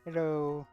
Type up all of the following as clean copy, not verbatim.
Hello.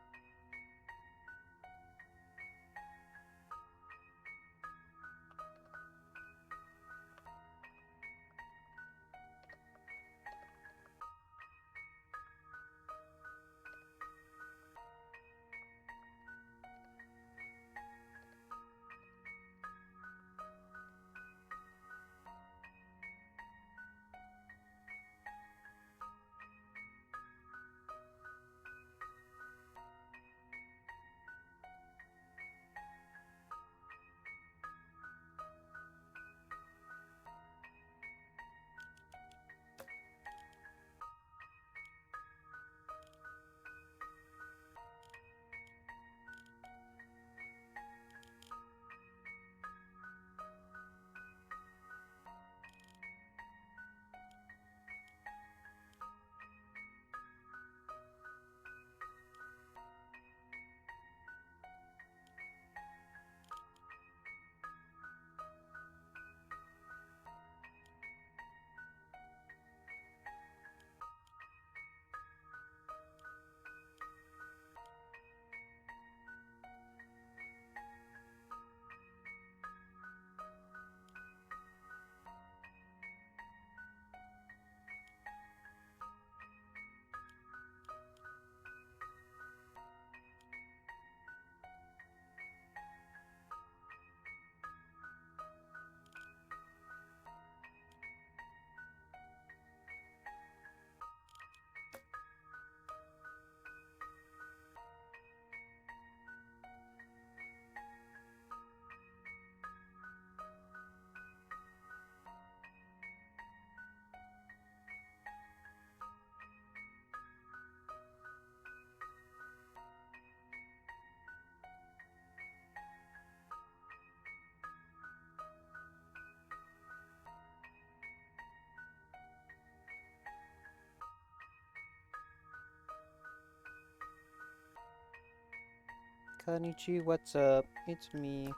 Kanichi, what's up? It's me.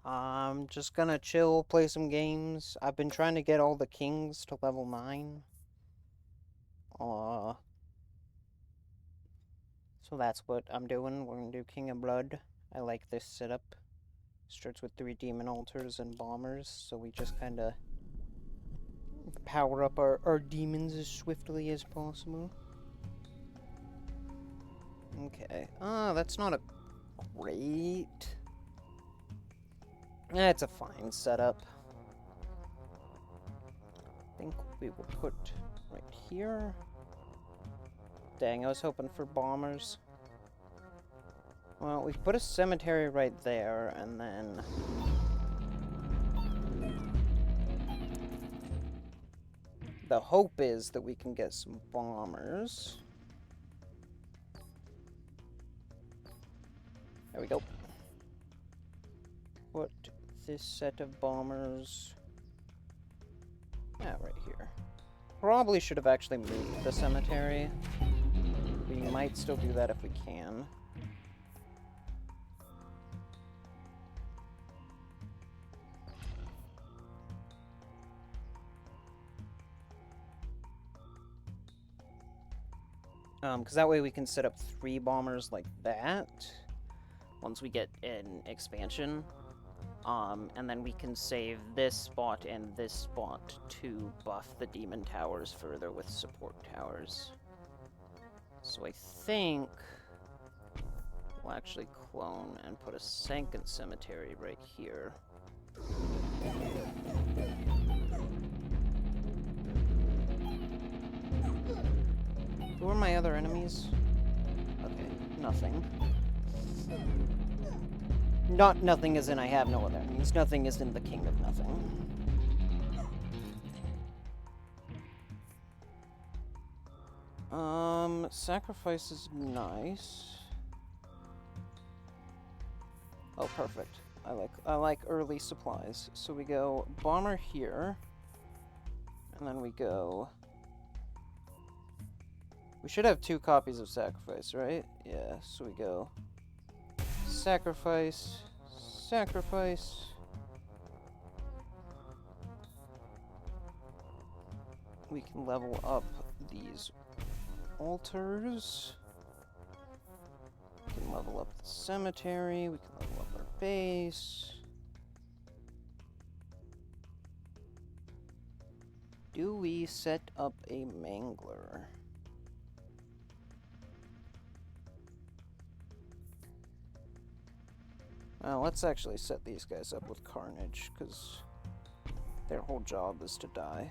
I'm just gonna chill, play some games. I've been trying to get all the kings to level 9. Uh, so that's what I'm doing. We're gonna do King of Blood. I like this setup. Starts with 3 demon altars and bombers, so we just kinda power up our demons as swiftly as possible. Okay. That's not a great... It's a fine setup. I think we will put right here. Dang, I was hoping for bombers. Well, we put a cemetery right there, and then... The hope is that we can get some bombers. There we go. Put this set of bombers... right here. Probably should have actually moved the cemetery. We might still do that if we can. Because that way we can set up 3 bombers like that once we get an expansion. And then we can save this spot and this spot to buff the demon towers further with support towers. So I think we'll actually clone and put a second cemetery right here. Who are my other enemies? Okay, nothing. Not nothing as in I have no other enemies. Nothing is in the king of nothing. Sacrifice is nice. Oh, perfect. I like early supplies. So we go bomber here. And then we go... We should have 2 copies of sacrifice, right? Yeah, so we go sacrifice, sacrifice. We can level up these altars. We can level up the cemetery. We can level up our base. Do we set up a mangler? Well, let's actually set these guys up with carnage, because their whole job is to die.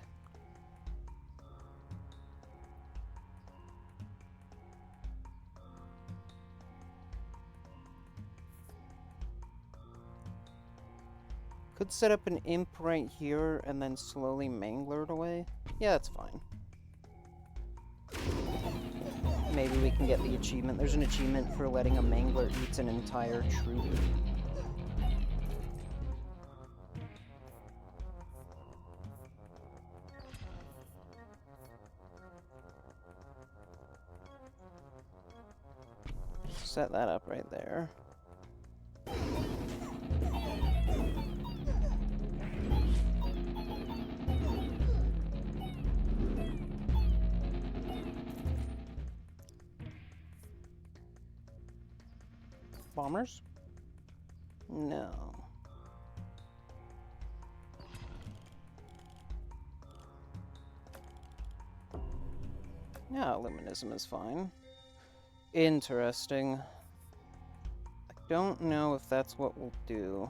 Could set up an imp right here and then slowly mangler it away. Yeah, that's fine. Maybe we can get the achievement. There's an achievement for letting a mangler eat an entire troop. Set that up right there. Bombers? No. Yeah, Luminism is fine. Interesting. I don't know if that's what we'll do.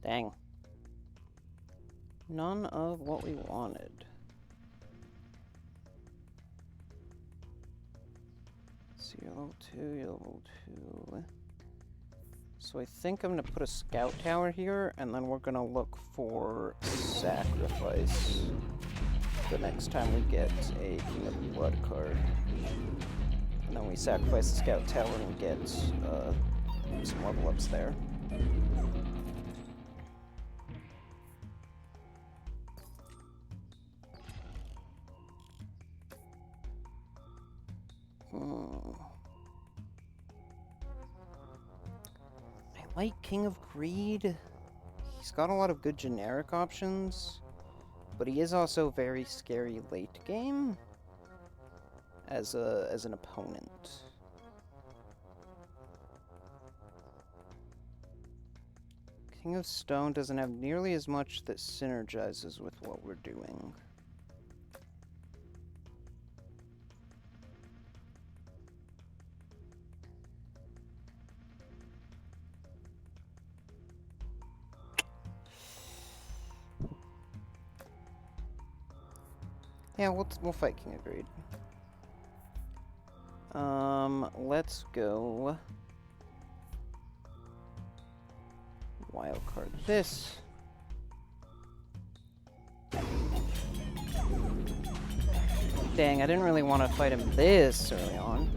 Dang. None of what we wanted. So you're level 2, you're level 2. So I think I'm gonna put a scout tower here, and then we're gonna look for sacrifice the next time we get a King of Blood card. And then we sacrifice the scout tower and get some level ups there. I like King of Greed. He's got a lot of good generic options, but he is also very scary late game as an opponent. King of Stone doesn't have nearly as much that synergizes with what we're doing. Yeah, we'll fight King of Greed. Let's go wildcard this. Dang, I didn't really want to fight him this early on.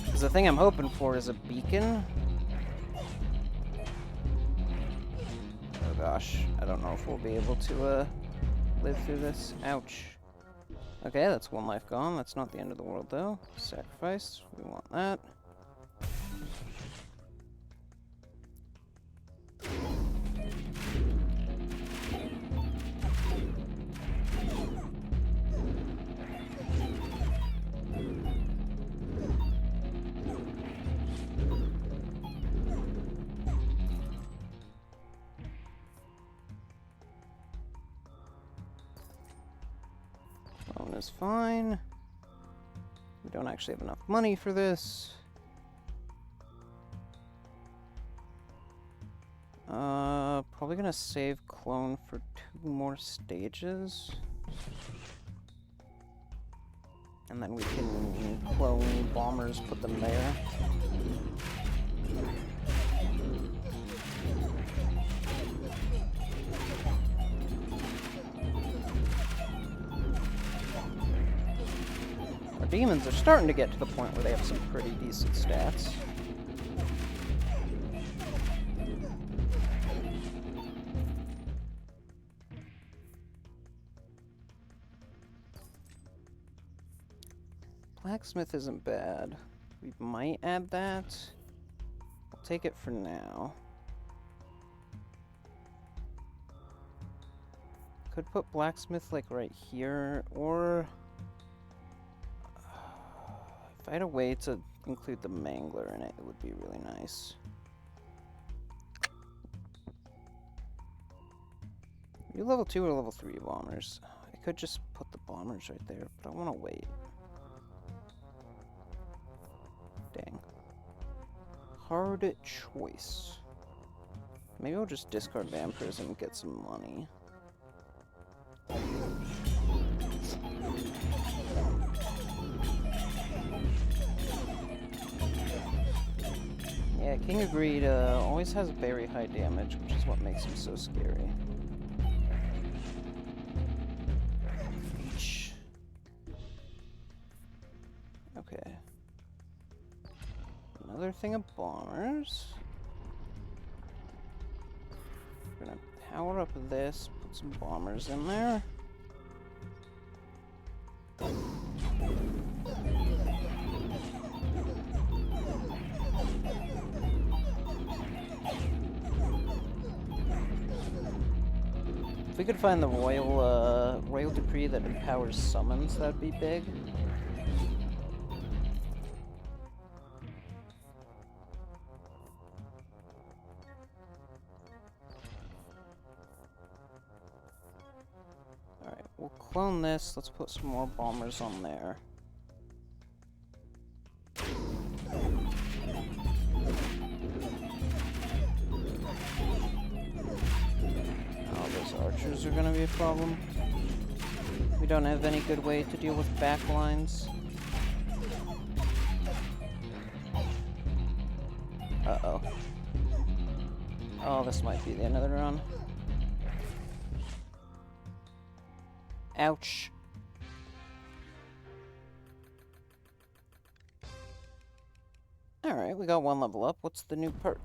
Because the thing I'm hoping for is a beacon. Oh gosh, I don't know if we'll be able to live through this. Ouch. Okay, that's one life gone. That's not the end of the world, though. Sacrifice. We want that. Is fine. We don't actually have enough money for this. Probably gonna save clone for 2 more stages. And then we can clone bombers, put them there. Our demons are starting to get to the point where they have some pretty decent stats. Blacksmith isn't bad. We might add that. I'll take it for now. Could put blacksmith like right here, or if I had a way to include the mangler in it, it would be really nice. Are you level 2 or level 3 bombers? I could just put the bombers right there, but I want to wait. Dang. Hard choice. Maybe I'll just discard vampirism and get some money. Yeah, King of Greed always has very high damage, which is what makes him so scary. Each. Okay. Another thing of bombers. We're gonna power up this, put some bombers in there. If we could find the royal decree that empowers summons, that'd be big. Alright, we'll clone this. Let's put some more bombers on there. Archers are gonna be a problem. We don't have any good way to deal with backlines. Uh-oh. Oh, this might be the end of the run. Ouch. Alright, we got one level up. What's the new perk?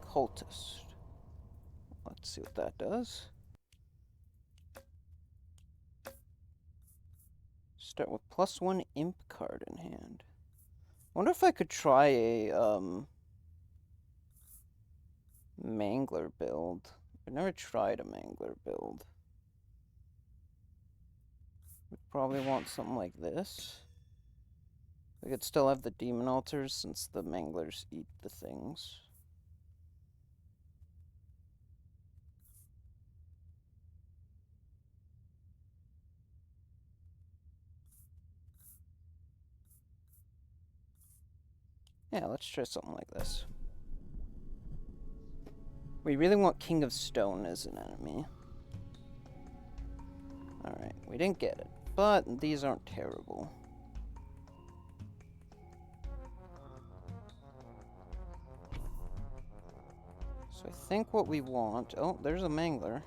Cultist. Let's see what that does. Start with +1 imp card in hand. Wonder if I could try a mangler build. I've never tried a mangler build. We probably want something like this. We could still have the demon altars since the manglers eat the things. Yeah, let's try something like this. We really want King of Stone as an enemy. Alright, we didn't get it, but these aren't terrible. So I think what we want... Oh, there's a mangler.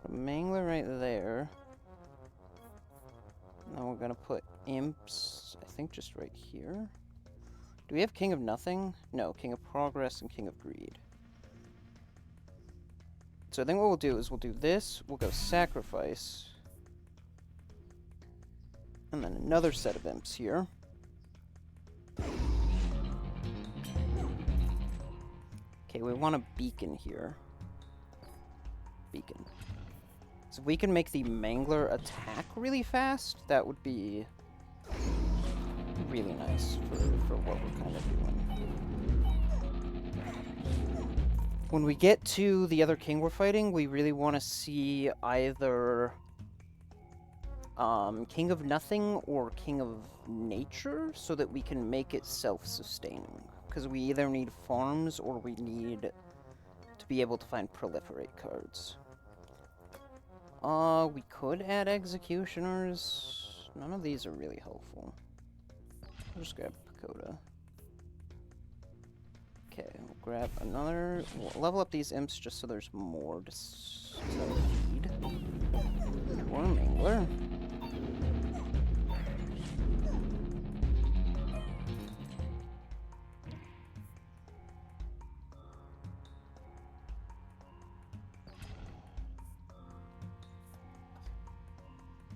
A mangler right there. Now we're gonna put imps, I think just right here. Do we have King of Nothing? No, King of Progress and King of Greed. So I think what we'll do is we'll do this, we'll go Sacrifice. And then another set of imps here. Okay, we want a beacon here. Beacon. So if we can make the Mangler attack really fast, that would be really nice for what we're kind of doing. When we get to the other king we're fighting, we really want to see either King of Nothing or King of Nature so that we can make it self-sustaining. Because we either need farms or we need to be able to find proliferate cards. We could add executioners. None of these are really helpful. I'll just grab Pagoda. Okay, we'll grab another... We'll level up these imps just so there's more to feed. Or Mangler.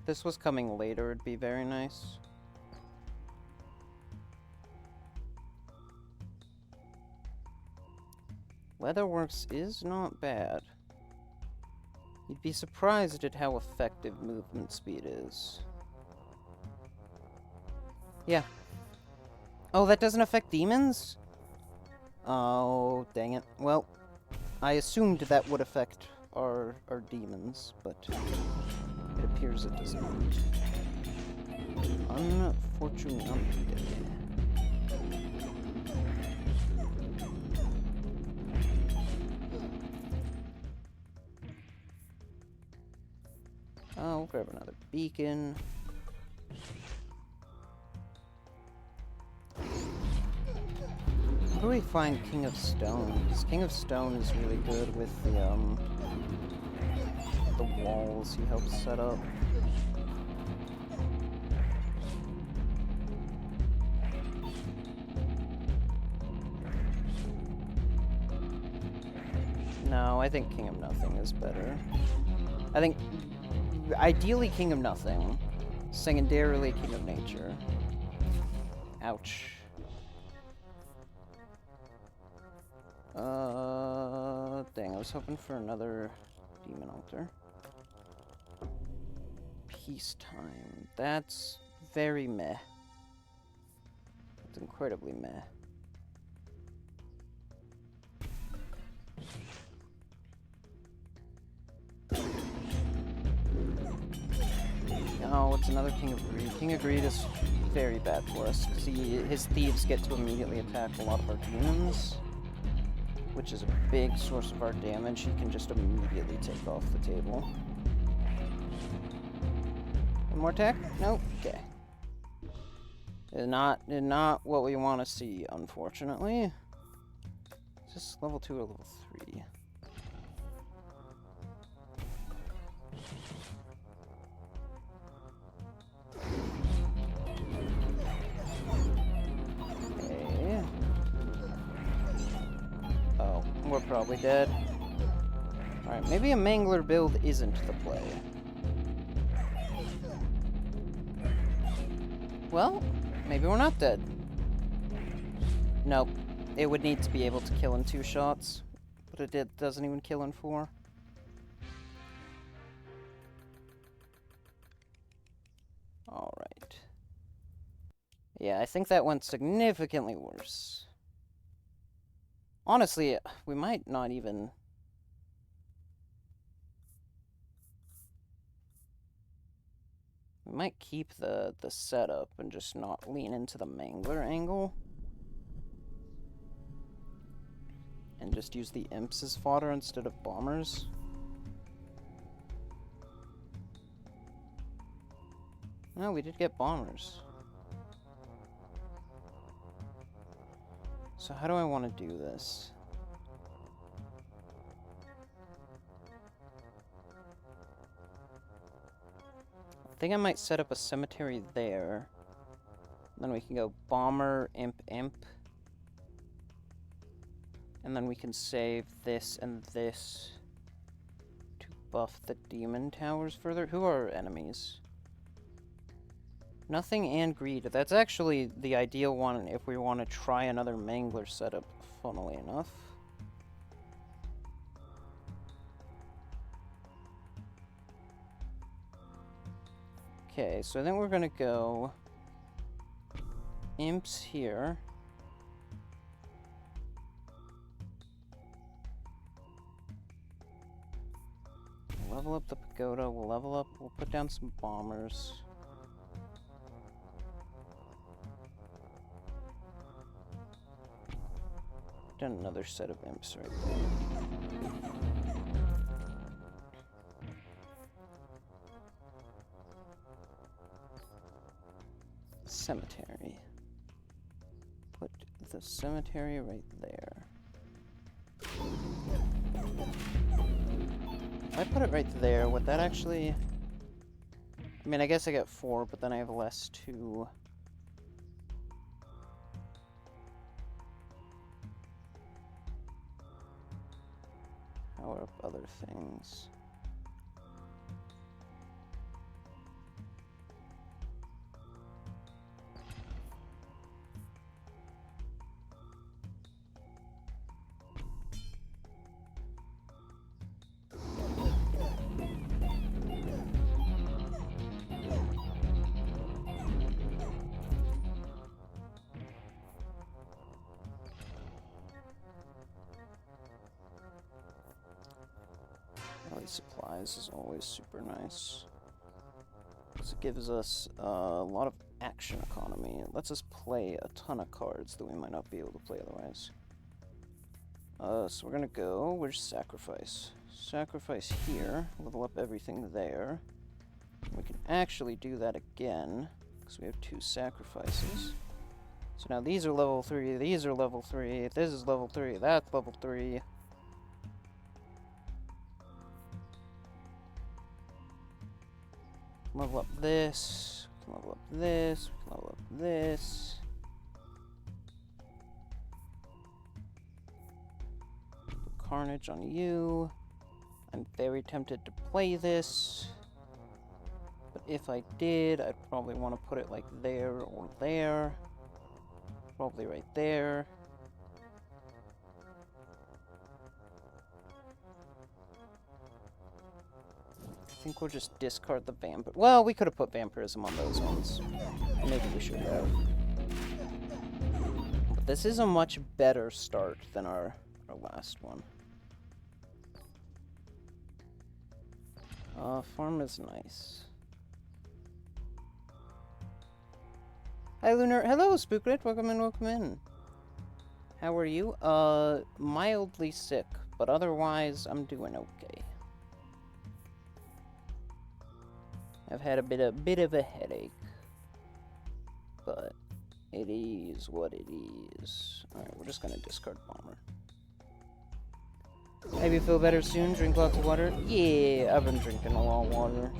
this was coming later, it'd be very nice. Leatherworks is not bad. You'd be surprised at how effective movement speed is. Yeah. Oh, that doesn't affect demons? Oh, dang it. Well, I assumed that would affect our demons, but it appears it does not. Unfortunately. I'll grab another beacon. How do we find King of Stone? Because King of Stone is really good with the walls he helps set up. No, I think King of Nothing is better. I think ideally King of Nothing, secondarily King of Nature. Ouch. Dang, I was hoping for another demon altar. Peacetime. That's very meh. It's incredibly meh. Oh, it's another King of Greed. King of Greed is very bad for us, because his thieves get to immediately attack a lot of our demons, which is a big source of our damage. He can just immediately take off the table. One more attack? Nope. Okay. Not what we want to see, unfortunately. Is this level 2 or level 3? Okay. Oh, we're probably dead. Alright, maybe a Mangler build isn't the play. Well, maybe we're not dead. Nope. It would need to be able to kill in 2 shots, but it doesn't even kill in 4. Alright. Yeah, I think that went significantly worse. Honestly, we might not even... We might keep the setup and just not lean into the Mangler angle. And just use the imps as fodder instead of bombers. No, we did get bombers. So how do I want to do this? I think I might set up a cemetery there. Then we can go bomber, imp, imp. And then we can save this and this to buff the demon towers further. Who are our enemies? Nothing and greed. That's actually the ideal one if we want to try another Mangler setup, funnily enough. Okay, so then we're gonna go imps here. We'll level up the pagoda, we'll put down some bombers. Done another set of imps right there. Cemetery. Put the cemetery right there. If I put it right there, would that actually... I mean, I guess I get 4, but then I have less to... power up other things. Melee supplies is always super nice. Because it gives us a lot of action economy. It lets us play a ton of cards that we might not be able to play otherwise. So we're gonna go, where's Sacrifice? Sacrifice here, level up everything there. We can actually do that again, because we have 2 sacrifices. So now these are level 3, these are level 3, this is level 3, that's level 3. Level up this, level up this, level up this. Carnage on you. I'm very tempted to play this, but if I did, I'd probably want to put it like there or there. Probably right there. I think we'll just discard the vampire. Well, we could have put vampirism on those ones. Maybe we should have. But this is a much better start than our last one. Farm is nice. Hi, Lunar. Hello, Spooklet. Welcome in, welcome in. How are you? Mildly sick, but otherwise, I'm doing okay. I've had a bit of a headache, but it is what it is. Alright, we're just gonna discard Bomber. Maybe feel better soon, drink lots of water. Yeah, I've been drinking a lot of water.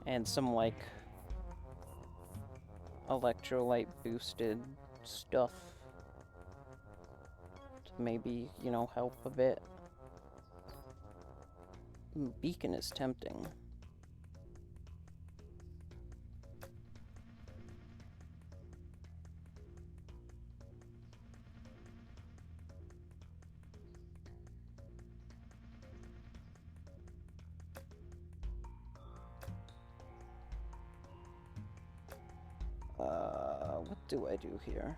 And some, like, electrolyte boosted stuff to maybe, you know, help a bit. Beacon is tempting. What do I do here?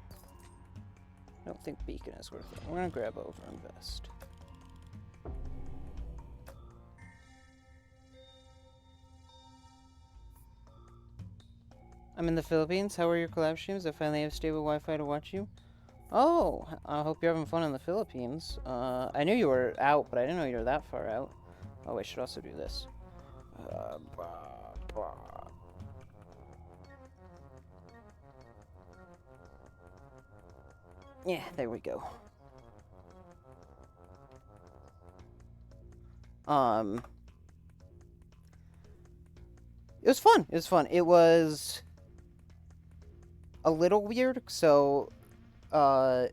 I don't think Beacon is worth it. We're gonna grab Overinvest. I'm in the Philippines. How are your collab streams? I finally have stable Wi-Fi to watch you. Oh, I hope you're having fun in the Philippines. I knew you were out, but I didn't know you were that far out. Oh, I should also do this. Yeah, there we go. It was fun. It was fun. It was a little weird, so, and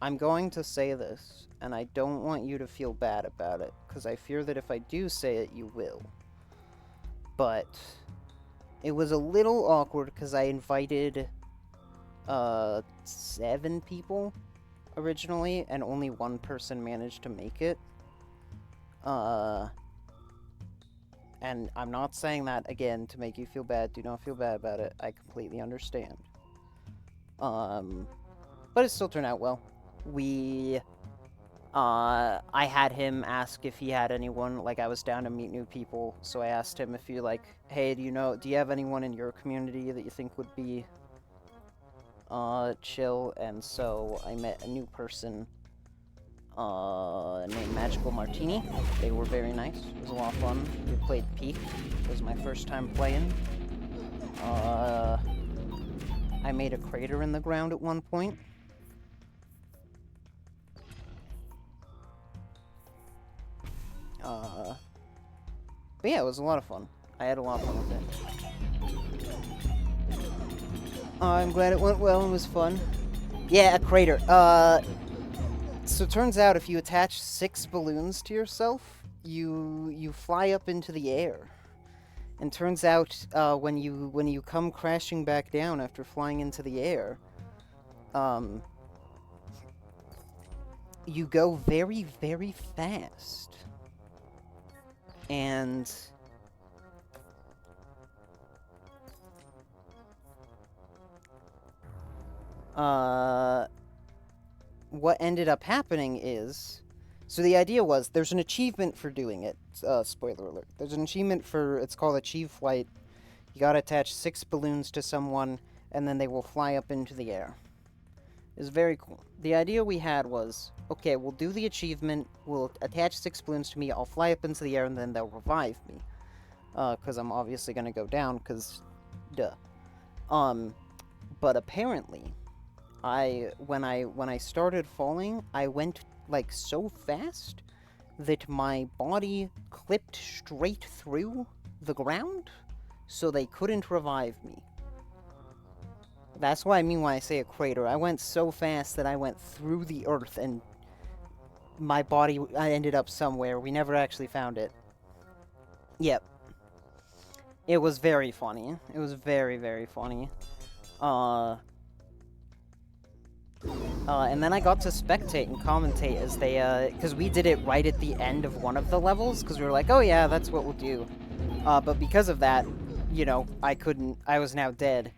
I'm going to say this, and I don't want you to feel bad about it, because I fear that if I do say it, you will. But it was a little awkward, because I invited 7 people originally, and only 1 person managed to make it. And I'm not saying that, again, to make you feel bad. Do not feel bad about it. I completely understand. But it still turned out well. I had him ask if he had anyone, like, I was down to meet new people, so I asked him if he, like, hey, do you have anyone in your community that you think would be, chill? And so I met a new person, named Magical Martini. They were very nice. It was a lot of fun. We played Peak. It was my first time playing. I made a crater in the ground at one point. But yeah, it was a lot of fun. I had a lot of fun with it. I'm glad it went well and was fun. Yeah, a crater. So it turns out if you attach 6 balloons to yourself, you fly up into the air. And turns out, when you come crashing back down after flying into the air, you go very, very fast. And what ended up happening is So the idea was, there's an achievement for doing it. Spoiler alert. There's an achievement for, it's called Achieve Flight. You gotta attach 6 balloons to someone, and then they will fly up into the air. It's very cool. The idea we had was, okay, we'll do the achievement, we'll attach 6 balloons to me, I'll fly up into the air, and then they'll revive me. Because I'm obviously gonna go down, because, duh. But apparently, when I started falling, I went, like, so fast that my body clipped straight through the ground, so they couldn't revive me. That's what I mean when I say a crater. I went so fast that I went through the earth, and my body, I ended up somewhere. We never actually found it. Yep. It was very funny. It was very, very funny. And then I got to spectate and commentate as they, because we did it right at the end of one of the levels, because we were like, oh yeah, that's what we'll do. But because of that, you know, I was now dead.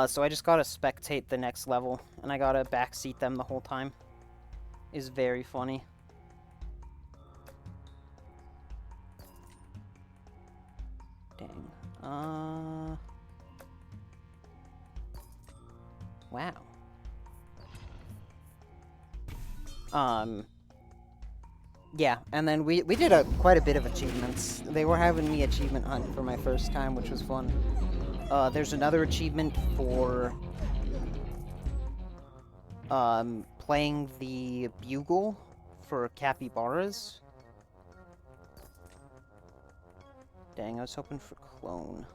So I just gotta spectate the next level, and I gotta backseat them the whole time. Is very funny. Dang. Wow. Yeah, and then we did quite a bit of achievements. They were having me achievement hunt for my first time, which was fun. There's another achievement for playing the bugle for capybaras. Dang, I was hoping for clone.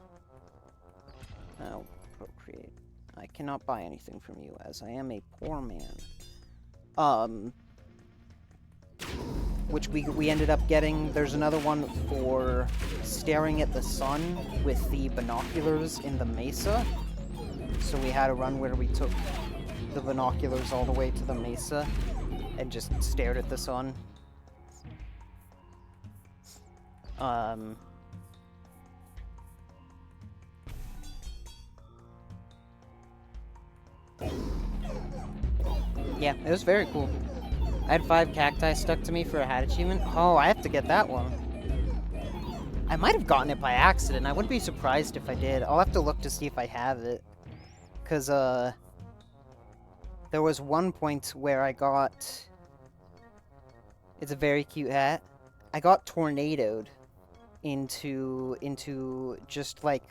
Oh, procreate. I cannot buy anything from you, as I am a poor man. Which we ended up getting. There's another one for staring at the sun with the binoculars in the mesa. So we had a run where we took the binoculars all the way to the mesa and just stared at the sun. Yeah, it was very cool. I had 5 cacti stuck to me for a hat achievement. Oh, I have to get that one. I might have gotten it by accident. I wouldn't be surprised if I did. I'll have to look to see if I have it. Because, there was one point where I got... It's a very cute hat. I got tornadoed into just, like...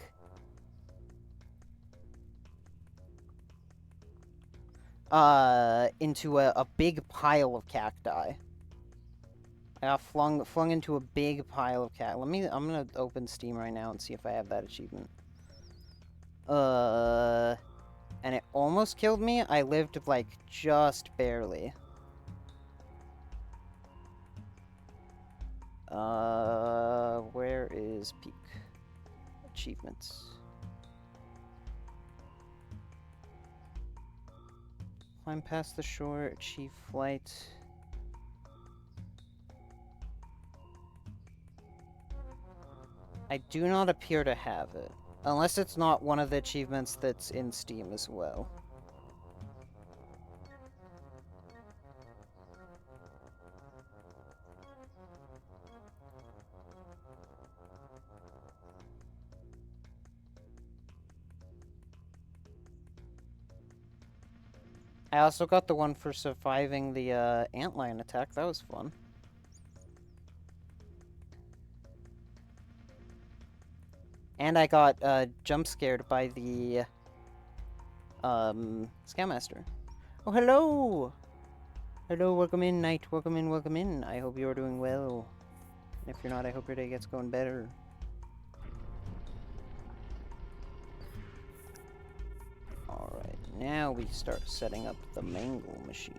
into a big pile of cacti. I got flung into a big pile of cacti. I'm gonna open Steam right now and see if I have that achievement. And it almost killed me. I lived, like, just barely. Where is peak? Achievements. Climb past the shore, achieve flight. I do not appear to have it. Unless it's not one of the achievements that's in Steam as well. I also got the one for surviving the antlion attack. That was fun. And I got jump scared by the Scoutmaster. Oh, hello! Hello, welcome in, Knight. Welcome in, welcome in. I hope you're doing well. And if you're not, I hope your day gets going better. Alright, now we start setting up the mangle machine.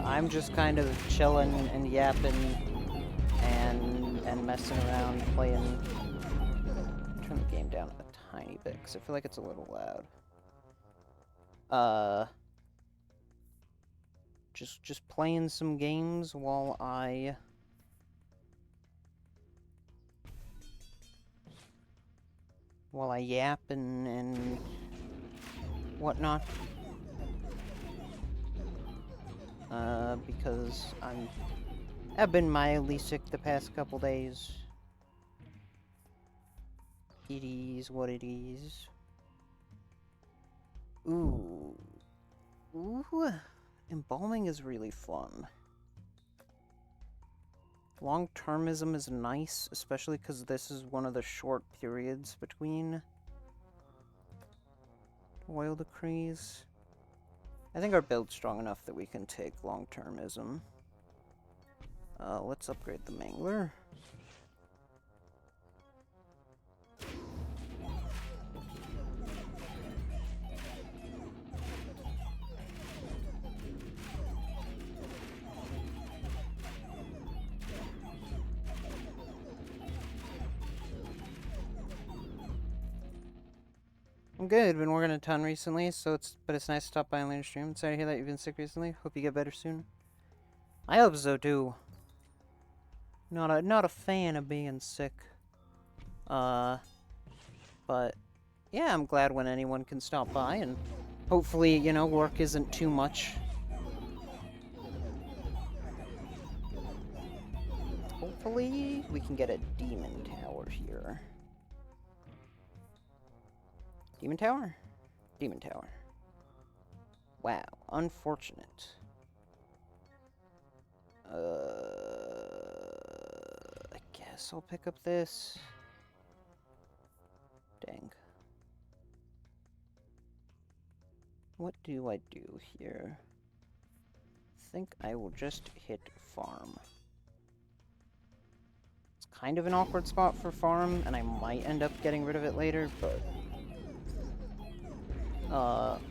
I'm just kind of chilling and yapping and messing around, playing. Turn the game down a tiny bit because I feel like it's a little loud. Just playing some games while I while I yap and whatnot. Because I've been mildly sick the past couple days. It is what it is. Ooh. Ooh. Embalming is really fun. Long-termism is nice, especially because this is one of the short periods between Royal Decrees. I think our build's strong enough that we can take long-termism. Let's upgrade the Mangler. I'm good. Been working a ton recently, but it's nice to stop by and later stream. Sorry to hear that you've been sick recently. Hope you get better soon. I hope so too. Not a fan of being sick. But yeah, I'm glad when anyone can stop by, and hopefully, you know, work isn't too much. Hopefully, we can get a demon tower here. Demon tower? Demon tower. Wow, unfortunate. I guess I'll pick up this. Dang. What do I do here? I think I will just hit farm. It's kind of an awkward spot for farm, and I might end up getting rid of it later, but...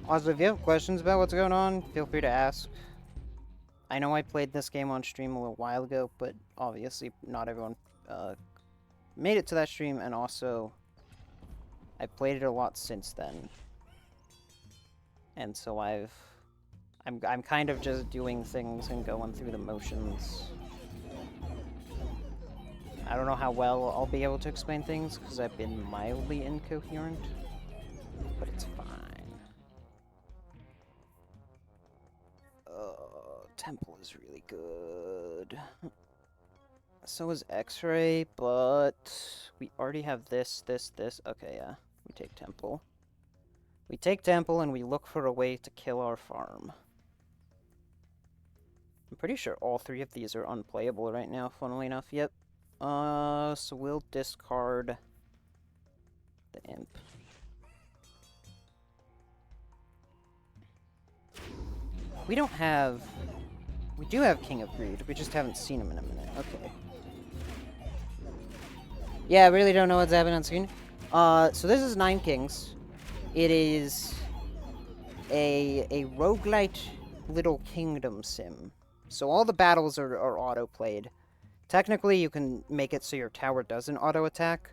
also, if you have questions about what's going on, feel free to ask. I know I played this game on stream a little while ago, but obviously not everyone made it to that stream, and also I played it a lot since then. And so I'm kind of just doing things and going through the motions. I don't know how well I'll be able to explain things, because I've been mildly incoherent, but it's fine. Temple is really good. So is X-ray, but we already have this. Okay, yeah. We take Temple. We take Temple and we look for a way to kill our farm. I'm pretty sure all three of these are unplayable right now, funnily enough. Yep. So we'll discard the Imp. We don't have... We do have King of Greed, we just haven't seen him in a minute. Okay. Yeah, I really don't know what's happening on screen. So this is 9 Kings. It is a roguelite little kingdom sim. So all the battles are auto-played. Technically, you can make it so your tower doesn't auto-attack.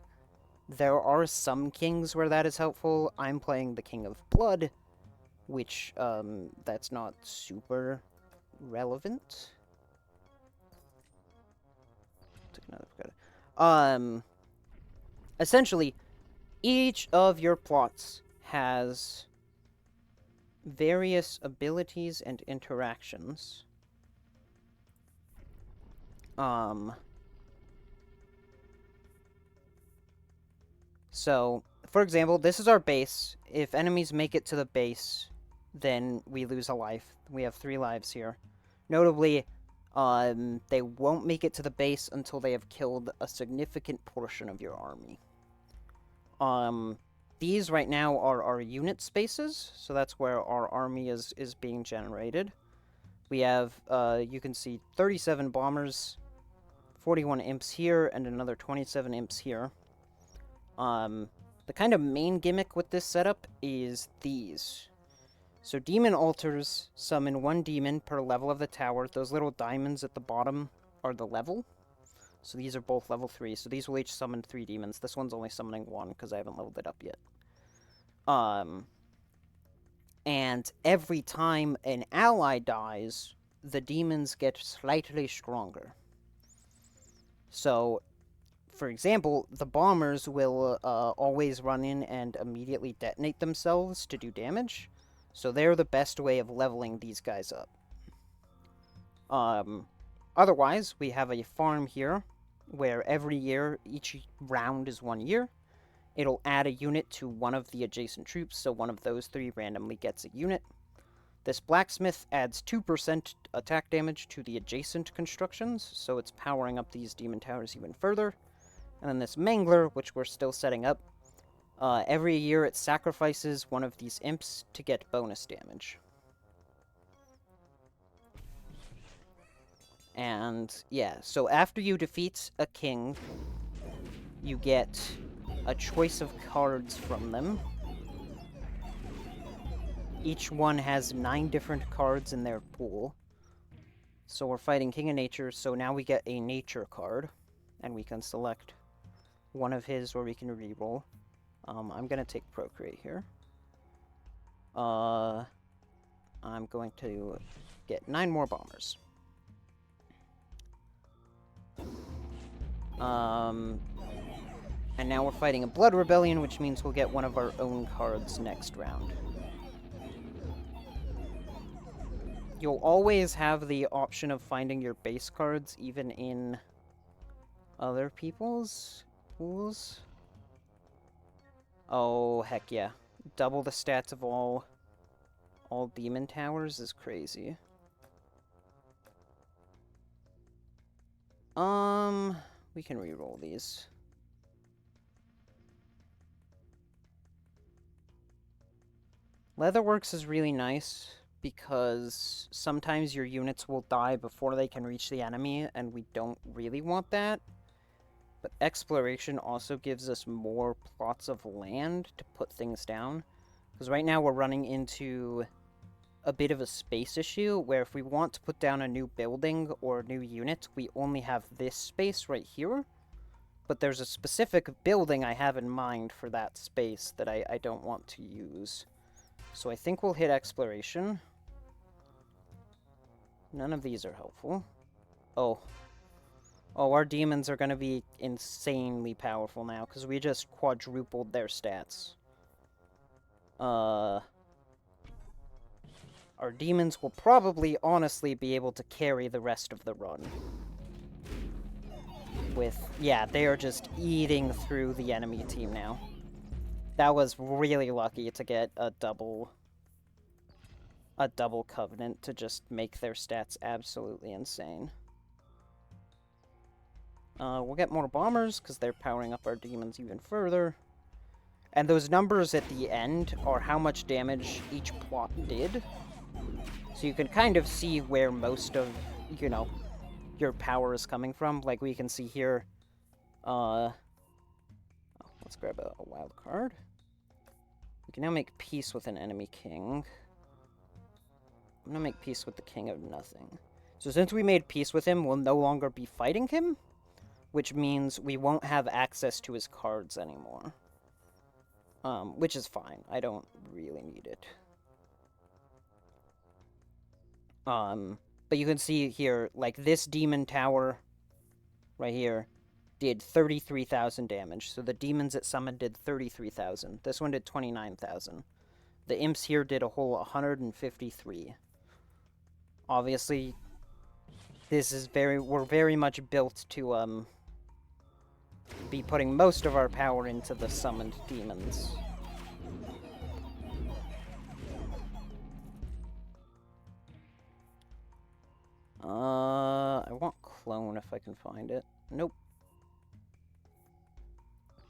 There are some kings where that is helpful. I'm playing the King of Blood, which, that's not super relevant. Take another essentially, each of your plots has various abilities and interactions. So, for example, this is our base. If enemies make it to the base, then we lose a life. We have 3 lives here. Notably, they won't make it to the base until they have killed a significant portion of your army. These right now are our unit spaces, so that's where our army is being generated. We have, you can see 37 bombers, 41 imps here, and another 27 imps here. The kind of main gimmick with this setup is these. So demon altars summon 1 demon per level of the tower. Those little diamonds at the bottom are the level. So these are both level 3. So these will each summon 3 demons. This one's only summoning 1 because I haven't leveled it up yet. And every time an ally dies, the demons get slightly stronger. So, for example, the bombers will always run in and immediately detonate themselves to do damage. So they're the best way of leveling these guys up. Otherwise, we have a farm here where every year, each round is 1 year. It'll add a unit to one of the adjacent troops, so one of those 3 randomly gets a unit. This blacksmith adds 2% attack damage to the adjacent constructions, so it's powering up these demon towers even further. And then this mangler, which we're still setting up, every year it sacrifices one of these imps to get bonus damage. And yeah, so after you defeat a king, you get a choice of cards from them. Each one has 9 different cards in their pool. So we're fighting King of Nature, so now we get a nature card. And we can select one of his or we can reroll. I'm gonna take Procreate here. I'm going to get 9 more bombers. And now we're fighting a Blood Rebellion, which means we'll get one of our own cards next round. You'll always have the option of finding your base cards, even in other people's pools. Oh, heck yeah. Double the stats of all demon towers is crazy. We can reroll these. Leatherworks is really nice because sometimes your units will die before they can reach the enemy, and we don't really want that. But Exploration also gives us more plots of land to put things down. Because right now we're running into a bit of a space issue, where if we want to put down a new building or a new unit, we only have this space right here. But there's a specific building I have in mind for that space that I don't want to use. So I think we'll hit Exploration. None of these are helpful. Oh, our demons are going to be insanely powerful now, because we just quadrupled their stats. Our demons will probably, honestly, be able to carry the rest of the run. Yeah, they are just eating through the enemy team now. That was really lucky to get a double Covenant to just make their stats absolutely insane. We'll get more bombers, because they're powering up our demons even further. And those numbers at the end are how much damage each plot did. So you can kind of see where most of, you know, your power is coming from. Like we can see here, let's grab a wild card. We can now make peace with an enemy king. I'm gonna make peace with the king of nothing. So since we made peace with him, we'll no longer be fighting him, which means we won't have access to his cards anymore. Which is fine. I don't really need it. But you can see here, like, this demon tower right here did 33,000 damage. So the demons it summoned did 33,000. This one did 29,000. The imps here did a whole 153. Obviously, this is we're very much built to, be putting most of our power into the summoned demons. I want clone if I can find it. Nope.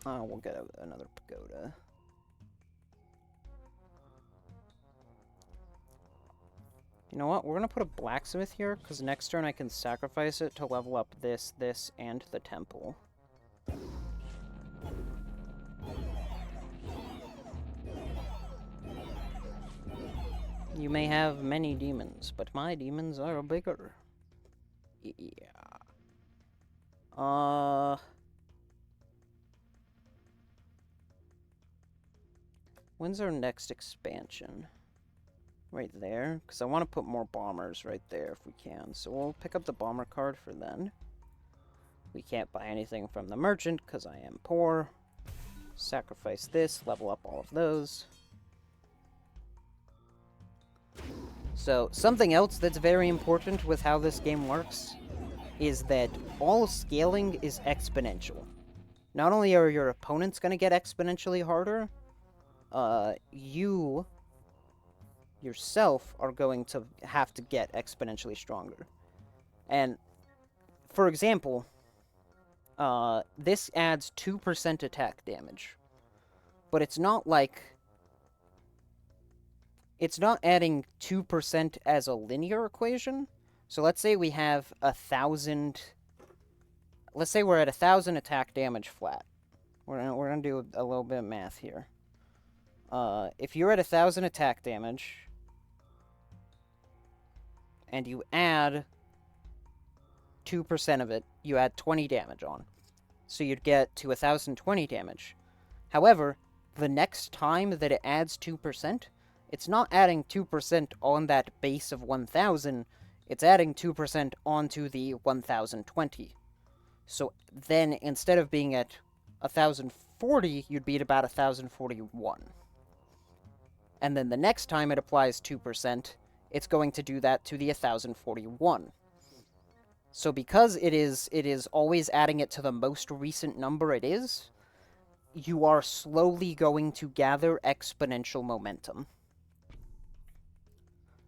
We'll get another pagoda. You know what? We're gonna put a blacksmith here, because next turn I can sacrifice it to level up this, and the temple. You may have many demons, but my demons are bigger. Yeah. When's our next expansion? Right there, because I want to put more bombers right there if we can. So we'll pick up the bomber card for then. We can't buy anything from the merchant because I am poor. Sacrifice this, level up all of those. So, something else that's very important with how this game works is that all scaling is exponential. Not only are your opponents going to get exponentially harder, you yourself are going to have to get exponentially stronger. And, for example, this adds 2% attack damage. But it's not like... It's not adding 2% as a linear equation. So let's say we have 1,000... Let's say we're at 1,000 attack damage flat. We're gonna do a little bit of math here. If you're at 1,000 attack damage, and you add 2% of it, you add 20 damage on. So you'd get to 1,020 damage. However, the next time that it adds 2%, it's not adding 2% on that base of 1,000, it's adding 2% onto the 1,020. So then, instead of being at 1,040, you'd be at about 1,041. And then the next time it applies 2%, it's going to do that to the 1,041. So because it is always adding it to the most recent number it is, you are slowly going to gather exponential momentum.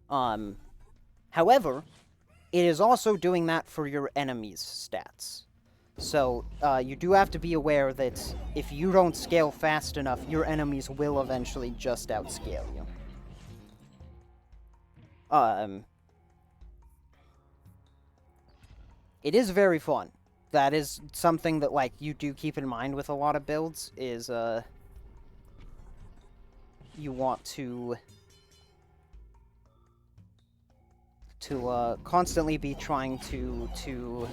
However, it is also doing that for your enemies' stats. So, you do have to be aware that if you don't scale fast enough, your enemies will eventually just outscale you. It is very fun. That is something that, like, you do keep in mind with a lot of builds, is, you want to constantly be trying to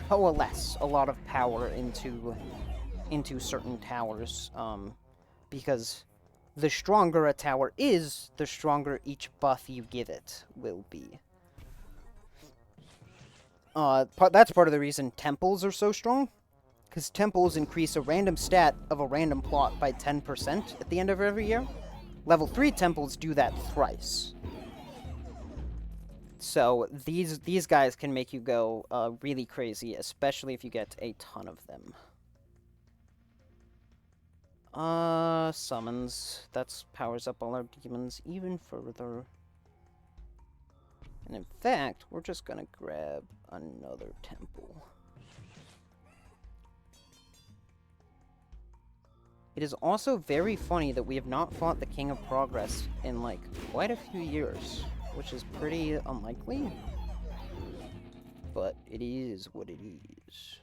coalesce a lot of power into certain towers, because the stronger a tower is, the stronger each buff you give it will be. That's part of the reason temples are so strong, because temples increase a random stat of a random plot by 10% at the end of every year. Level 3 temples do that thrice. So these guys can make you go really crazy, especially if you get a ton of them. Summons. That powers up all our demons even further. And in fact, we're just gonna grab another temple. It is also very funny that we have not fought the King of Progress in, like, quite a few years, which is pretty unlikely. But it is what it is.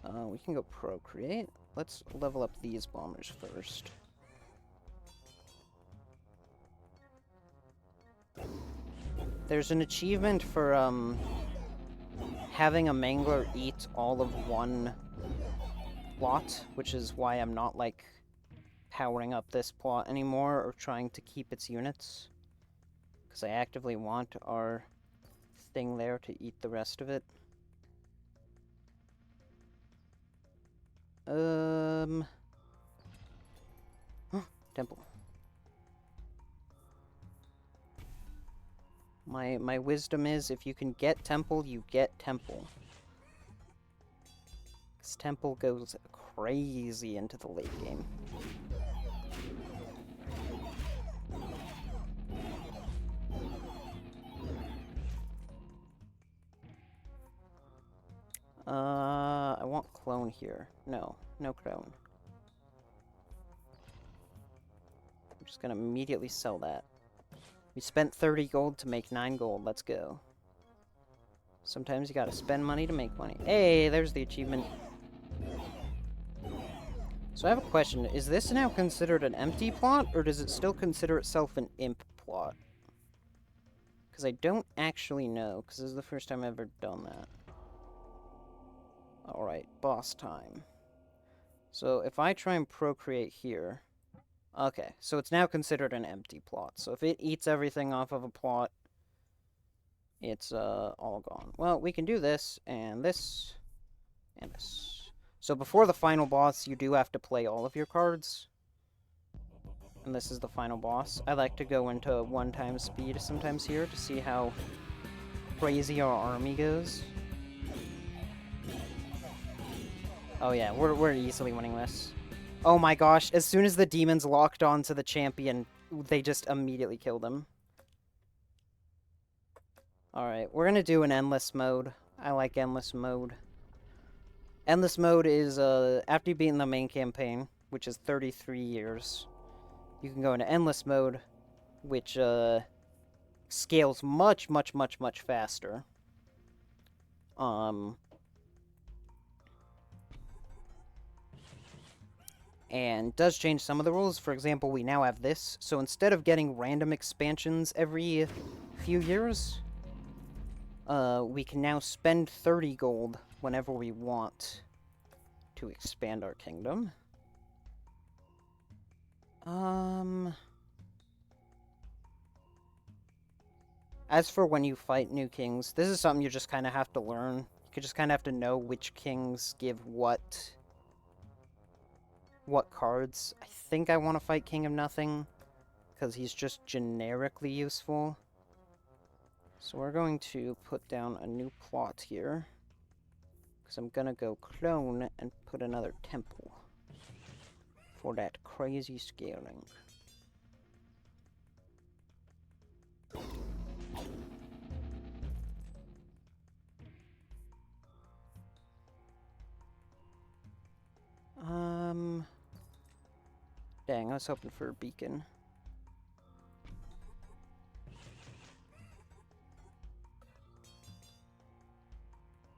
We can go procreate. Let's level up these bombers first. There's an achievement for, having a mangler eat all of one plot, which is why I'm not, like, powering up this plot anymore or trying to keep its units. Because I actively want our thing there to eat the rest of it. Temple. My wisdom is, if you can get temple, you get temple. This temple goes crazy into the late game. I want clone here. No clone. I'm just gonna immediately sell that. We spent 30 gold to make 9 gold. Let's go. Sometimes you gotta spend money to make money. Hey, there's the achievement. So I have a question. Is this now considered an empty plot, or does it still consider itself an imp plot? Because I don't actually know, because this is the first time I've ever done that. Alright, boss time. So if I try and procreate here... Okay, so it's now considered an empty plot. So if it eats everything off of a plot, It's all gone. Well, we can do this, and this, and this. So before the final boss, you do have to play all of your cards. And this is the final boss. I like to go into 1x speed sometimes here to see how crazy our army goes. Oh yeah, we're easily winning this. Oh my gosh, as soon as the demons locked onto the champion, they just immediately killed him. Alright, we're gonna do an endless mode. I like endless mode. Endless mode is, after you've beaten the main campaign, which is 33 years, you can go into endless mode, which, scales much, much, much, much faster. And does change some of the rules. For example, we now have this, so instead of getting random expansions every few years, we can now spend 30 gold whenever we want to expand our kingdom. As for when you fight new kings, this is something you just kind of have to learn. You just kind of have to know which kings give what cards. I think I want to fight King of Nothing, because he's just generically useful. So we're going to put down a new plot here, because I'm gonna go clone and put another temple for that crazy scaling. Dang, I was hoping for a beacon.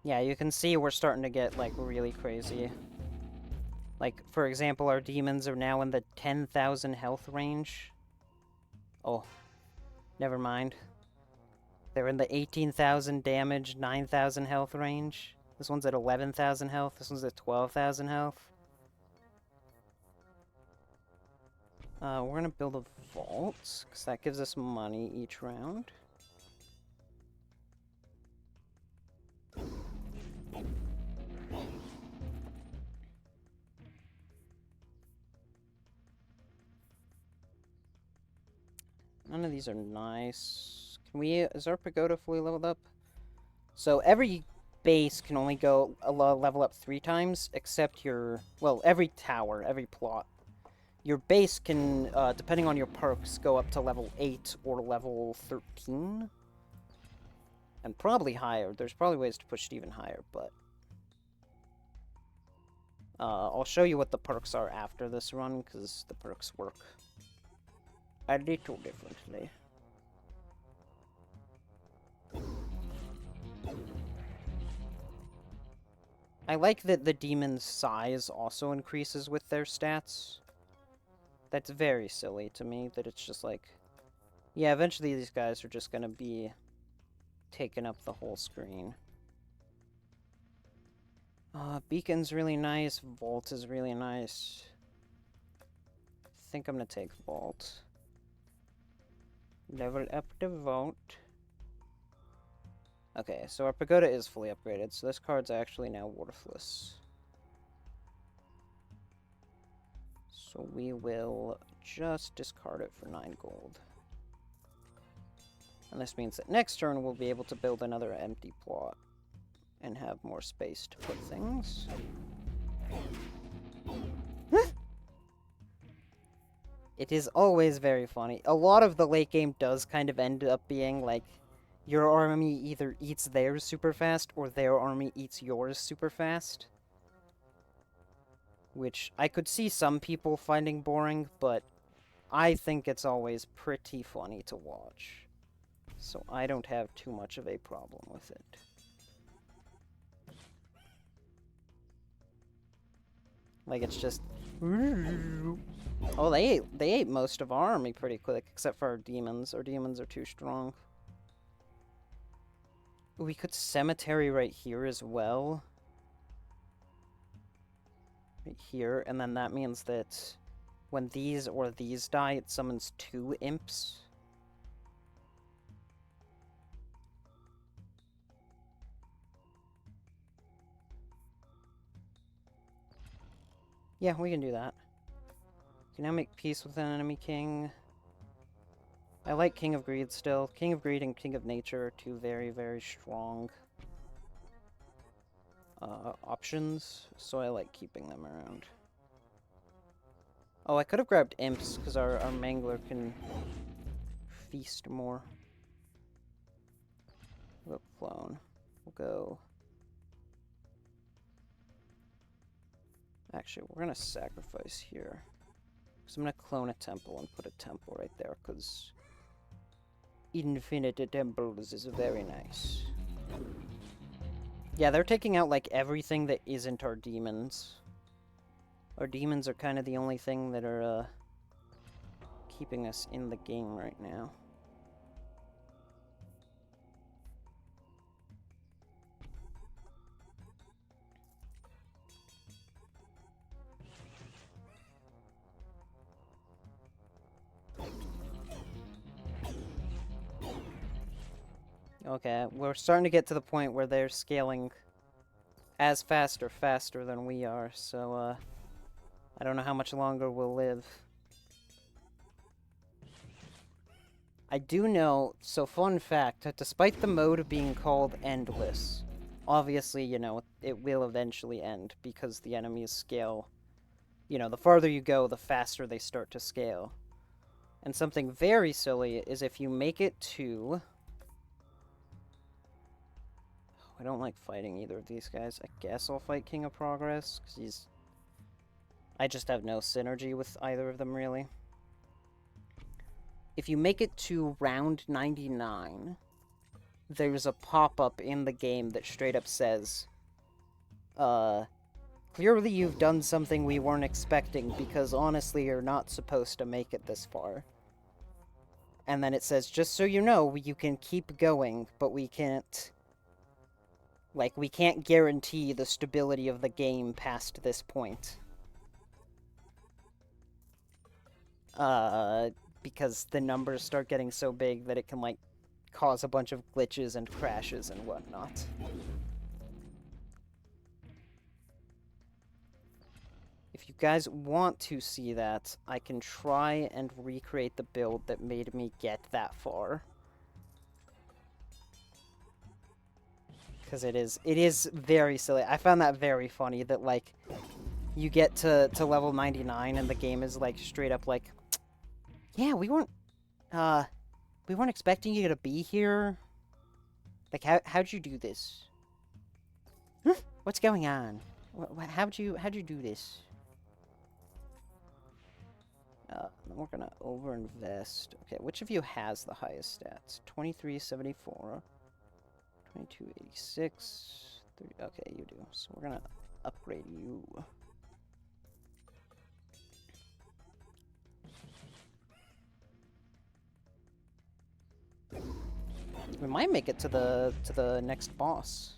Yeah, you can see we're starting to get, like, really crazy. Like, for example, our demons are now in the 10,000 health range. Oh, never mind. They're in the 18,000 damage, 9,000 health range. This one's at 11,000 health. This one's at 12,000 health. We're gonna build a vault, because that gives us money each round. None of these are nice. Can we... Is our pagoda fully leveled up? So every base can only go level up 3 times, except your... Well, every tower, every plot. Your base can, depending on your perks, go up to level 8 or level 13. And probably higher. There's probably ways to push it even higher, but... I'll show you what the perks are after this run, because the perks work a little differently. I like that the demon's size also increases with their stats. That's very silly to me, that it's just like... Yeah, eventually these guys are just gonna be taking up the whole screen. Beacon's really nice, Vault is really nice. I think I'm gonna take Vault. Level up the Vault. Okay, so our pagoda is fully upgraded, so this card's actually now worthless. So we will just discard it for 9 gold. And this means that next turn we'll be able to build another empty plot and have more space to put things. It is always very funny. A lot of the late game does kind of end up being like, your army either eats theirs super fast or their army eats yours super fast. Which I could see some people finding boring, but I think it's always pretty funny to watch. So I don't have too much of a problem with it. Like, it's just... Oh, they ate most of our army pretty quick, except for our demons. Our demons are too strong. We could cemetery right here as well. Right here, and then that means that when these or these die, it summons 2 imps. Yeah, we can do that. You can now make peace with an enemy king. I like King of Greed still. King of Greed and King of Nature are two very, very strong options, so I like keeping them around. Oh, I could have grabbed Imps, because our Mangler can feast more. We'll go Clone. We'll go... Actually, we're going to sacrifice here. So I'm going to clone a temple and put a temple right there, because infinite temples is very nice. Yeah, they're taking out, like, everything that isn't our demons. Our demons are kind of the only thing that are, keeping us in the game right now. Okay, we're starting to get to the point where they're scaling as fast or faster than we are, so, I don't know how much longer we'll live. I do know, so fun fact, that despite the mode being called Endless, obviously, you know, it will eventually end, because the enemies scale. You know, the farther you go, the faster they start to scale. And something very silly is if you make it to... I don't like fighting either of these guys. I guess I'll fight King of Progress, because he's... I just have no synergy with either of them, really. If you make it to round 99, there's a pop-up in the game that straight up says, clearly you've done something we weren't expecting, because honestly you're not supposed to make it this far. And then it says, just so you know, you can keep going, but we can't... Like, we can't guarantee the stability of the game past this point. Because the numbers start getting so big that it can, like, cause a bunch of glitches and crashes and whatnot. If you guys want to see that, I can try and recreate the build that made me get that far. Because it is very silly. I found that very funny that, like, you get to level 99 and the game is, like, straight up like, yeah, we weren't expecting you to be here. Like, how'd you do this? What's going on? How'd you do this? We're gonna overinvest. Okay, which of you has the highest stats? 2374, 2286, 30. Okay, you do. So we're gonna upgrade you. We might make it to the next boss.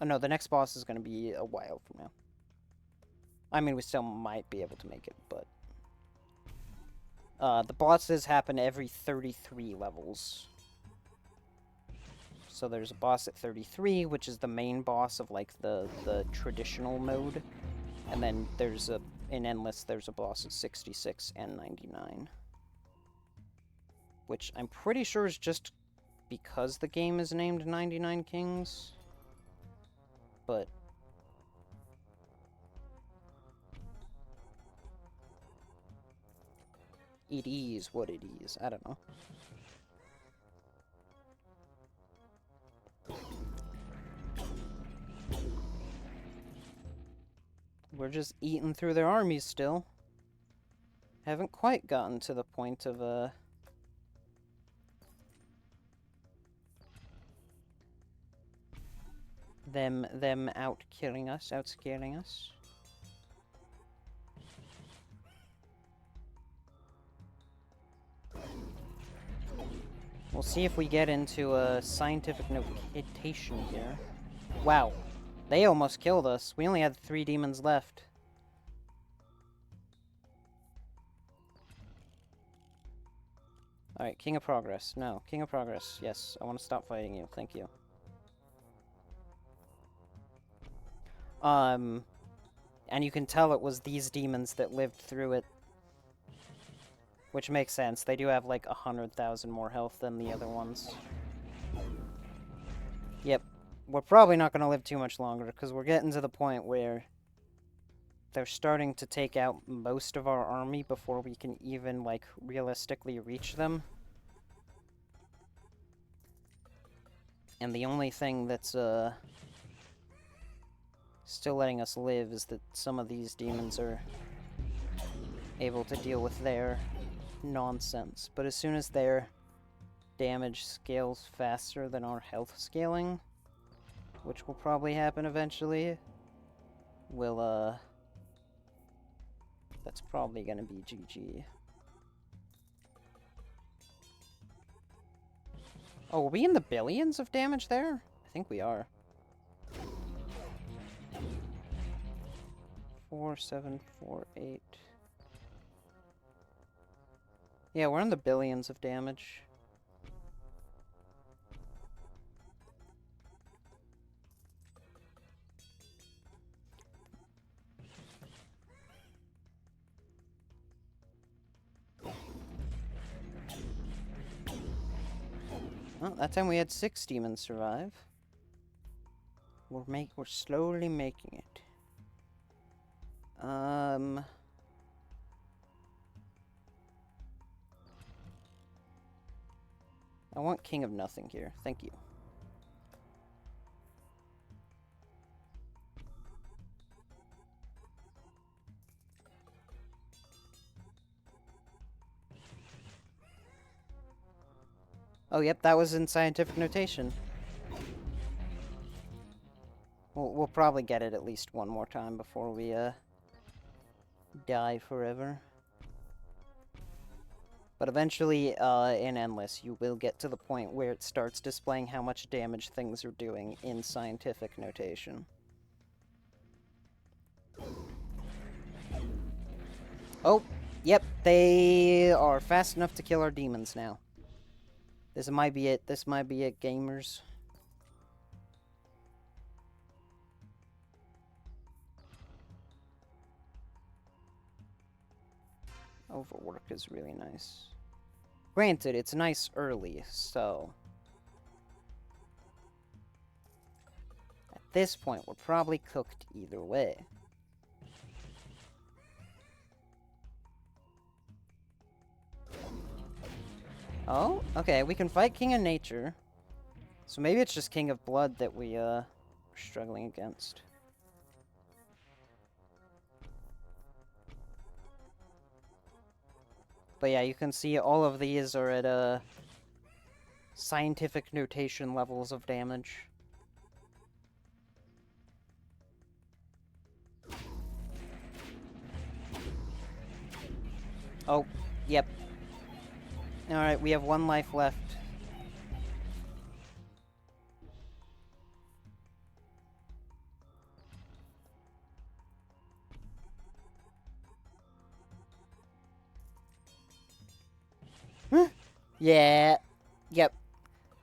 Oh no, the next boss is gonna be a while from now. I mean, we still might be able to make it, but the bosses happen every 33 levels. So there's a boss at 33, which is the main boss of, like, the traditional mode. And then there's in Endless, there's a boss at 66 and 99. Which I'm pretty sure is just because the game is named 99 Kings. But... it is what it is. I don't know. We're just eating through their armies still. Haven't quite gotten to the point of, them out-killing us, outscaling us. We'll see if we get into a scientific notation here. Wow. They almost killed us. We only had 3 demons left. Alright, King of Progress. No, King of Progress. Yes, I want to stop fighting you. Thank you. And you can tell it was these demons that lived through it. Which makes sense. They do have like 100,000 more health than the other ones. Yep. We're probably not going to live too much longer, because we're getting to the point where they're starting to take out most of our army before we can even, like, realistically reach them. And the only thing that's, still letting us live is that some of these demons are able to deal with their nonsense. But as soon as their damage scales faster than our health scaling, which will probably happen eventually, we'll, that's probably gonna be GG. Oh, are we in the billions of damage there? I think we are. 4748. Yeah, we're in the billions of damage. Well, that time we had 6 demons survive. We're slowly making it. I want King of Nothing here. Thank you. Oh, yep, that was in scientific notation. We'll probably get it at least one more time before we, die forever. But eventually, in Endless, you will get to the point where it starts displaying how much damage things are doing in scientific notation. Oh, yep, they are fast enough to kill our demons now. This might be it. This might be it, gamers. Overwork is really nice. Granted, it's nice early, so... At this point, we're probably cooked either way. Oh, okay, we can fight King of Nature. So maybe it's just King of Blood that we, are struggling against. But yeah, you can see all of these are at, scientific notation levels of damage. Oh, yep. Alright, we have 1 life left. Yeah. Yep.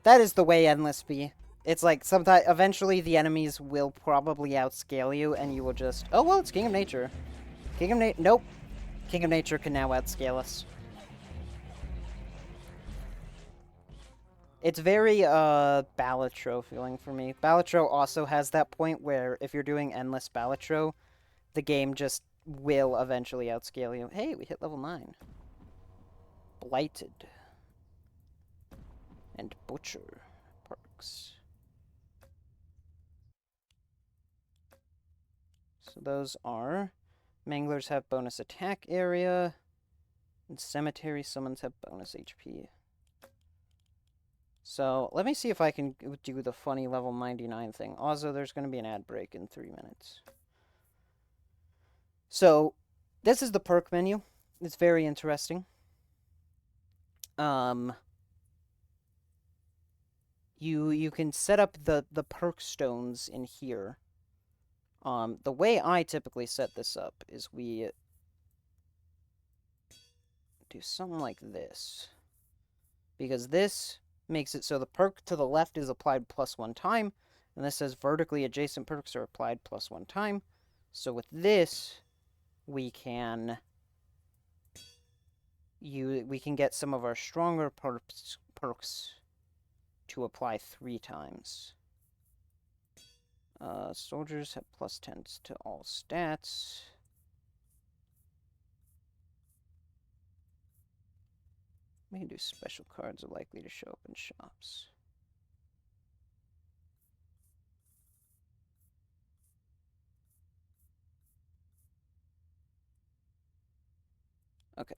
That is the way Endless be. It's like, sometimes, eventually the enemies will probably outscale you, and you will just... Oh, well, it's King of Nature. King of Nature... Nope. King of Nature can now outscale us. It's very, Balatro feeling for me. Balatro also has that point where if you're doing Endless Balatro, the game just will eventually outscale you. Hey, we hit level 9. Blighted. And Butcher perks. So those are... Manglers have bonus attack area, and Cemetery Summons have bonus HP. So, let me see if I can do the funny level 99 thing. Also, there's going to be an ad break in 3 minutes. So, this is the perk menu. It's very interesting. You can set up the perk stones in here. The way I typically set this up is we do something like this. Because this makes it so the perk to the left is applied +1 time, and this says vertically adjacent perks are applied +1 time. So with this, we can get some of our stronger perks to apply 3 times. Soldiers have +10 to all stats. We can do special cards are likely to show up in shops. Okay.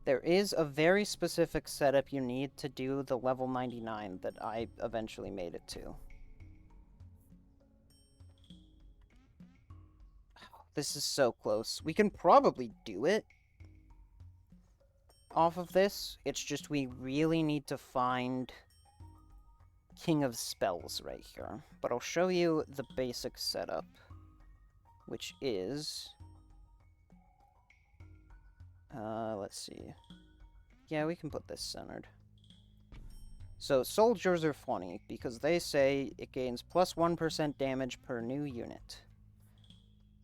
There is a very specific setup you need to do the level 99 that I eventually made it to. This is so close. We can probably do it off of this. It's just we really need to find King of Spells right here. But I'll show you the basic setup, which is... let's see. Yeah, we can put this centered. So, soldiers are funny, because they say it gains +1% damage per new unit.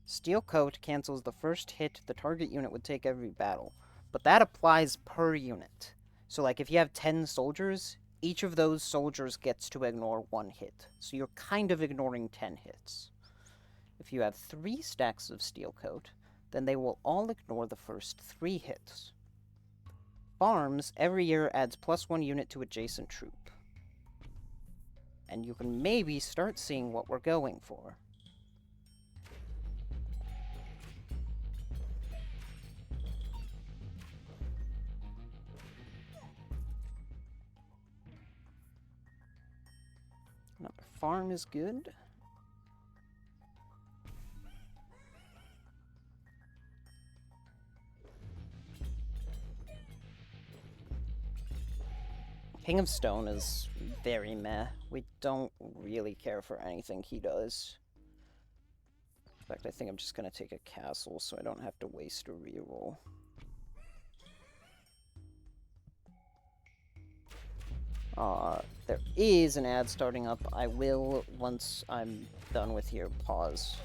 Steel Coat cancels the first hit the target unit would take every battle, but that applies per unit. So, like, if you have 10 soldiers, each of those soldiers gets to ignore 1 hit. So you're kind of ignoring 10 hits. If you have 3 stacks of Steel Coat, then they will all ignore the first 3 hits. Farms every year adds +1 unit to adjacent troop. And you can maybe start seeing what we're going for. Another farm is good. King of Stone is very meh. We don't really care for anything he does. In fact, I think I'm just going to take a castle so I don't have to waste a reroll. There is an ad starting up. I will, once I'm done with here, pause.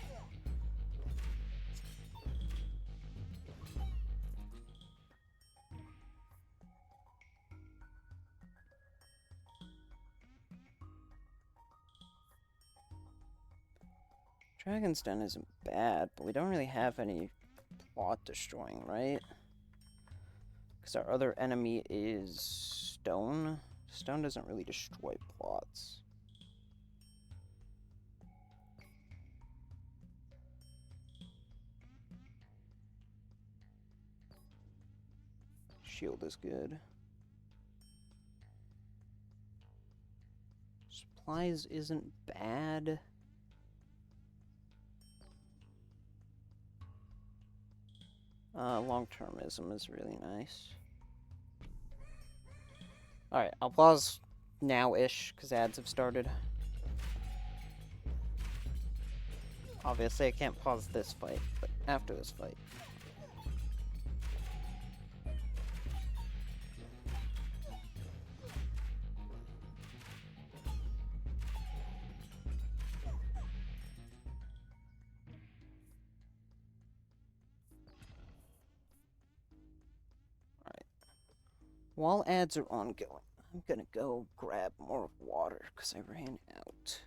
Dragon's Den isn't bad, but we don't really have any plot destroying, right? Because our other enemy is Stone. Stone doesn't really destroy plots. Shield is good. Supplies isn't bad. Long-termism is really nice. Alright, I'll pause now-ish, because ads have started. Obviously, I can't pause this fight, but after this fight. Alright. While ads are ongoing, I'm gonna go grab more water, because I ran out.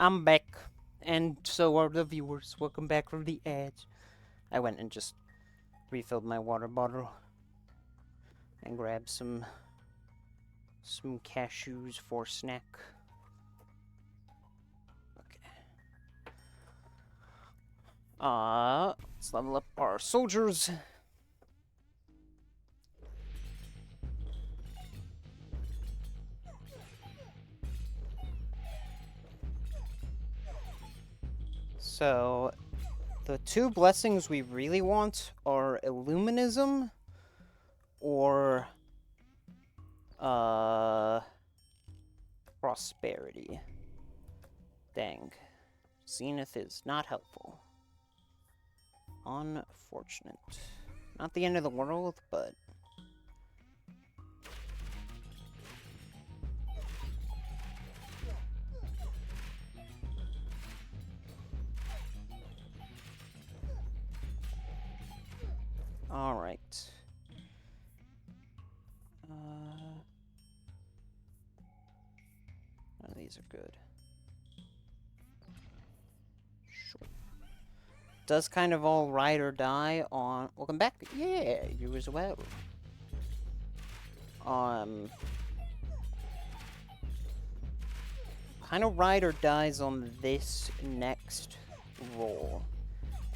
I'm back, and so are the viewers. Welcome back from the edge. I went and just refilled my water bottle and grabbed some cashews for snack. Okay. Let's level up our soldiers. So, the two blessings we really want are Illuminism or, Prosperity. Dang. Zenith is not helpful. Unfortunate. Not the end of the world, but... Alright. None of these are good. Sure. Does kind of all ride or die on... Welcome back. Yeah, you as well. Kind of ride or dies on this next roll.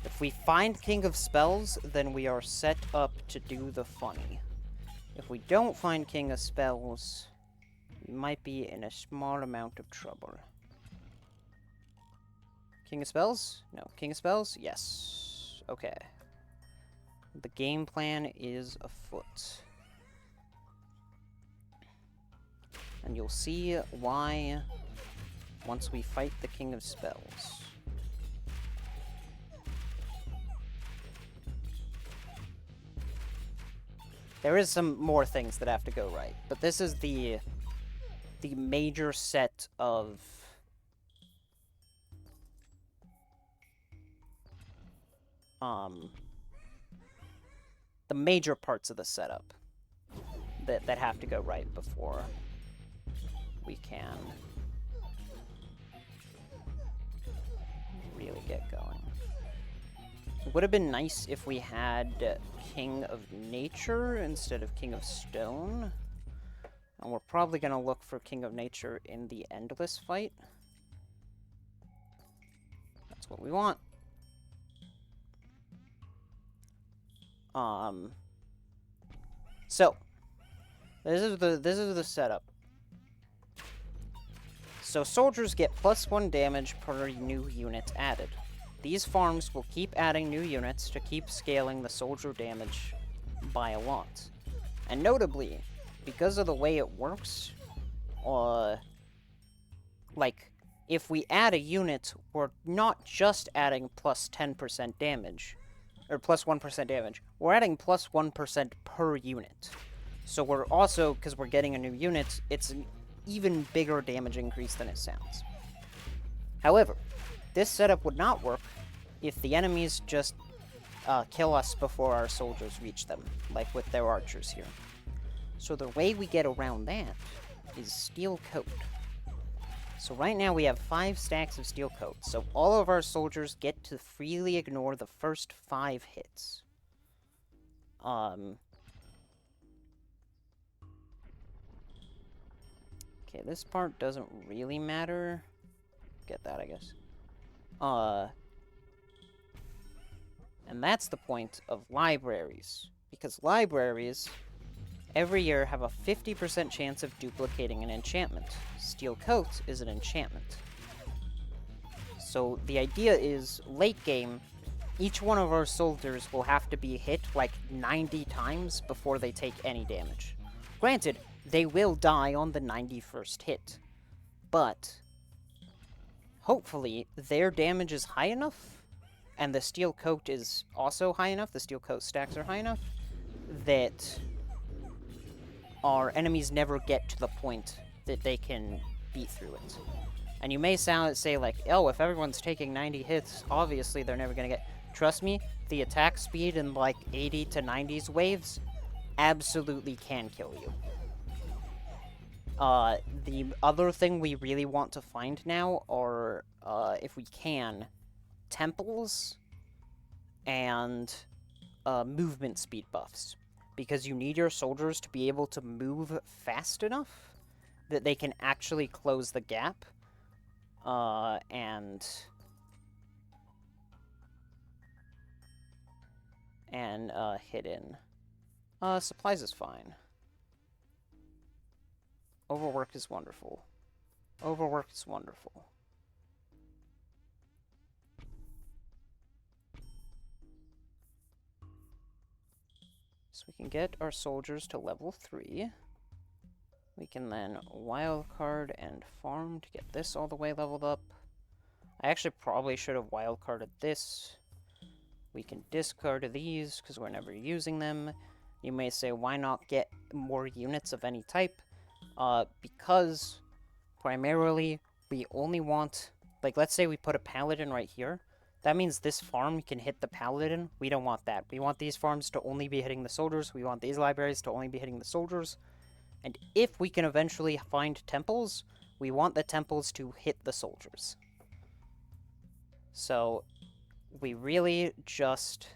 If we find King of Spells, then we are set up to do the funny. If we don't find King of Spells, we might be in a small amount of trouble. King of Spells? No. King of Spells? Yes. Okay. The game plan is afoot. And you'll see why once we fight the King of Spells. There is some more things that have to go right, but this is the major set of the major parts of the setup that have to go right before we can really get going. It would have been nice if we had King of Nature instead of King of Stone. And we're probably going to look for King of Nature in the Endless fight. That's what we want. So this is the setup. So soldiers get +1 damage per new unit added. These farms will keep adding new units to keep scaling the soldier damage by a lot. And notably, because of the way it works, like, if we add a unit, we're not just adding +10% damage, or +1% damage, we're adding +1% per unit. So we're also, because we're getting a new unit, it's an even bigger damage increase than it sounds. However, this setup would not work if the enemies just kill us before our soldiers reach them, like with their archers here. So the way we get around that is Steel Coat. So right now we have 5 stacks of Steel Coat, so all of our soldiers get to freely ignore the first 5 hits. Okay, this part doesn't really matter. Get that, I guess. And that's the point of libraries. Because libraries, every year, have a 50% chance of duplicating an enchantment. Steel Coat is an enchantment. So the idea is, late game, each one of our soldiers will have to be hit like 90 times before they take any damage. Granted, they will die on the 91st hit. But hopefully, their damage is high enough, and the Steel Coat is also high enough, the Steel Coat stacks are high enough, that our enemies never get to the point that they can beat through it. And you may say like, oh, if everyone's taking 90 hits, obviously they're never going to get... Trust me, the attack speed in like 80 to 90s waves absolutely can kill you. The other thing we really want to find now are, if we can, temples and movement speed buffs. Because you need your soldiers to be able to move fast enough that they can actually close the gap. And hit in. Supplies is fine. Overwork is wonderful. Overwork is wonderful. So we can get our soldiers to level 3. We can then wildcard and farm to get this all the way leveled up. I actually probably should have wildcarded this. We can discard these because we're never using them. You may say, why not get more units of any type? Because primarily we only want, like, let's say we put a paladin right here. That means this farm can hit the paladin. We don't want that. We want these farms to only be hitting the soldiers. We want these libraries to only be hitting the soldiers. And if we can eventually find temples, we want the temples to hit the soldiers. So we really just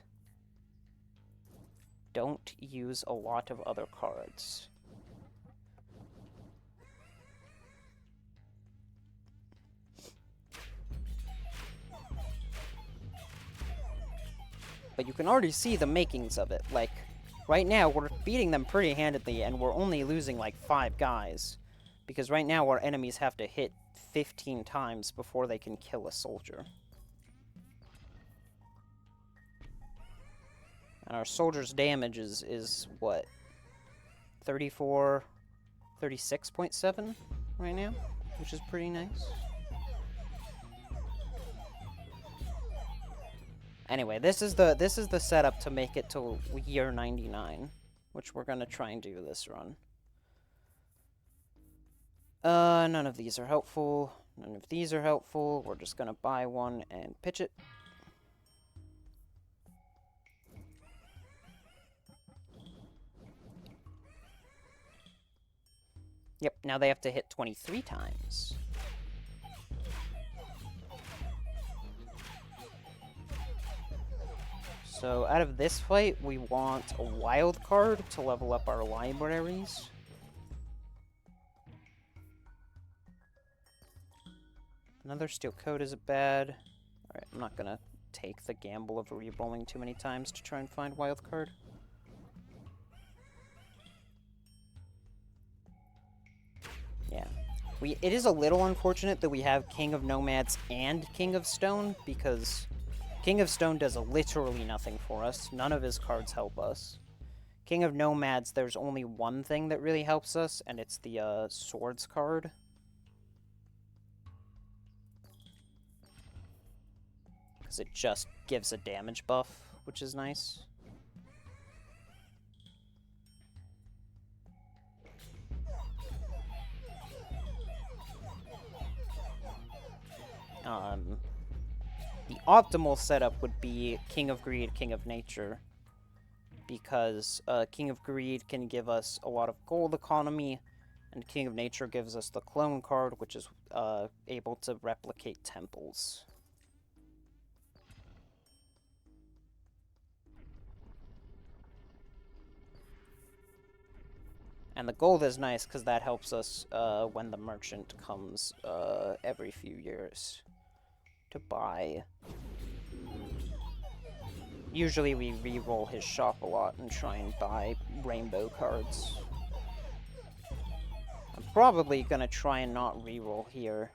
don't use a lot of other cards. But you can already see the makings of it. Like, right now, we're beating them pretty handedly, and we're only losing, like, 5 guys. Because right now, our enemies have to hit 15 times before they can kill a soldier. And our soldiers' damage is what? 36.7 right now? Which is pretty nice. Anyway, this is the setup to make it to year 99, which we're gonna try and do this run. None of these are helpful. None of these are helpful. We're just gonna buy one and pitch it. Yep, now they have to hit 23 times. So out of this fight, we want a wild card to level up our libraries. Another steel coat isn't bad. Alright, I'm not gonna take the gamble of re-rolling too many times to try and find wild card. Yeah. It is a little unfortunate that we have King of Nomads and King of Stone, because King of Stone does literally nothing for us. None of his cards help us. King of Nomads, there's only one thing that really helps us, and it's the Swords card. Because it just gives a damage buff, which is nice. The optimal setup would be King of Greed, King of Nature, because King of Greed can give us a lot of gold economy, and King of Nature gives us the clone card, which is able to replicate temples. And the gold is nice because that helps us when the merchant comes every few years to buy. Usually we re-roll his shop a lot and try and buy rainbow cards. I'm probably gonna try and not re-roll here.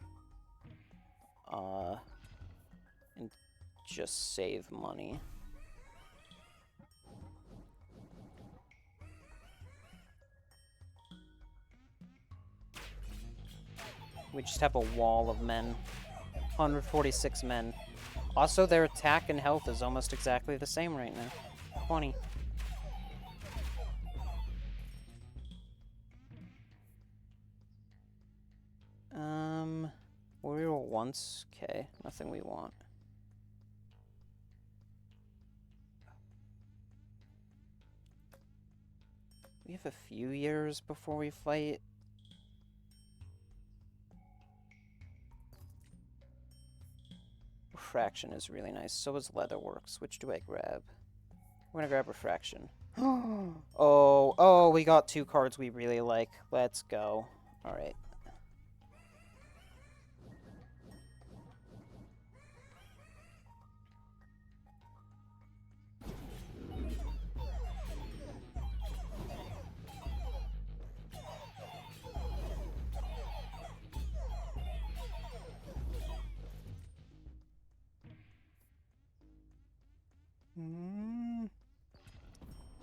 And just save money. We just have a wall of men. 146 men. Also, their attack and health is almost exactly the same right now. 20. We'll reroll once. Okay, nothing we want. We have a few years before we fight. Refraction is really nice. So is Leatherworks. Which do I grab? I'm gonna grab Refraction. Oh, we got 2 cards we really like. Let's go. Alright.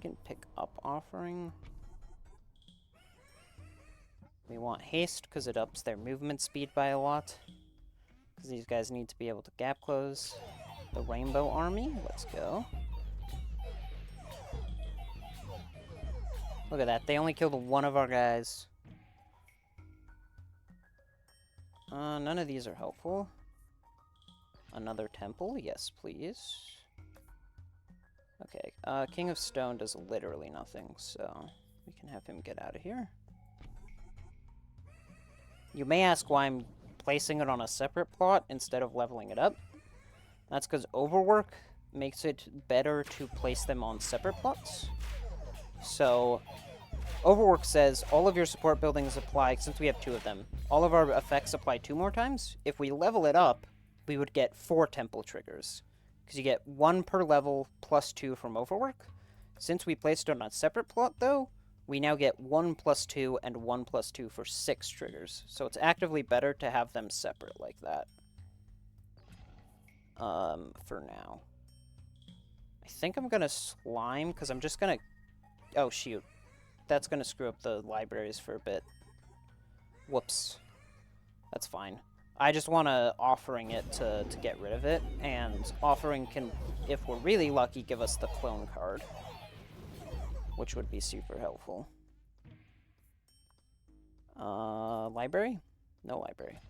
Can pick up Offering. We want Haste because it ups their movement speed by a lot. Because these guys need to be able to gap close. The Rainbow Army, let's go. Look at that, they only killed 1 of our guys. None of these are helpful. Another temple, yes please. Okay, King of Stone does literally nothing, so we can have him get out of here. You may ask why I'm placing it on a separate plot instead of leveling it up. That's because Overwork makes it better to place them on separate plots. So, Overwork says all of your support buildings apply, since we have 2 of them, all of our effects apply 2 more times. If we level it up, we would get 4 temple triggers. Because you get 1 per level plus 2 from Overwork. Since we placed it on a separate plot, though, we now get 1 plus 2 and 1 plus 2 for 6 triggers. So it's actively better to have them separate like that. For now. I think I'm gonna Slime, because I'm just gonna... Oh, shoot. That's gonna screw up the libraries for a bit. Whoops. That's fine. I just want to Offering it to get rid of it, and Offering can, if we're really lucky, give us the clone card, which would be super helpful. Library? No library.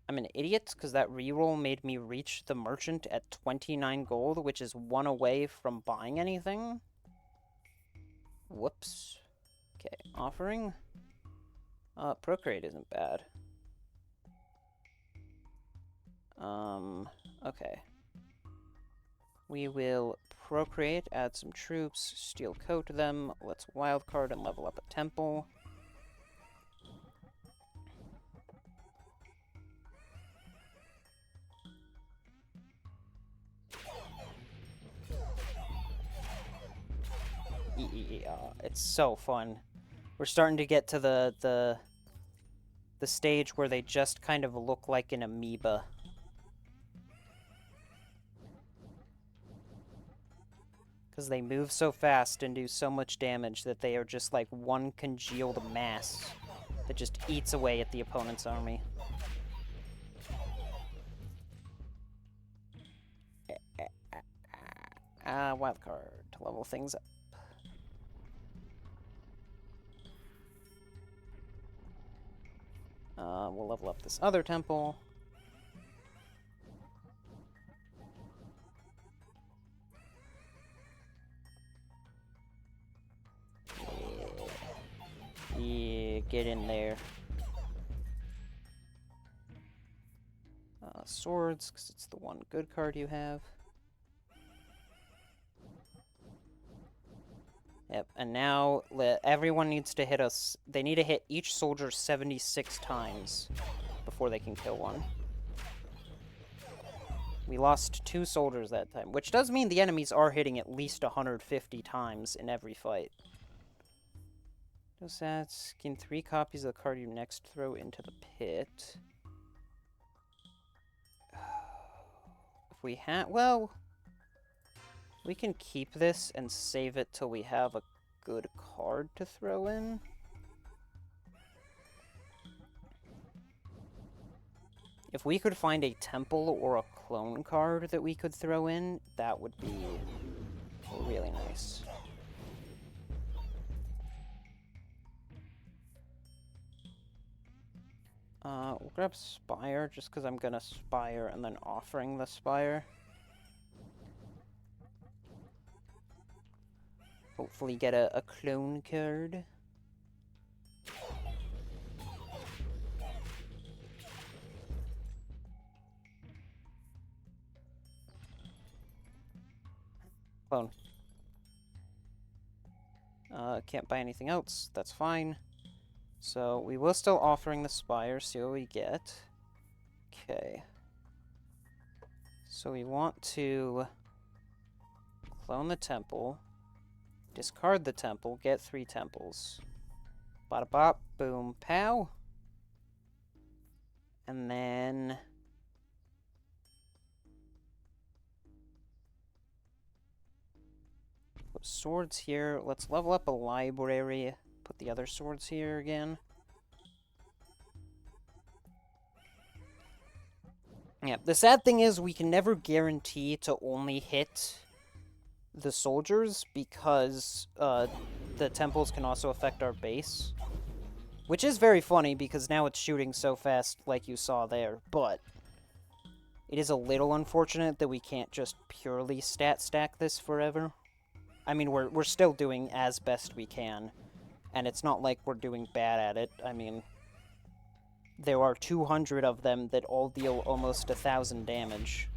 I'm an idiot, because that reroll made me reach the merchant at 29 gold, which is 1 away from buying anything. Whoops. Okay, Offering. Procreate isn't bad. Okay. We will Procreate, add some troops, Steel Coat them, let's wildcard and level up a temple. It's so fun. We're starting to get to the stage where they just kind of look like an amoeba. Because they move so fast and do so much damage that they are just like one congealed mass that just eats away at the opponent's army. Wildcard to level things up. We'll level up this other temple. Yeah, get in there. Swords, because it's the one good card you have. Yep, and now everyone needs to hit us. They need to hit each soldier 76 times before they can kill one. We lost 2 soldiers that time, which does mean the enemies are hitting at least 150 times in every fight. Does that gain 3 copies of the card you next throw into the pit? If we have... Well... We can keep this and save it till we have a good card to throw in. If we could find a temple or a clone card that we could throw in, that would be really nice. We'll grab Spire, just because I'm gonna Spire and then Offering the Spire. Hopefully get a clone card. Clone. Can't buy anything else. That's fine. So, we will still offering the spire, see what we get. Okay. So we want to clone the temple, discard the temple, get 3 temples. Bada bop, boom, pow. And then put swords here. Let's level up a library. Put the other swords here again. Yeah, the sad thing is we can never guarantee to only hit the soldiers because the temples can also affect our base. Which is very funny because now it's shooting so fast like you saw there, but it is a little unfortunate that we can't just purely stat stack this forever. I mean, we're still doing as best we can, and it's not like we're doing bad at it. I mean, there are 200 of them that all deal almost 1,000 damage.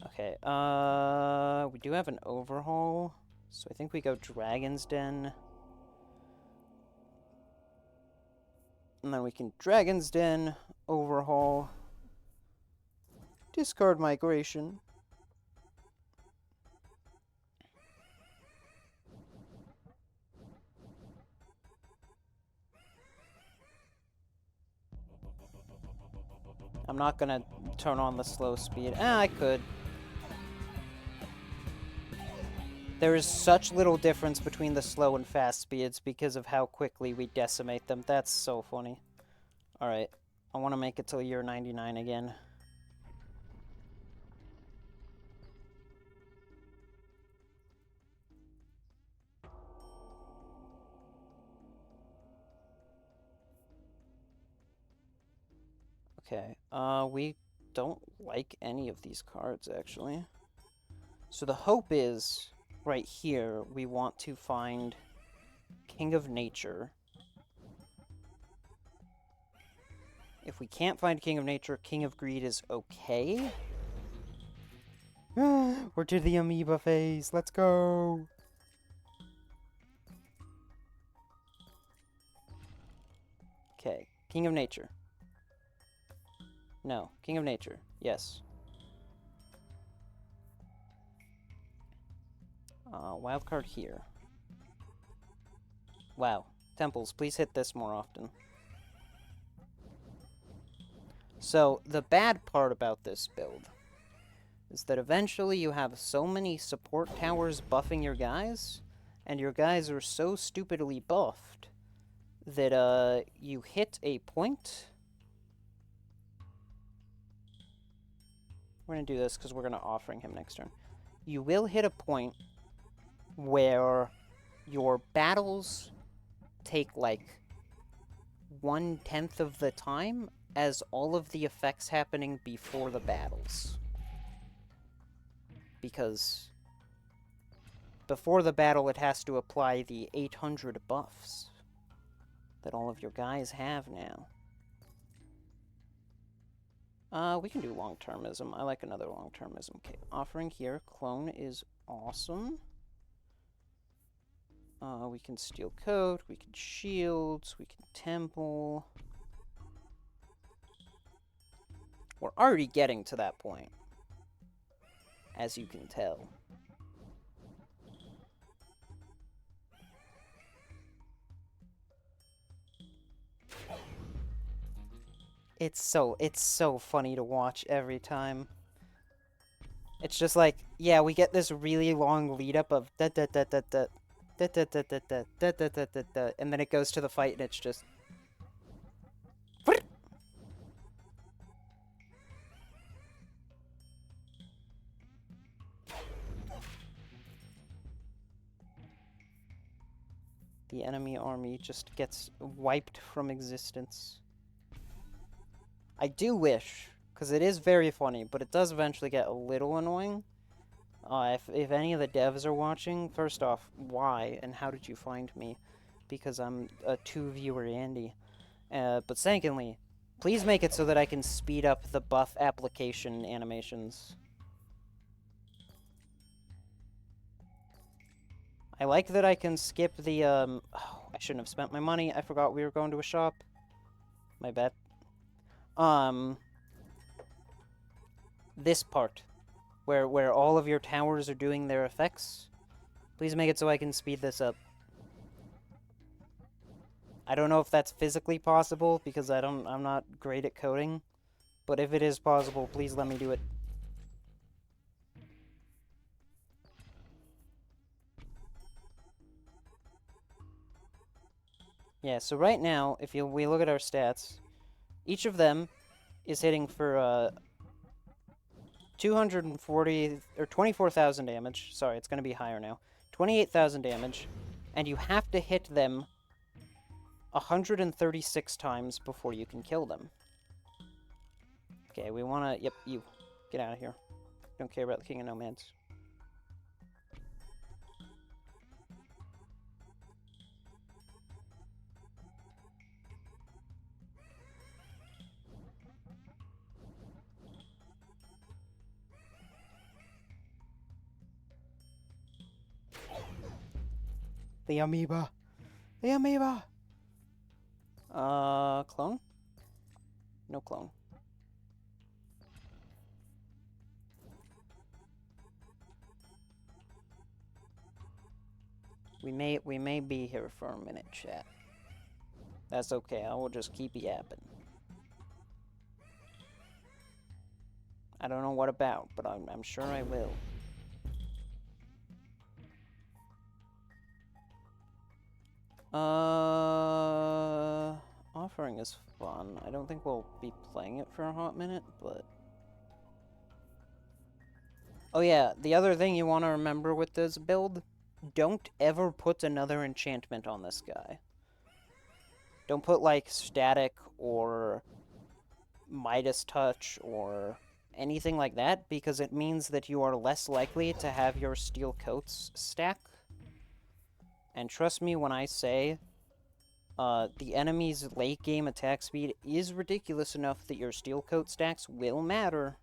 Okay, we do have an overhaul, so I think we go Dragon's Den. And then we can Dragon's Den, overhaul, discard migration. I'm not gonna turn on the slow speed. I could. There is such little difference between the slow and fast speeds because of how quickly we decimate them. That's so funny. Alright, I want to make it till year 99 again. Okay, we don't like any of these cards, actually. So the hope is, right here, we want to find King of Nature. If we can't find King of Nature, King of Greed is okay. We're to the amoeba phase. Let's go. Okay, King of Nature. No, King of Nature. Yes. Wildcard here. Wow. Temples, please hit this more often. So, the bad part about this build is that eventually you have so many support towers buffing your guys, and your guys are so stupidly buffed that, you hit a point. We're gonna do this because we're gonna offering him next turn. You will hit a point where your battles take like 1/10 of the time as all of the effects happening before the battles. Because before the battle it has to apply the 800 buffs that all of your guys have now. We can do long-termism. I like another long-termism. Okay, offering here. Clone is awesome. We can steal coat, we can shields, we can temple. We're already getting to that point, as you can tell. It's so funny to watch every time. It's just like, yeah, we get this really long lead up of da da da da da da da da da da da da da da da, and then it goes to the fight and it's just the enemy army just gets wiped from existence. I do wish, because it is very funny, but it does eventually get a little annoying. If any of the devs are watching, first off, why and how did you find me? Because I'm a 2-viewer Andy. But secondly, Please make it so that I can speed up the buff application animations. I like that I can skip the, oh, I shouldn't have spent my money. I forgot we were going to a shop. My bad. This part. Where all of your towers are doing their effects. Please make it so I can speed this up. I don't know if that's physically possible, because I'm not great at coding. But if it is possible, please let me do it. Yeah, so right now, if we look at our stats, each of them is hitting for 240 or 24,000 damage. Sorry, it's going to be higher now. 28,000 damage, and you have to hit them 136 times before you can kill them. Okay, we want to... Yep, you. Get out of here. Don't care about the King of Nomads. The amoeba! The amoeba! Clone? No clone. We may be here for a minute, chat. That's okay, I will just keep yapping. I don't know what about, but I'm sure I will. Offering is fun. I don't think we'll be playing it for a hot minute, but... Oh yeah, the other thing you want to remember with this build, don't ever put another enchantment on this guy. Don't put, like, static or Midas touch or anything like that, because it means that you are less likely to have your steel coats stack. And trust me when I say, the enemy's late game attack speed is ridiculous enough that your steel coat stacks will matter.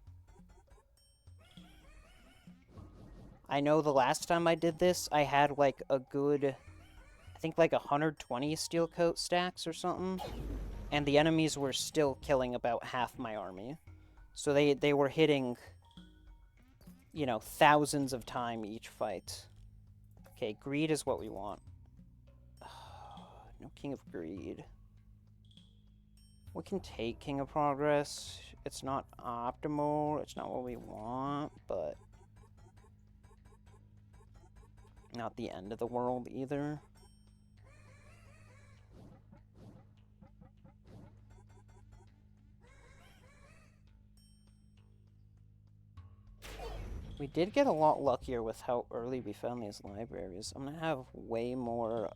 I know the last time I did this, I had like a good, I think like 120 steel coat stacks or something, and the enemies were still killing about half my army. So they were hitting, you know, thousands of times each fight. Okay, greed is what we want. No King of Greed. We can take King of Progress. It's not optimal. It's not what we want, but not the end of the world either. We did get a lot luckier with how early we found these libraries. I'm gonna have way more,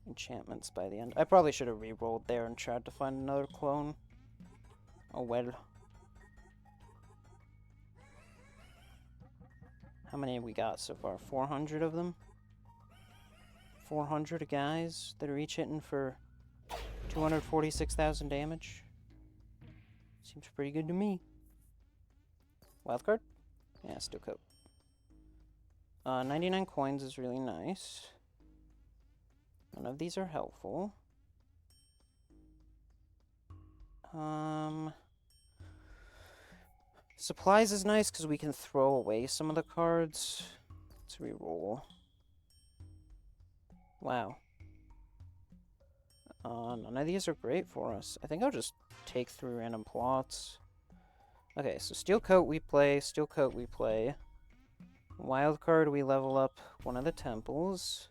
enchantments by the end. I probably should have re-rolled there and tried to find another clone. Oh well. How many have we got so far? 400 of them? 400 guys that are each hitting for 246,000 damage? Seems pretty good to me. Wildcard? Yeah, still coat. 99 coins is really nice. None of these are helpful. Supplies is nice because we can throw away some of the cards. Let's re-roll. Wow. None of these are great for us. I think I'll just take through random plots. Okay, so Steel Coat we play, Steel Coat we play. Wildcard we level up one of the temples.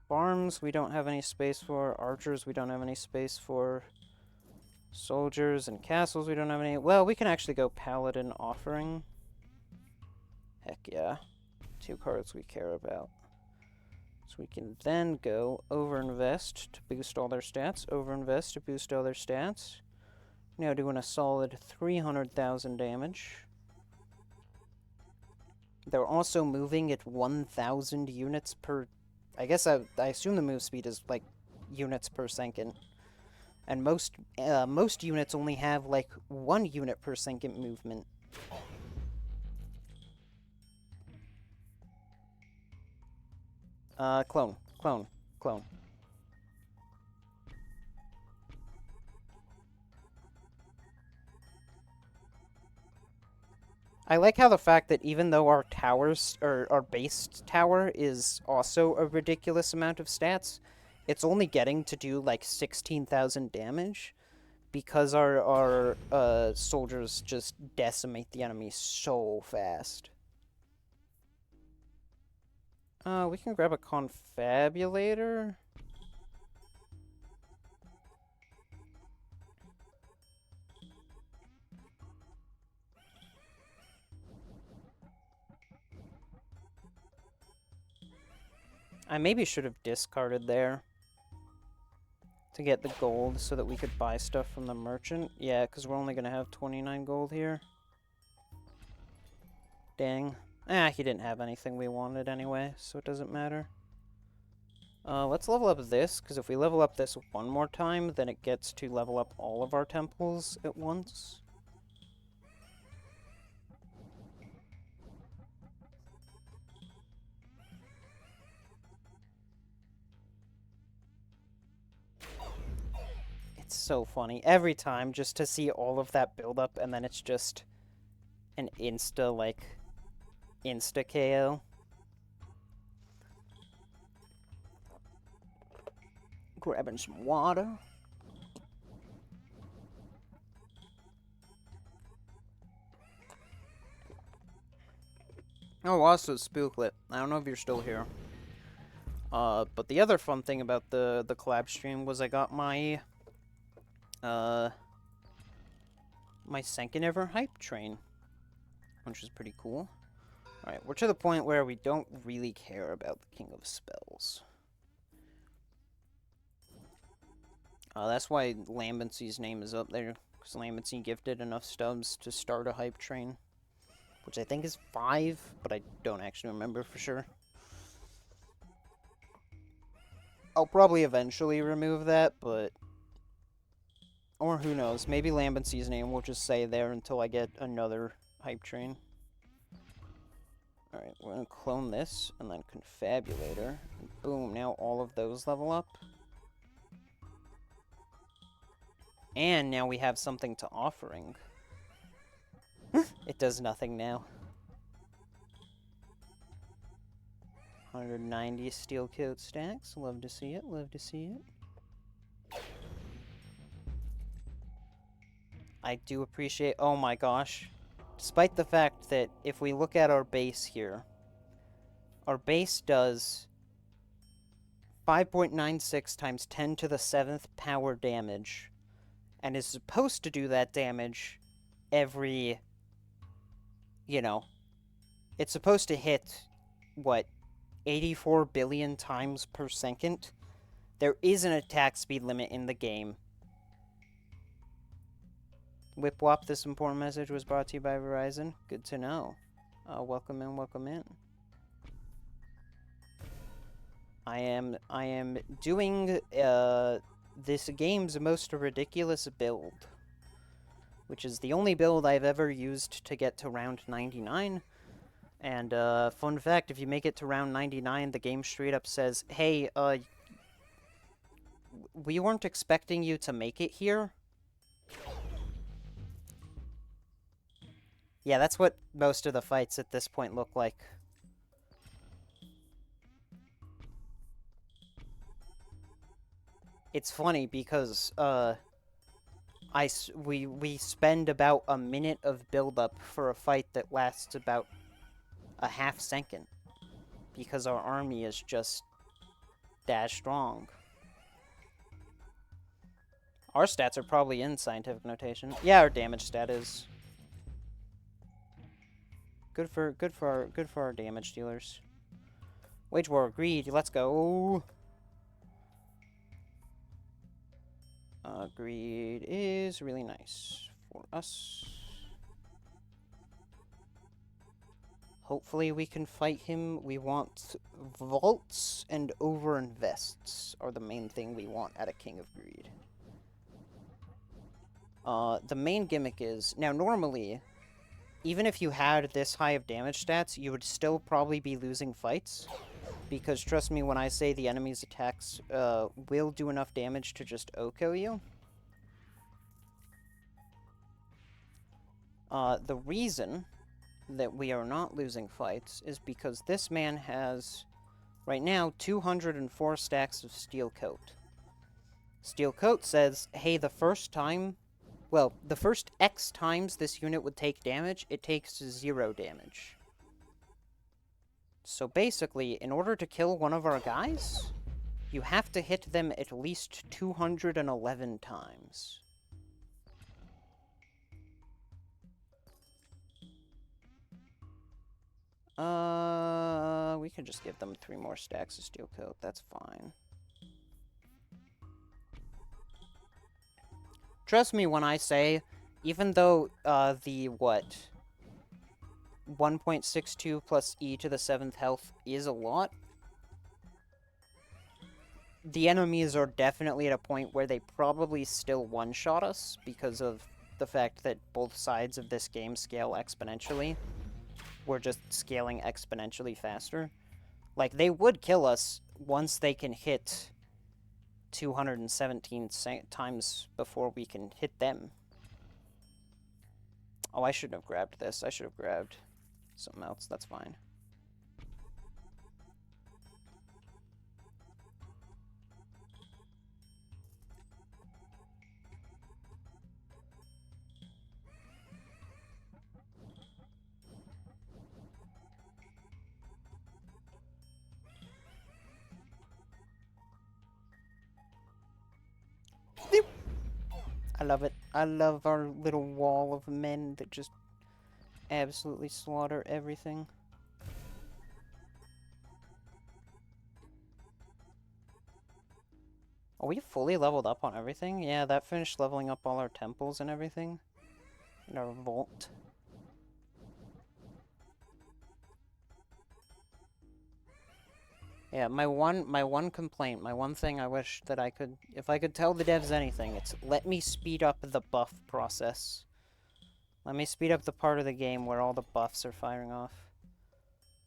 Farms we don't have any space for. Archers we don't have any space for. Soldiers and castles we don't have any. Well, we can actually go Paladin Offering. Heck yeah. 2 cards we care about. So we can then go Overinvest to boost all their stats. Overinvest to boost all their stats. Now doing a solid 300,000 damage. They're also moving at 1,000 units per... I guess I assume the move speed is, like, units per second. And most units only have, like, 1 unit per second movement. Clone. Clone. Clone. I like how the fact that even though our towers, or our base tower is also a ridiculous amount of stats, it's only getting to do like 16,000 damage because our soldiers just decimate the enemy so fast. We can grab a confabulator. I maybe should have discarded there to get the gold so that we could buy stuff from the merchant. Yeah, because we're only going to have 29 gold here. Dang. He didn't have anything we wanted anyway, so it doesn't matter. Let's level up this, because if we level up this one more time, then it gets to level up all of our temples at once. It's so funny. Every time, just to see all of that build up, and then it's just an insta KO. Grabbing some water. Oh, also Spooklet. I don't know if you're still here. But the other fun thing about the collab stream was I got my my second ever hype train, which is pretty cool. Alright, we're to the point where we don't really care about the King of Spells. That's why Lambency's name is up there, because Lambency gifted enough stubs to start a hype train, which I think is 5, but I don't actually remember for sure. I'll probably eventually remove that, but... Or who knows, maybe Lambency's name will just stay there until I get another hype train. Alright, we're gonna clone this, and then Confabulator. And boom, now all of those level up. And now we have something to offering. It does nothing now. 190 steel coat stacks. Love to see it, love to see it. I do appreciate... Oh my gosh. Despite the fact that if we look at our base here, our base does 5.96 times 10 to the 7th power damage, and is supposed to do that damage every, you know, it's supposed to hit, what, 84 billion times per second? There is an attack speed limit in the game. Whip Wop, this important message was brought to you by Verizon. Good to know. Welcome in, welcome in. I am doing this game's most ridiculous build, which is the only build I've ever used to get to round 99. And fun fact, if you make it to round 99, the game straight up says, "Hey, we weren't expecting you to make it here." Yeah, that's what most of the fights at this point look like. It's funny because we spend about a minute of build-up for a fight that lasts about a half second, because our army is just that strong. Our stats are probably in scientific notation. Yeah, our damage stat is good for our damage dealers. Wage war agreed. Let's go. Greed is really nice for us. hopefully we can fight him. We want vaults and over-invests are the main thing we want at a King of Greed. The main gimmick is... Now, normally, even if you had this high of damage stats, you would still probably be losing fights. Because trust me when I say the enemy's attacks will do enough damage to just OHKO you. The reason that we are not losing fights is because this man has, right now, 204 stacks of Steel Coat. Steel Coat says, hey, the first X times this unit would take damage, it takes 0 damage. So basically, in order to kill one of our guys, you have to hit them at least 211 times. We can just give them 3 more stacks of Steel Coat, that's fine. Trust me when I say, even though, 1.62 plus E to the 7th health is a lot, the enemies are definitely at a point where they probably still one-shot us because of the fact that both sides of this game scale exponentially. We're just scaling exponentially faster. Like, they would kill us once they can hit 217 times before we can hit them. Oh, I shouldn't have grabbed this. I should have grabbed something else. That's fine. I love it. I love our little wall of men that just absolutely slaughter everything. Are we fully leveled up on everything? Yeah, that finished leveling up all our temples and everything. And our vault. Yeah, my one complaint, my one thing I wish that I could, if I could tell the devs anything, it's let me speed up the buff process. Let me speed up the part of the game where all the buffs are firing off.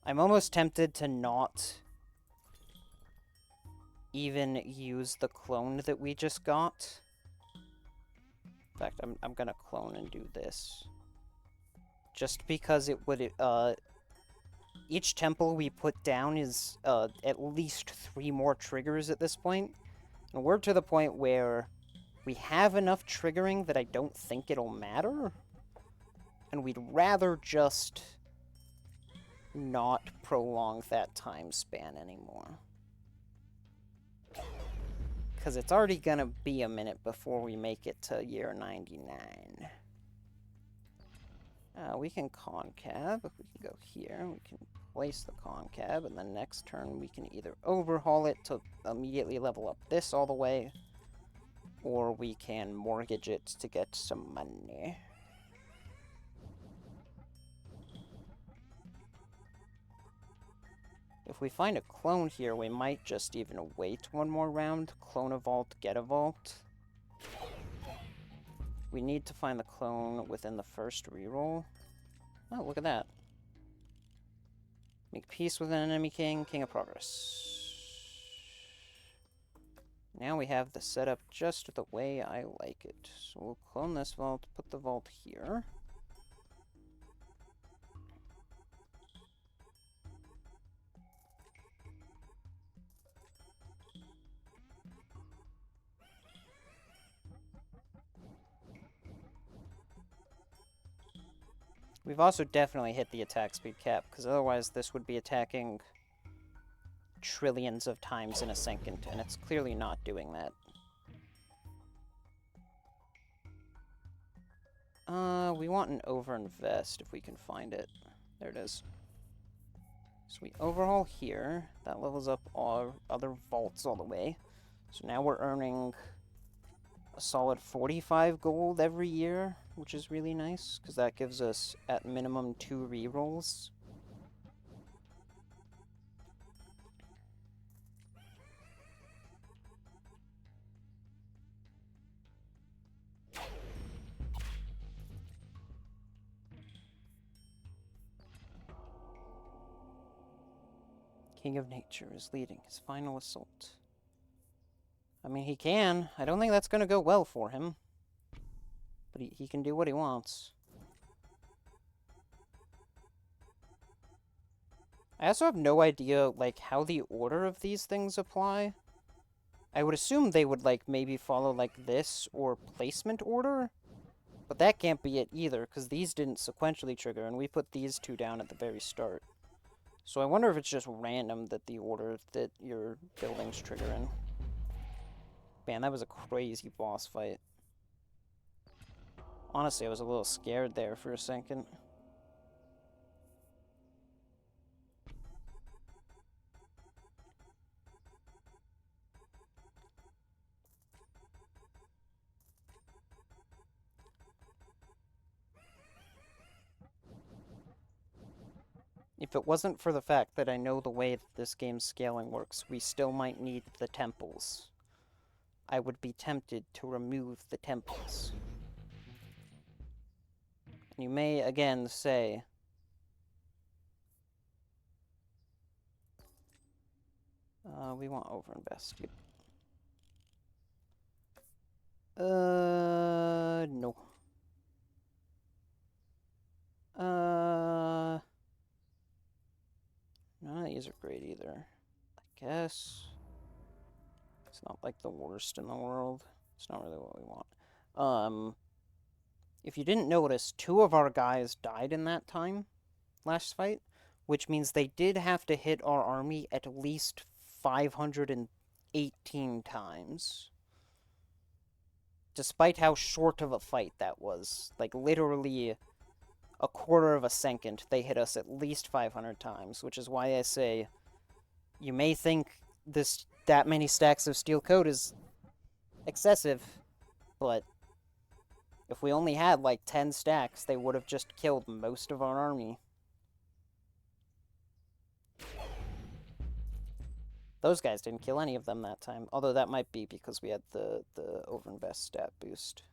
I'm almost tempted to not even use the clone that we just got. In fact, I'm gonna clone and do this. Just because it would, each temple we put down is at least 3 more triggers at this point. And we're to the point where we have enough triggering that I don't think it'll matter. And we'd rather just not prolong that time span anymore. Because it's already gonna be a minute before we make it to year 99. We can concave. If we can go here, we can place the concave, and then next turn we can either overhaul it to immediately level up this all the way, or we can mortgage it to get some money. If we find a clone here, we might just even wait 1 more round. Clone a vault, get a vault. We need to find the clone within the first reroll. Oh, look at that. Make peace with an enemy king, King of Progress. Now we have the setup just the way I like it. So we'll clone this vault, put the vault here. We've also definitely hit the attack speed cap, because otherwise this would be attacking trillions of times in a second, and it's clearly not doing that. We want an overinvest if we can find it. There it is. So we overhaul here. That levels up our other vaults all the way. So now we're earning a solid 45 gold every year, which is really nice, because that gives us, at minimum, 2 rerolls. King of Nature is leading his final assault. I mean, he can. I don't think that's going to go well for him. But he can do what he wants. I also have no idea, like, how the order of these things apply. I would assume they would, like, maybe follow, like, this or placement order. But that can't be it either, because these didn't sequentially trigger, and we put these two down at the very start. So I wonder if it's just random that the order that your buildings trigger in. Man, that was a crazy boss fight. Honestly, I was a little scared there for a second. If it wasn't for the fact that I know the way that this game's scaling works, we still might need the temples. I would be tempted to remove the temples. And you may again say, we want overinvest. Yep. No. None of these are great either. I guess. It's not like the worst in the world. It's not really what we want. If you didn't notice, 2 of our guys died in that time, last fight, which means they did have to hit our army at least 518 times. Despite how short of a fight that was. Like, literally a quarter of a second, they hit us at least 500 times, which is why I say, you may think that many stacks of steel coat is excessive, but if we only had like 10 stacks, they would have just killed most of our army. Those guys didn't kill any of them that time, although that might be because we had the overinvest stat boost.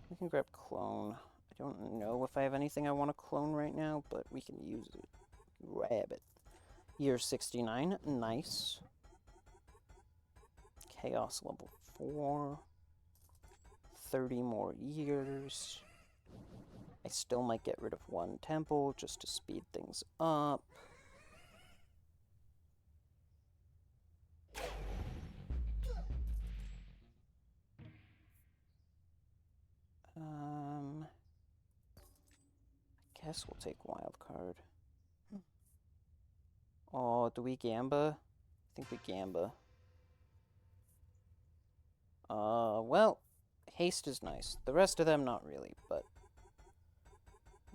We can grab clone. I don't know if I have anything I want to clone right now, but we can use it. Grab it. Year 69, nice. Chaos level 4. 30 more years. I still might get rid of 1 temple just to speed things up. I guess we'll take wild card. Oh, do we gamba? I think we gamba. Well, haste is nice. The rest of them not really, but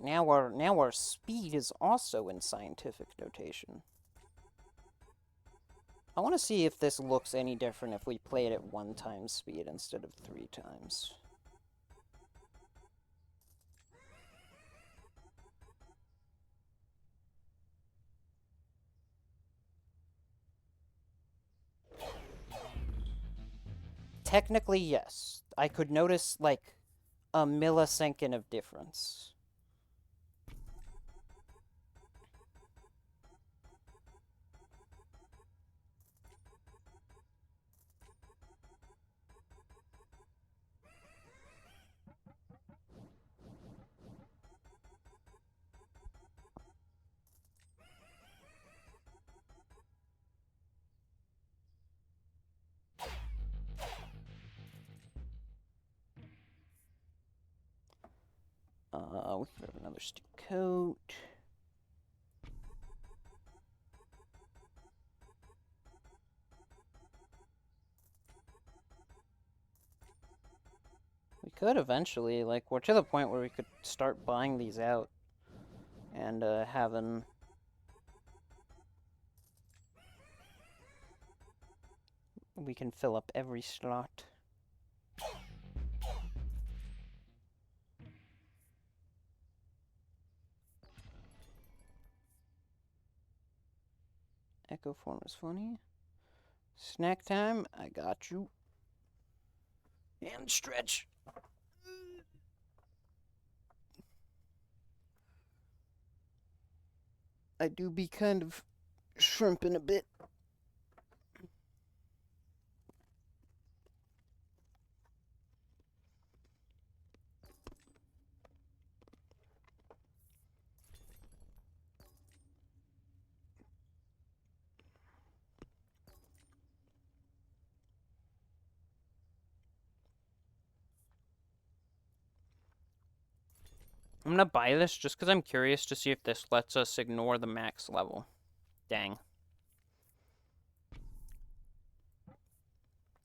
now our speed is also in scientific notation. I want to see if this looks any different if we play it at 1 times speed instead of 3 times. Technically, yes. I could notice, like, a millisecond of difference. We could have another steel coat. We could eventually, like, we're to the point where we could start buying these out and having... We can fill up every slot. Echo form is funny. Snack time, I got you. And stretch. I do be kind of shrimping a bit. I'm gonna buy this just because I'm curious to see if this lets us ignore the max level. Dang.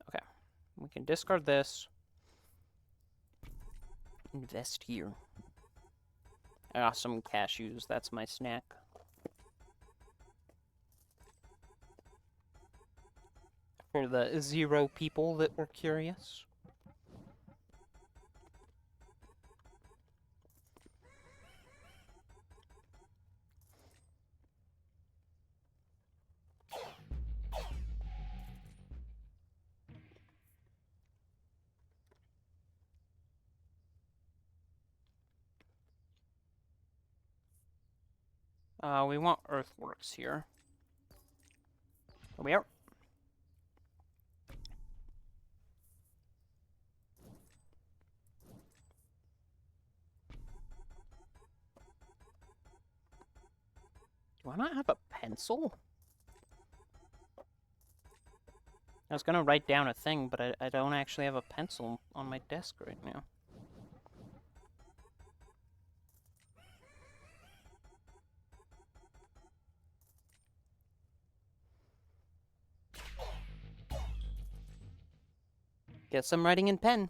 Okay. We can discard this. Invest here. I got some cashews. That's my snack. For the 0 people that were curious. We want earthworks here. Here we are. Do I not have a pencil? I was gonna write down a thing, but I don't actually have a pencil on my desk right now. Guess I'm writing in pen.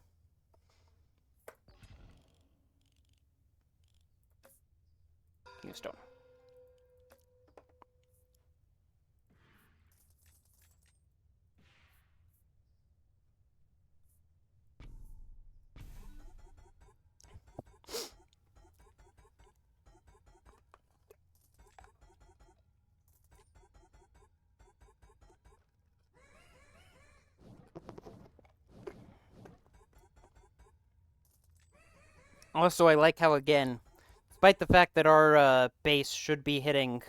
King of stone. Also, I like how, again, despite the fact that our base should be hitting,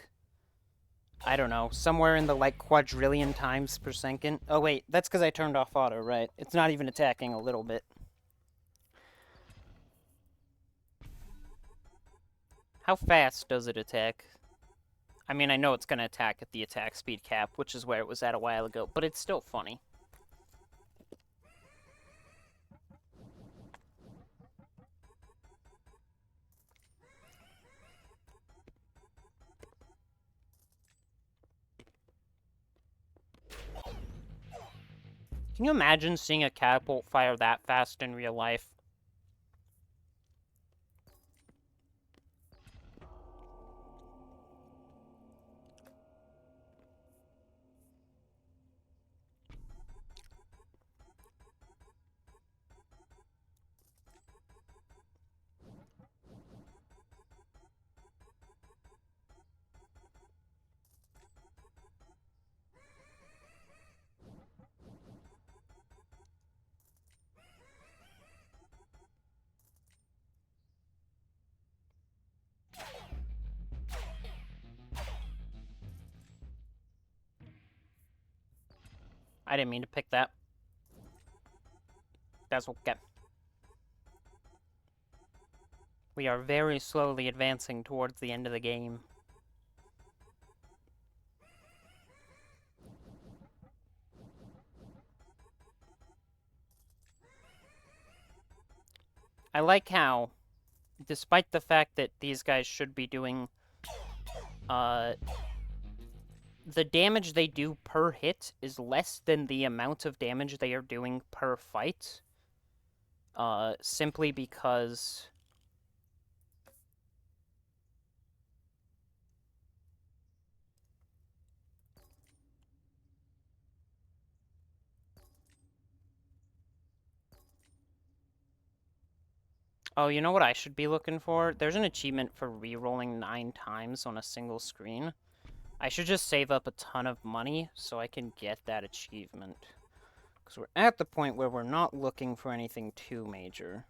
I don't know, somewhere in the, like, quadrillion times per second. Oh, wait, that's because I turned off auto, right? It's not even attacking a little bit. How fast does it attack? I mean, I know it's going to attack at the attack speed cap, which is where it was at a while ago, but it's still funny. Can you imagine seeing a catapult fire that fast in real life? I didn't mean to pick that. That's okay. We are very slowly advancing towards the end of the game. I like how, despite the fact that these guys should be doing, the damage they do per hit is less than the amount of damage they are doing per fight. Simply because... Oh, you know what I should be looking for? There's an achievement for re-rolling 9 times on a single screen. I should just save up a ton of money so I can get that achievement. Because we're at the point where we're not looking for anything too major.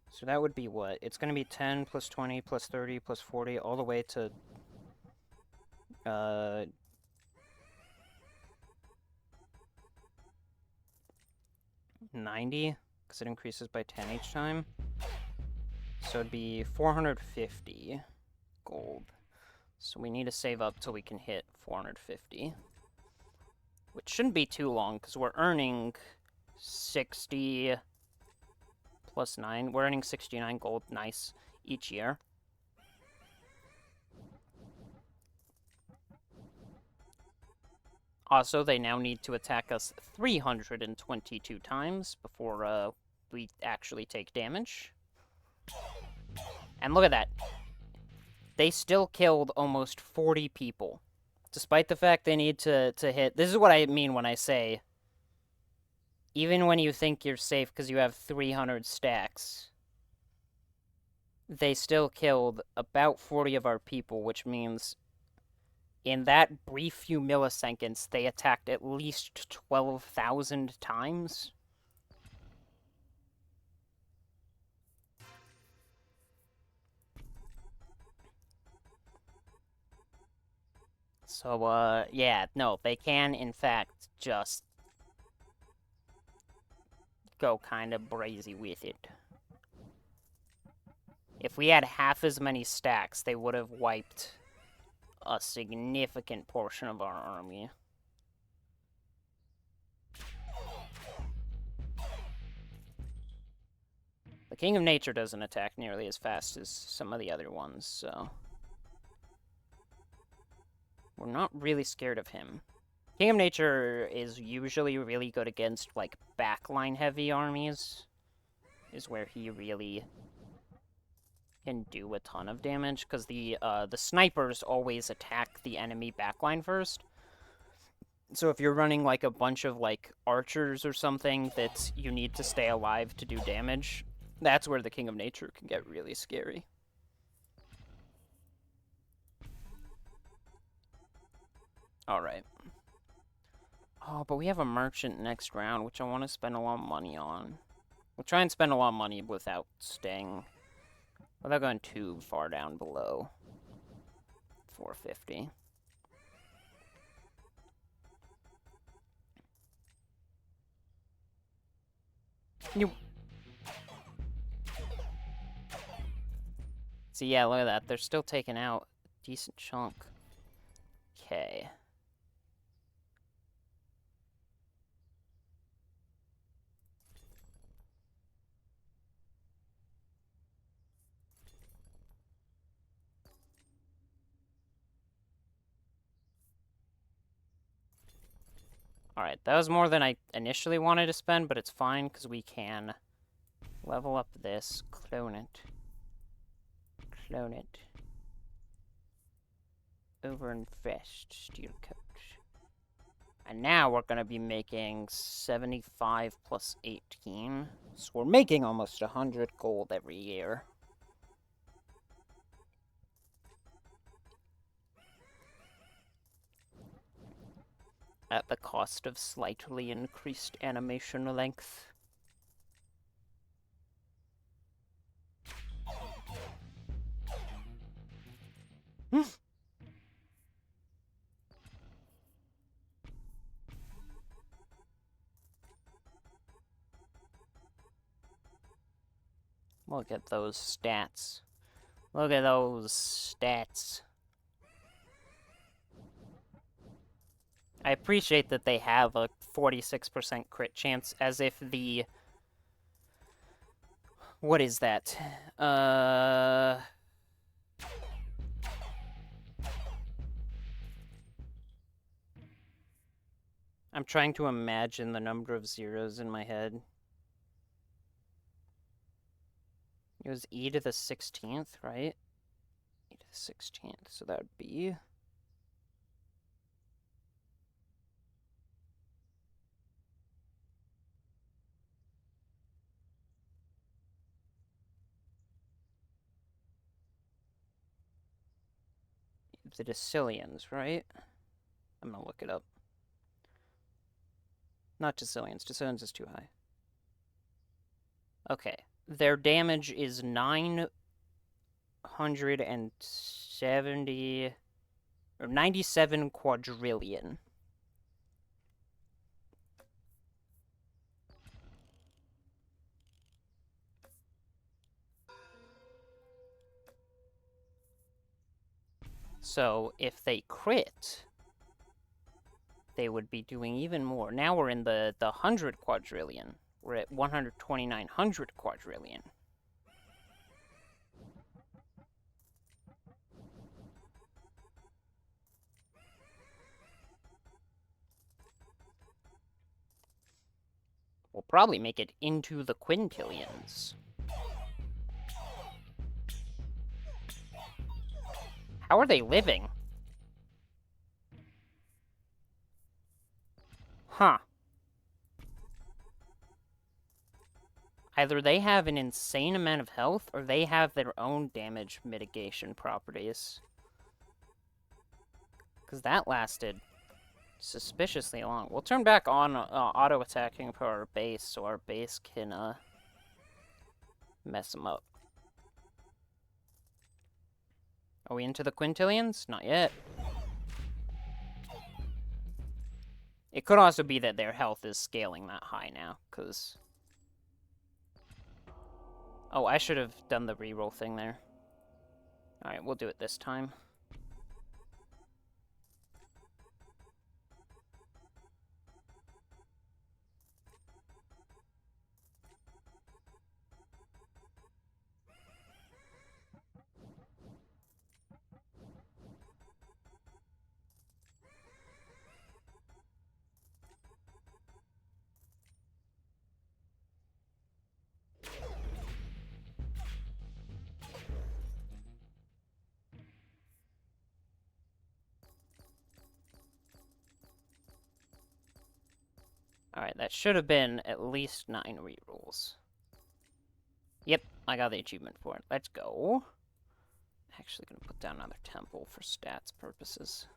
So that would be what? It's going to be 10 plus 20 plus 30 plus 40 all the way to Uh, 90, because it increases by 10 each time. So it'd be 450 gold. So we need to save up till we can hit 450. Which shouldn't be too long, because we're earning 60 plus 9. We're earning 69 gold, nice, each year. Also, they now need to attack us 322 times before we actually take damage. And look at that. They still killed almost 40 people. Despite the fact they need to hit... This is what I mean when I say... Even when you think you're safe because you have 300 stacks, they still killed about 40 of our people, which means in that brief few milliseconds, they attacked at least 12,000 times. So, yeah, no, they can, in fact, just go kind of brazy with it. If we had half as many stacks, they would have wiped a significant portion of our army. The King of Nature doesn't attack nearly as fast as some of the other ones, so... We're not really scared of him. King of Nature is usually really good against, like, backline-heavy armies. Is where he really can do a ton of damage, because the snipers always attack the enemy backline first. So if you're running, like, a bunch of, like, archers or something that you need to stay alive to do damage, that's where the King of Nature can get really scary. Alright. Oh, but we have a merchant next round, which I want to spend a lot of money on. We'll try and spend a lot of money without going too far down below 450. See, yeah, look at that. They're still taking out a decent chunk. Okay. Alright, that was more than I initially wanted to spend, but it's fine, because we can level up this, clone it, overinvest, steel coat. And now we're going to be making 75 plus 18, so we're making almost 100 gold every year. At the cost of slightly increased animation length. Look at those stats. Look at those stats. I appreciate that they have a 46% crit chance, as if the... What is that? I'm trying to imagine the number of zeros in my head. It was e to the 16th, right? E to the 16th, so that would be... the decillions, right? I'm gonna look it up. Not decillions. Decillions is too high. Okay. Their damage is 970... Or 97 quadrillion. So if they crit, they would be doing even more. Now we're in the 100 quadrillion. We're at 12900 quadrillion. We'll probably make it into the quintillions. How are they living? Huh. Either they have an insane amount of health, or they have their own damage mitigation properties. Because that lasted suspiciously long. We'll turn back on auto-attacking for our base, so our base can mess them up. Are we into the quintillions? Not yet. It could also be that their health is scaling that high now, because... Oh, I should have done the reroll thing there. Alright, we'll do it this time. Alright, that should have been at least 9 rerolls. Yep, I got the achievement for it. Let's go. Actually gonna put down another temple for stats purposes.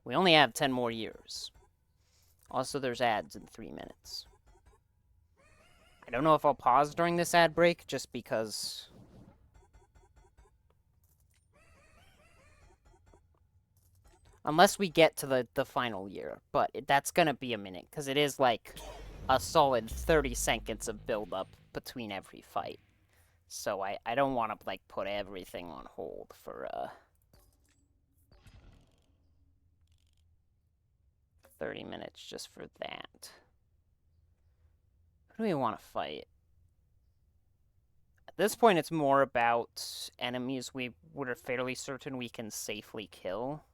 We only have 10 more years. Also, there's ads in 3 minutes. I don't know if I'll pause during this ad break, just because... Unless we get to the final year, but that's gonna be a minute, because it is like a solid 30 seconds of build-up between every fight. So I don't want to, like, put everything on hold for, 30 minutes just for that. Who do we want to fight? At this point, it's more about enemies we're fairly certain we can safely kill.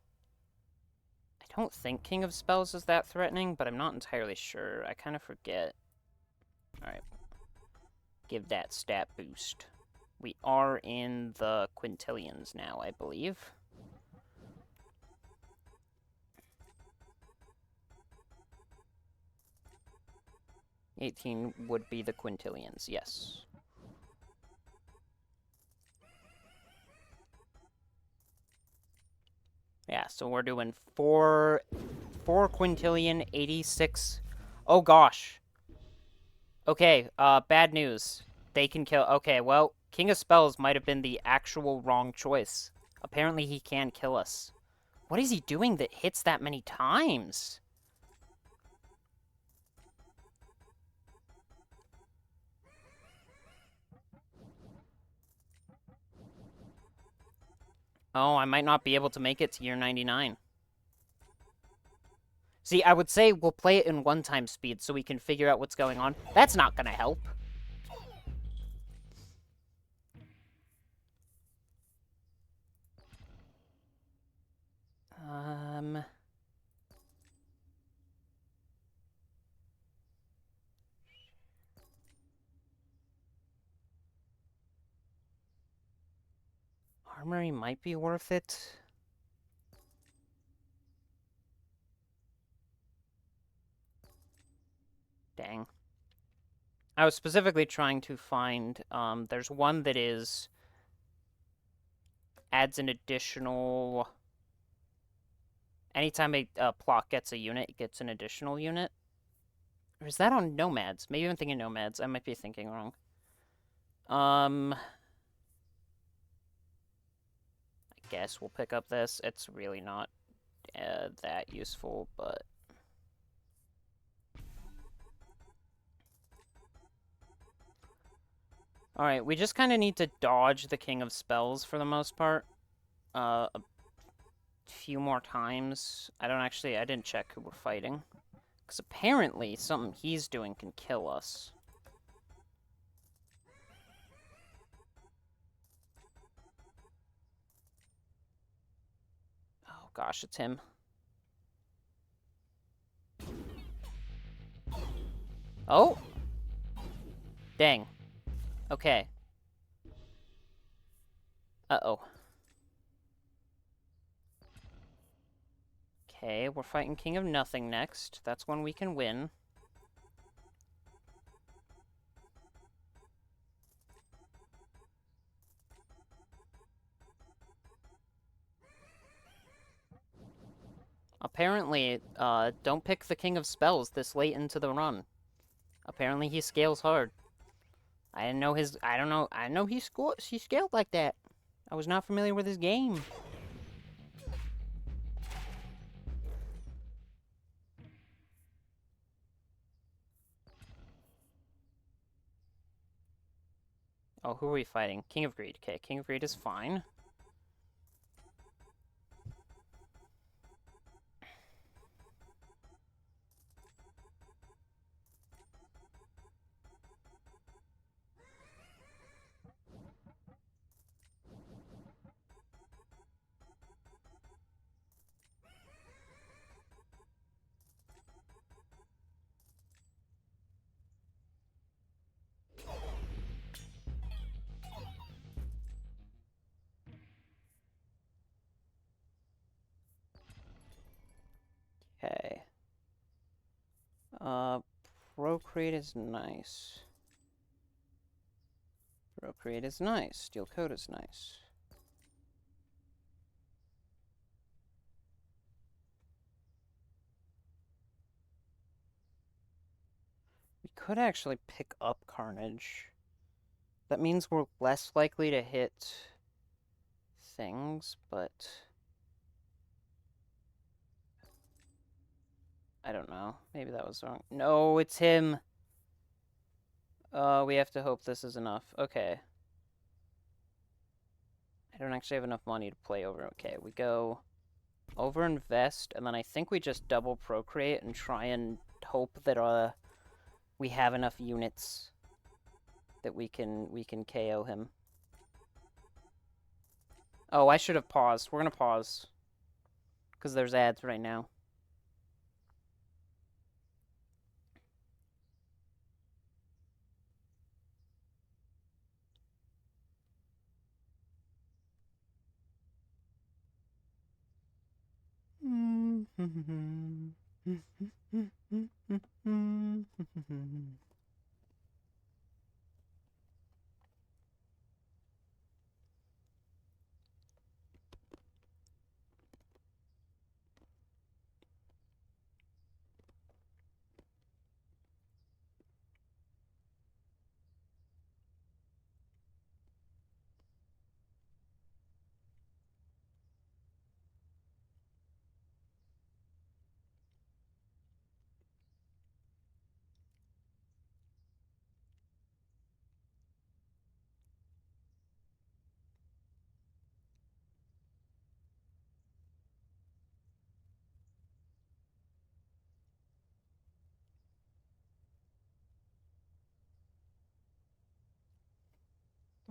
I don't think King of Spells is that threatening, but I'm not entirely sure. I kind of forget. Alright. Give that stat boost. We are in the quintillions now, I believe. $18 would be the quintillions, yes. Yeah, so we're doing 4 quintillion, 86... Oh, gosh. Okay, bad news. They can kill... Okay, well, King of Spells might have been the actual wrong choice. Apparently he can kill us. What is he doing that hits that many times? Oh, I might not be able to make it to year 99. See, I would say we'll play it in 1x speed so we can figure out what's going on. That's not gonna help. Armory might be worth it. Dang. I was specifically trying to find, there's one that is... adds an additional... Anytime a plot gets a unit, it gets an additional unit. Or is that on Nomads? Maybe I'm thinking Nomads. I might be thinking wrong. guess we'll pick up this. It's really not that useful, but... Alright, we just kind of need to dodge the King of Spells for the most part. A few more times. I didn't check who we're fighting. Because apparently something he's doing can kill us. Oh gosh, it's him. Oh! Dang. Okay. Uh-oh. Okay, we're fighting King of Nothing next. That's one we can win. Apparently, don't pick the King of Spells this late into the run. Apparently he scales hard. I didn't know his... I don't know. I know he scaled like that. I was not familiar with his game. Oh, who are we fighting? King of Greed. Okay, King of Greed is fine. Okay. Procreate is nice. Procreate is nice. Steel Coat is nice. We could actually pick up Carnage. That means we're less likely to hit things, but... I don't know. Maybe that was wrong. No, it's him! We have to hope this is enough. Okay. I don't actually have enough money to play over. Okay, we go over invest, and then I think we just double procreate and try and hope that we have enough units that we can KO him. Oh, I should have paused. We're gonna pause because there's ads right now.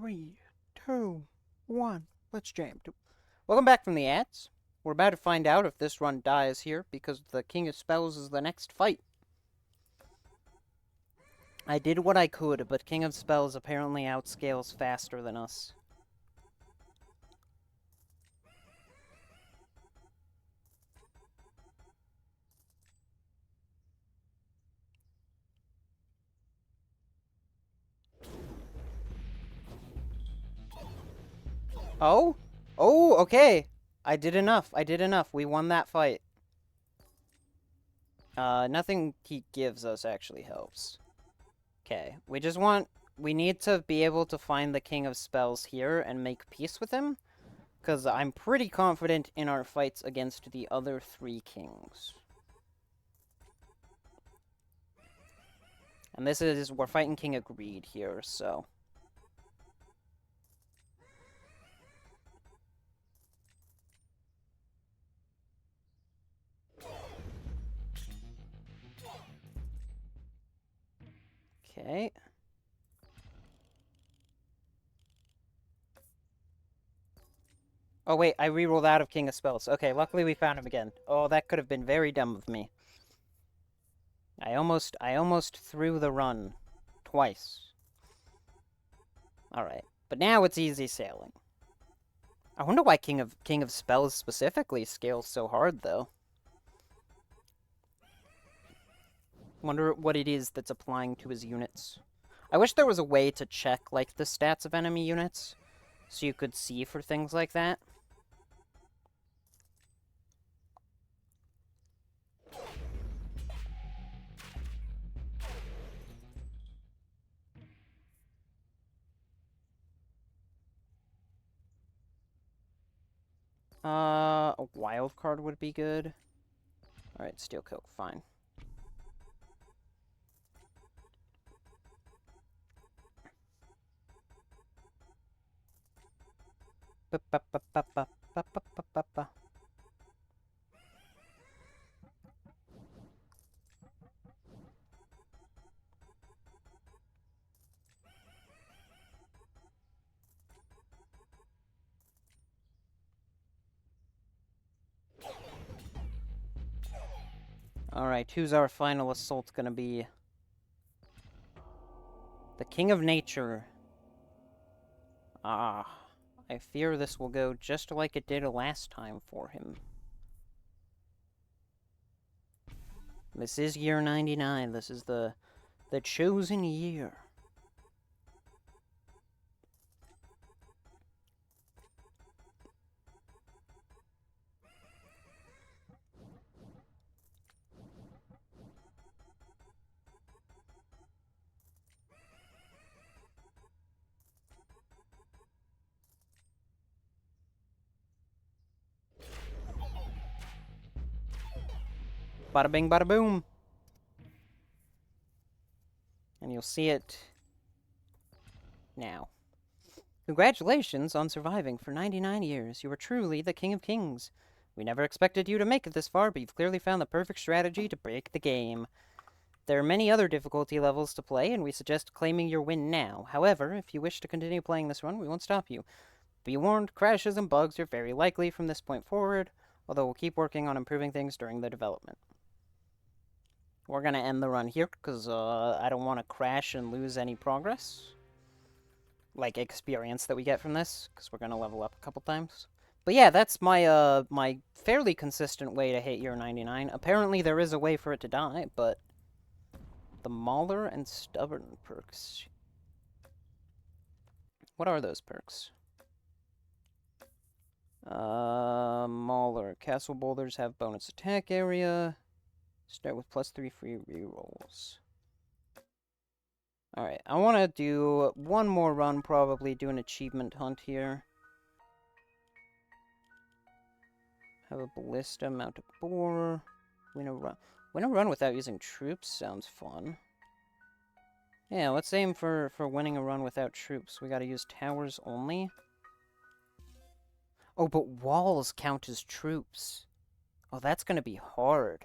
Three, two, one. Let's jam. Welcome back from the ads. We're about to find out if this run dies here because the King of Spells is the next fight. I did what I could, but King of Spells apparently outscales faster than us. Oh? Oh, okay. I did enough. I did enough. We won that fight. Nothing he gives us actually helps. Okay, we need to be able to find the King of Spells here and make peace with him. Because I'm pretty confident in our fights against the other three kings. And we're fighting King of Greed here, so... Okay. Oh wait, I rerolled out of King of Spells. Okay, luckily we found him again. Oh, that could have been very dumb of me. I almost threw the run. Twice. Alright. But now it's easy sailing. I wonder why King of Spells specifically scales so hard, though. Wonder what it is that's applying to his units. I wish there was a way to check, like, the stats of enemy units, so you could see for things like that. A wild card would be good. Alright, Steel Coat, fine. Alright, who's our final assault gonna be? The King of Nature. Ah, I fear this will go just like it did last time for him. This is year 99. This is the chosen year. Bada bing, bada boom. And you'll see it now. Congratulations on surviving for 99 years. You are truly the King of Kings. We never expected you to make it this far, but you've clearly found the perfect strategy to break the game. There are many other difficulty levels to play, and we suggest claiming your win now. However, if you wish to continue playing this run, we won't stop you. Be warned, crashes and bugs are very likely from this point forward, although we'll keep working on improving things during the development. We're going to end the run here, because I don't want to crash and lose any progress. Like, experience that we get from this, because we're going to level up a couple times. But yeah, that's my, my fairly consistent way to hit year 99. Apparently there is a way for it to die, but... The Mauler and Stubborn perks. What are those perks? Mauler. Castle boulders have bonus attack area. Start with +3 free rerolls. Alright, I want to do one more run, probably do an achievement hunt here. Have a ballista, mount a boar. Win a run without using troops sounds fun. Yeah, let's aim for winning a run without troops. We gotta use towers only. Oh, but walls count as troops. Oh, that's gonna be hard.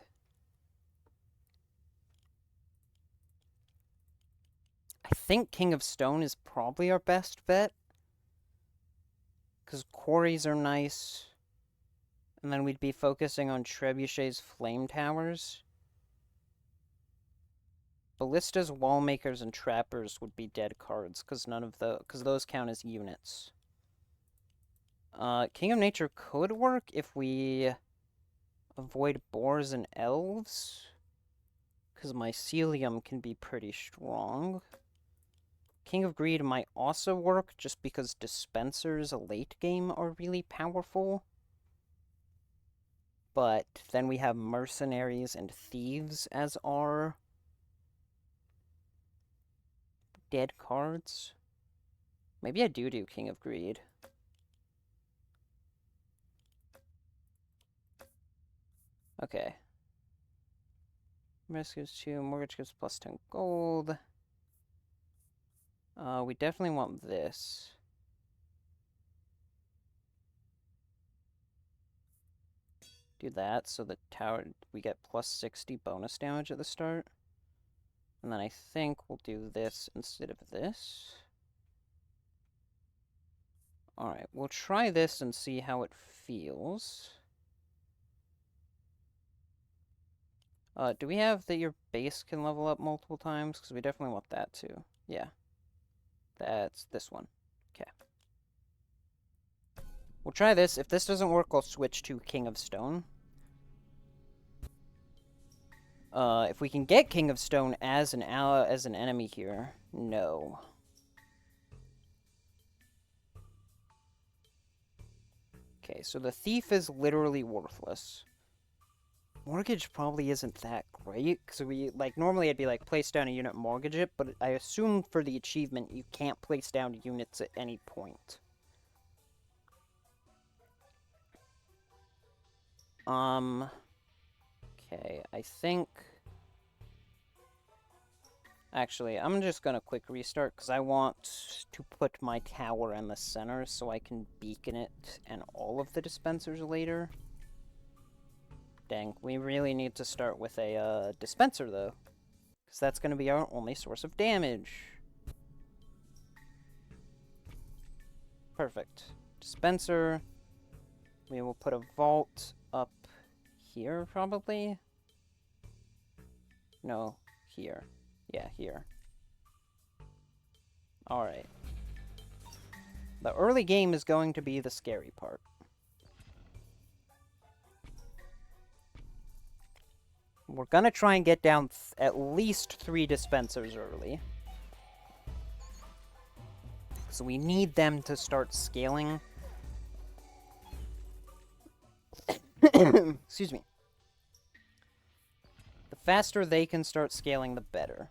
I think King of Stone is probably our best bet. Because quarries are nice. And then we'd be focusing on Trebuchet's flame towers. Ballistas, wall makers, and trappers would be dead cards, because those count as units. King of Nature could work if we avoid boars and elves, because mycelium can be pretty strong. King of Greed might also work, just because dispensers late game are really powerful. But then we have mercenaries and thieves as our dead cards. Maybe I do King of Greed. Okay. Risk gives 2, mortgage gives plus 10 gold. We definitely want this. Do that, so the tower, we get plus 60 bonus damage at the start. And then I think we'll do this instead of this. Alright, we'll try this and see how it feels. Do we have that your base can level up multiple times? Because we definitely want that too. Yeah. That's this one. Okay. We'll try this. If this doesn't work, I'll switch to King of Stone. If we can get King of Stone as an enemy here, no. Okay, so the thief is literally worthless. Mortgage probably isn't that great, because normally I'd be like, place down a unit, mortgage it, but I assume for the achievement, you can't place down units at any point. Okay, I think... Actually, I'm just gonna quick restart, because I want to put my tower in the center so I can beacon it and all of the dispensers later. Dang, we really need to start with a dispenser, though. Because that's going to be our only source of damage. Perfect. Dispenser. We will put a vault up here, probably. No, here. Yeah, here. Alright. The early game is going to be the scary part. We're gonna try and get down at least 3 dispensers early. So we need them to start scaling. Excuse me. The faster they can start scaling, the better.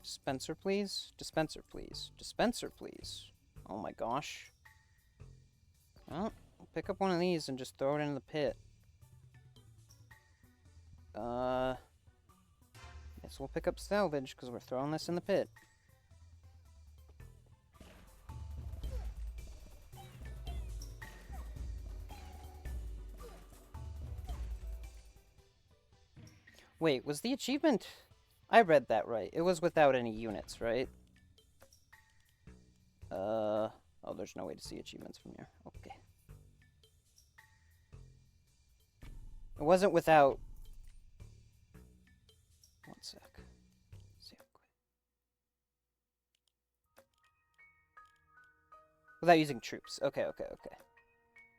Dispenser, please. Dispenser, please. Dispenser, please. Oh my gosh. Well, I'll pick up one of these and just throw it in the pit. Guess we'll pick up salvage, because we're throwing this in the pit. Wait, was the achievement... I read that right. It was without any units, right? Oh, there's no way to see achievements from here. Okay. It wasn't without... One sec. Save quick. Without using troops. Okay, okay, okay.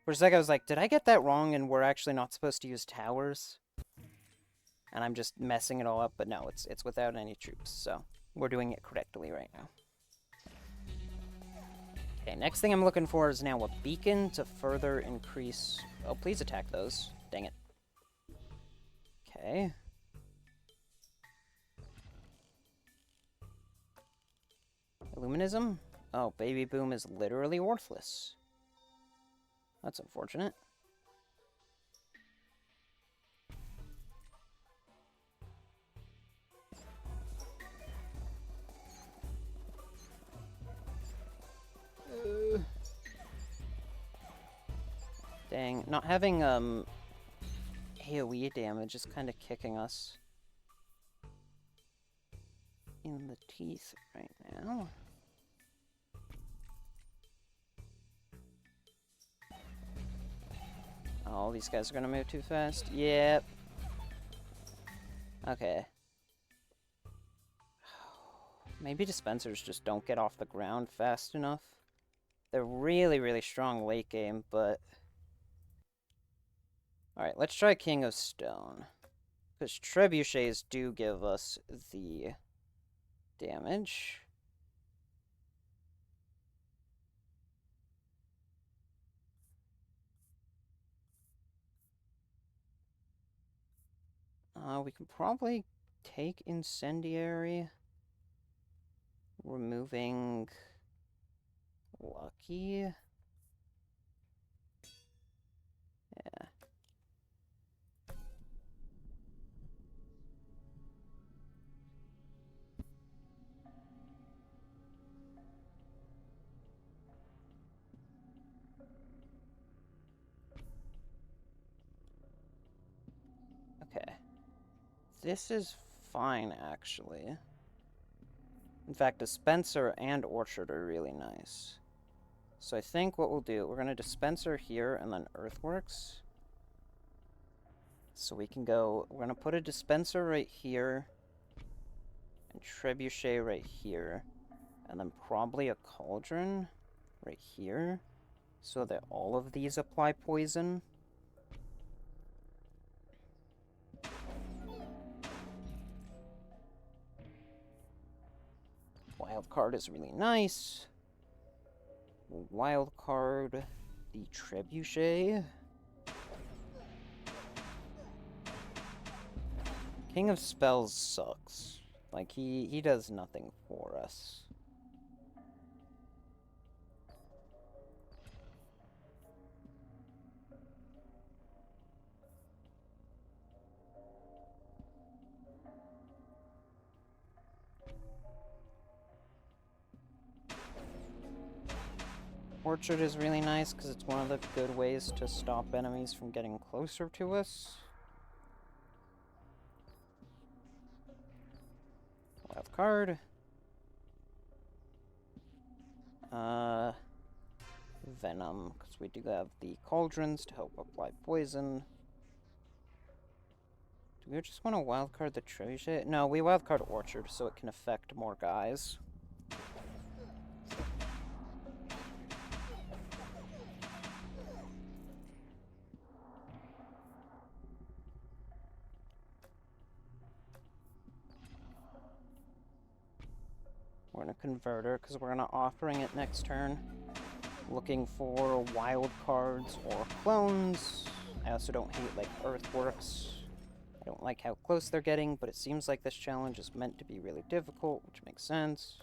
For a sec, I was like, did I get that wrong and we're actually not supposed to use towers? And I'm just messing it all up, but no, it's without any troops, so we're doing it correctly right now. Okay, next thing I'm looking for is now a beacon to further increase... Oh, please attack those. Dang it. Okay. Illuminism? Oh, Baby Boom is literally worthless. That's unfortunate. Dang, not having, AoE damage is kind of kicking us in the teeth right now. Oh, these guys are gonna move too fast. Yep. Okay. Maybe dispensers just don't get off the ground fast enough. They're really, really strong late game, but... Alright, let's try King of Stone. Because trebuchets do give us the damage. We can probably take incendiary, removing lucky. Yeah. Okay. This is fine, actually. In fact, dispenser and orchard are really nice. So I think what we'll do, we're going to dispenser here and then earthworks. So we can go, we're going to put a dispenser right here and trebuchet right here. And then probably a cauldron right here so that all of these apply poison. Wild card is really nice. Wild card the trebuchet. King of Spells sucks. Like, he does nothing for us. Orchard is really nice because it's one of the good ways to stop enemies from getting closer to us. Wild card. Venom, because we do have the cauldrons to help apply poison. Do we just want to wildcard the trebuchet? No, we wildcard Orchard so it can affect more guys. We're in a converter because we're gonna offering it next turn. Looking for wild cards or clones. I also don't hate like earthworks. I don't like how close they're getting, but it seems like this challenge is meant to be really difficult, which makes sense.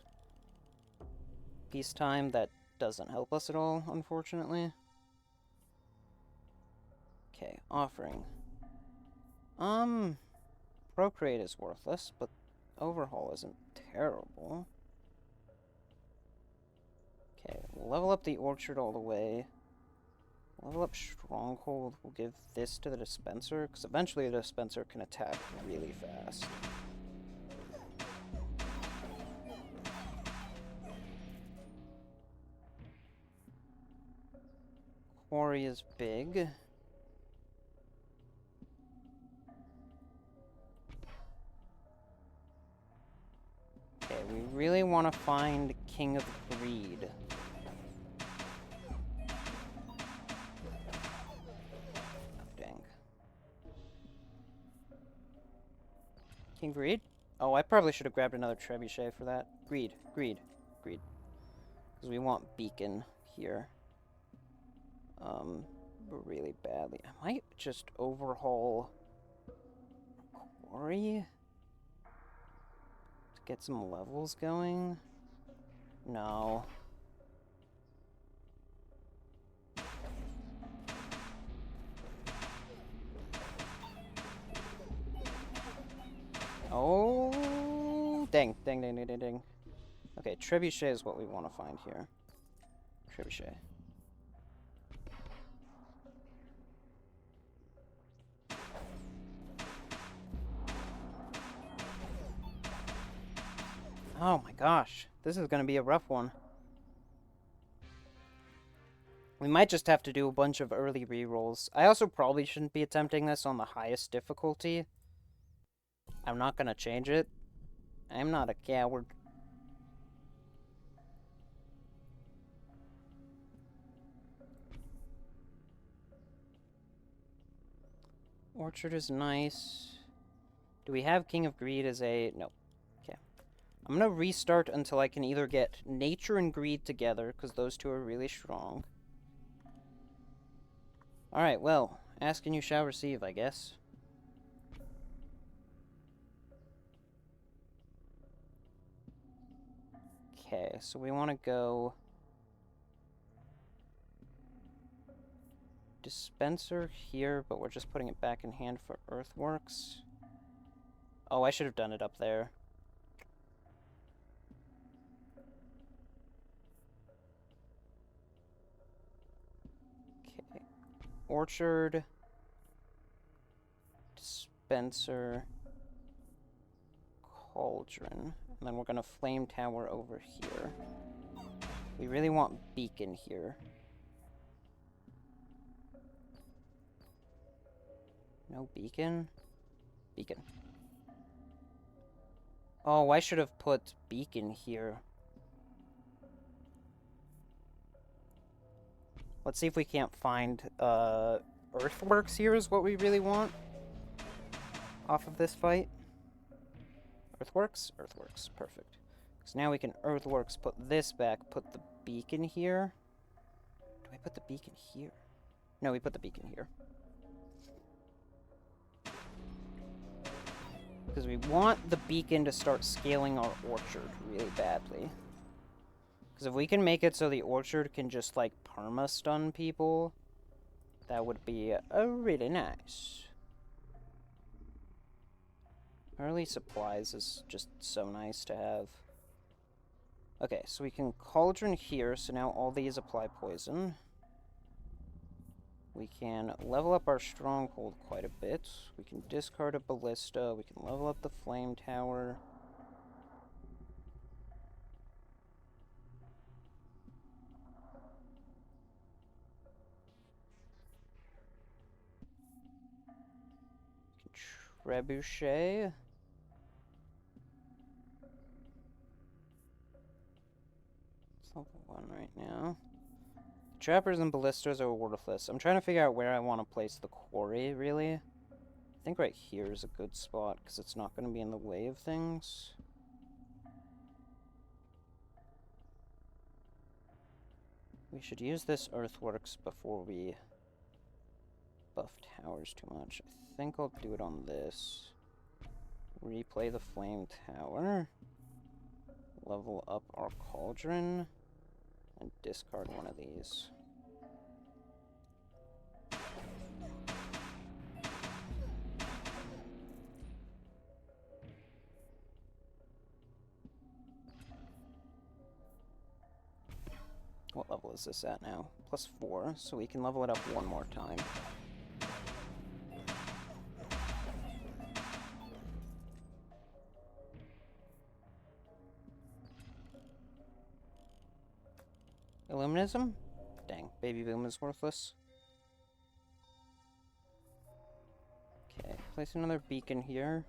Peacetime, that doesn't help us at all, unfortunately. Okay, offering. Procreate is worthless, but overhaul isn't terrible. Okay, we'll level up the orchard all the way. Level up Stronghold. We'll give this to the dispenser, because eventually the dispenser can attack really fast. Quarry is big. Okay, we really want to find King of Greed. King Greed? Oh, I probably should have grabbed another trebuchet for that. Greed. Because we want Beacon here. Really badly. I might just overhaul Quarry to get some levels going. No. Oh, dang. Okay, trebuchet is what we want to find here. Trebuchet. Oh my gosh, this is gonna be a rough one. We might just have to do a bunch of early rerolls. I also probably shouldn't be attempting this on the highest difficulty. I'm not gonna change it. I'm not a coward. Orchard is nice. Do we have King of Greed as a... No. Okay. I'm gonna restart until I can either get Nature and Greed together, because those two are really strong. Alright, well, ask and you shall receive, I guess. Okay, so we want to go dispenser here, but we're just putting it back in hand for earthworks. Oh, I should have done it up there. Okay. Orchard. Dispenser. Cauldron. And then we're gonna flame tower over here. We really want beacon here. No beacon? Beacon. Oh, I should have put beacon here. Let's see if we can't find, earthworks here is what we really want. Off of this fight. Earthworks? Earthworks. Perfect. So now we can earthworks, put this back, put the beacon here. Do I put the beacon here? No, we put the beacon here. Because we want the beacon to start scaling our orchard really badly. Because if we can make it so the orchard can just, like, perma-stun people, that would be really nice. Early supplies is just so nice to have. Okay, so we can cauldron here, so now all these apply poison. We can level up our stronghold quite a bit. We can discard a ballista. We can level up the flame tower. Trebuchet. It's level 1 right now. Trappers and ballistas are worthless. I'm trying to figure out where I want to place the quarry, really. I think right here is a good spot, because it's not going to be in the way of things. We should use this earthworks before we buff towers too much. I think I'll do it on this. Replay the flame tower. Level up our cauldron. And discard one of these. What level is this at now? +4, so we can level it up one more time. Illuminism? Dang, Baby Boom is worthless. Okay, place another beacon here.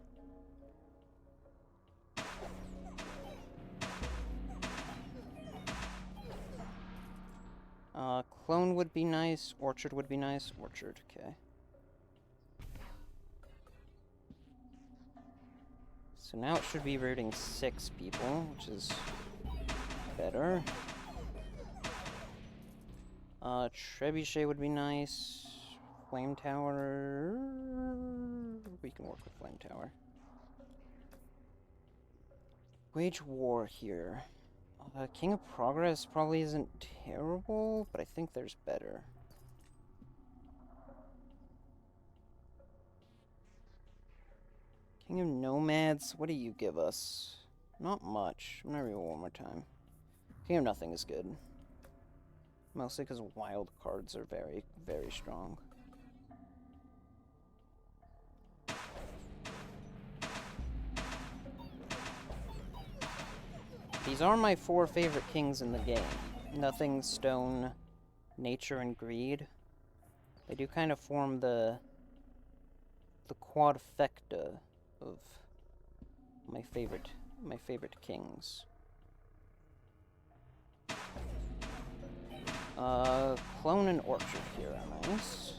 Clone would be nice. Orchard would be nice. Orchard, okay. So now it should be rooting 6 people, which is better. Trebuchet would be nice. Flame Tower... We can work with Flame Tower. Wage war here. King of Progress probably isn't terrible, but I think there's better. King of Nomads, what do you give us? Not much. I'm gonna reroll one more time. King of Nothing is good. Mostly because wild cards are very, very strong. These are my 4 favorite kings in the game. Nothing, Stone, Nature, and Greed. They do kind of form the quadfecta of my favorite kings. Clone and Orchard here are nice.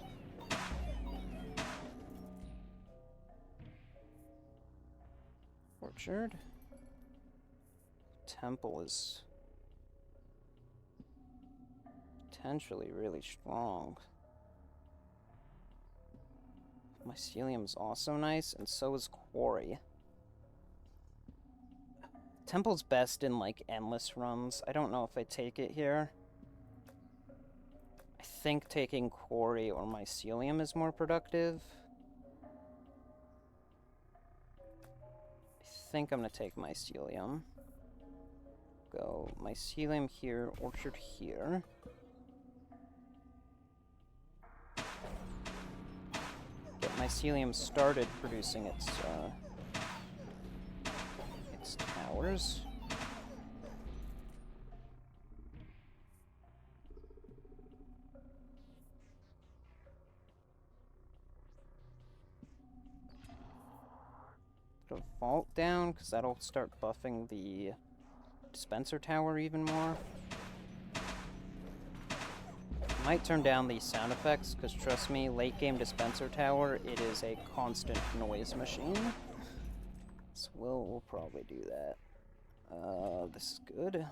Orchard. Temple is potentially really strong. Mycelium's also nice, and so is Quarry. Temple's best in, like, endless runs. I don't know if I take it here. I think taking Quarry or Mycelium is more productive. I think I'm gonna take Mycelium. Go Mycelium here, Orchard here. Get Mycelium started producing its towers. Put a vault down, because that'll start buffing the dispenser tower even more. Might turn down these sound effects, because trust me, late game dispenser tower, it is a constant noise machine. So we'll probably do that. This is good.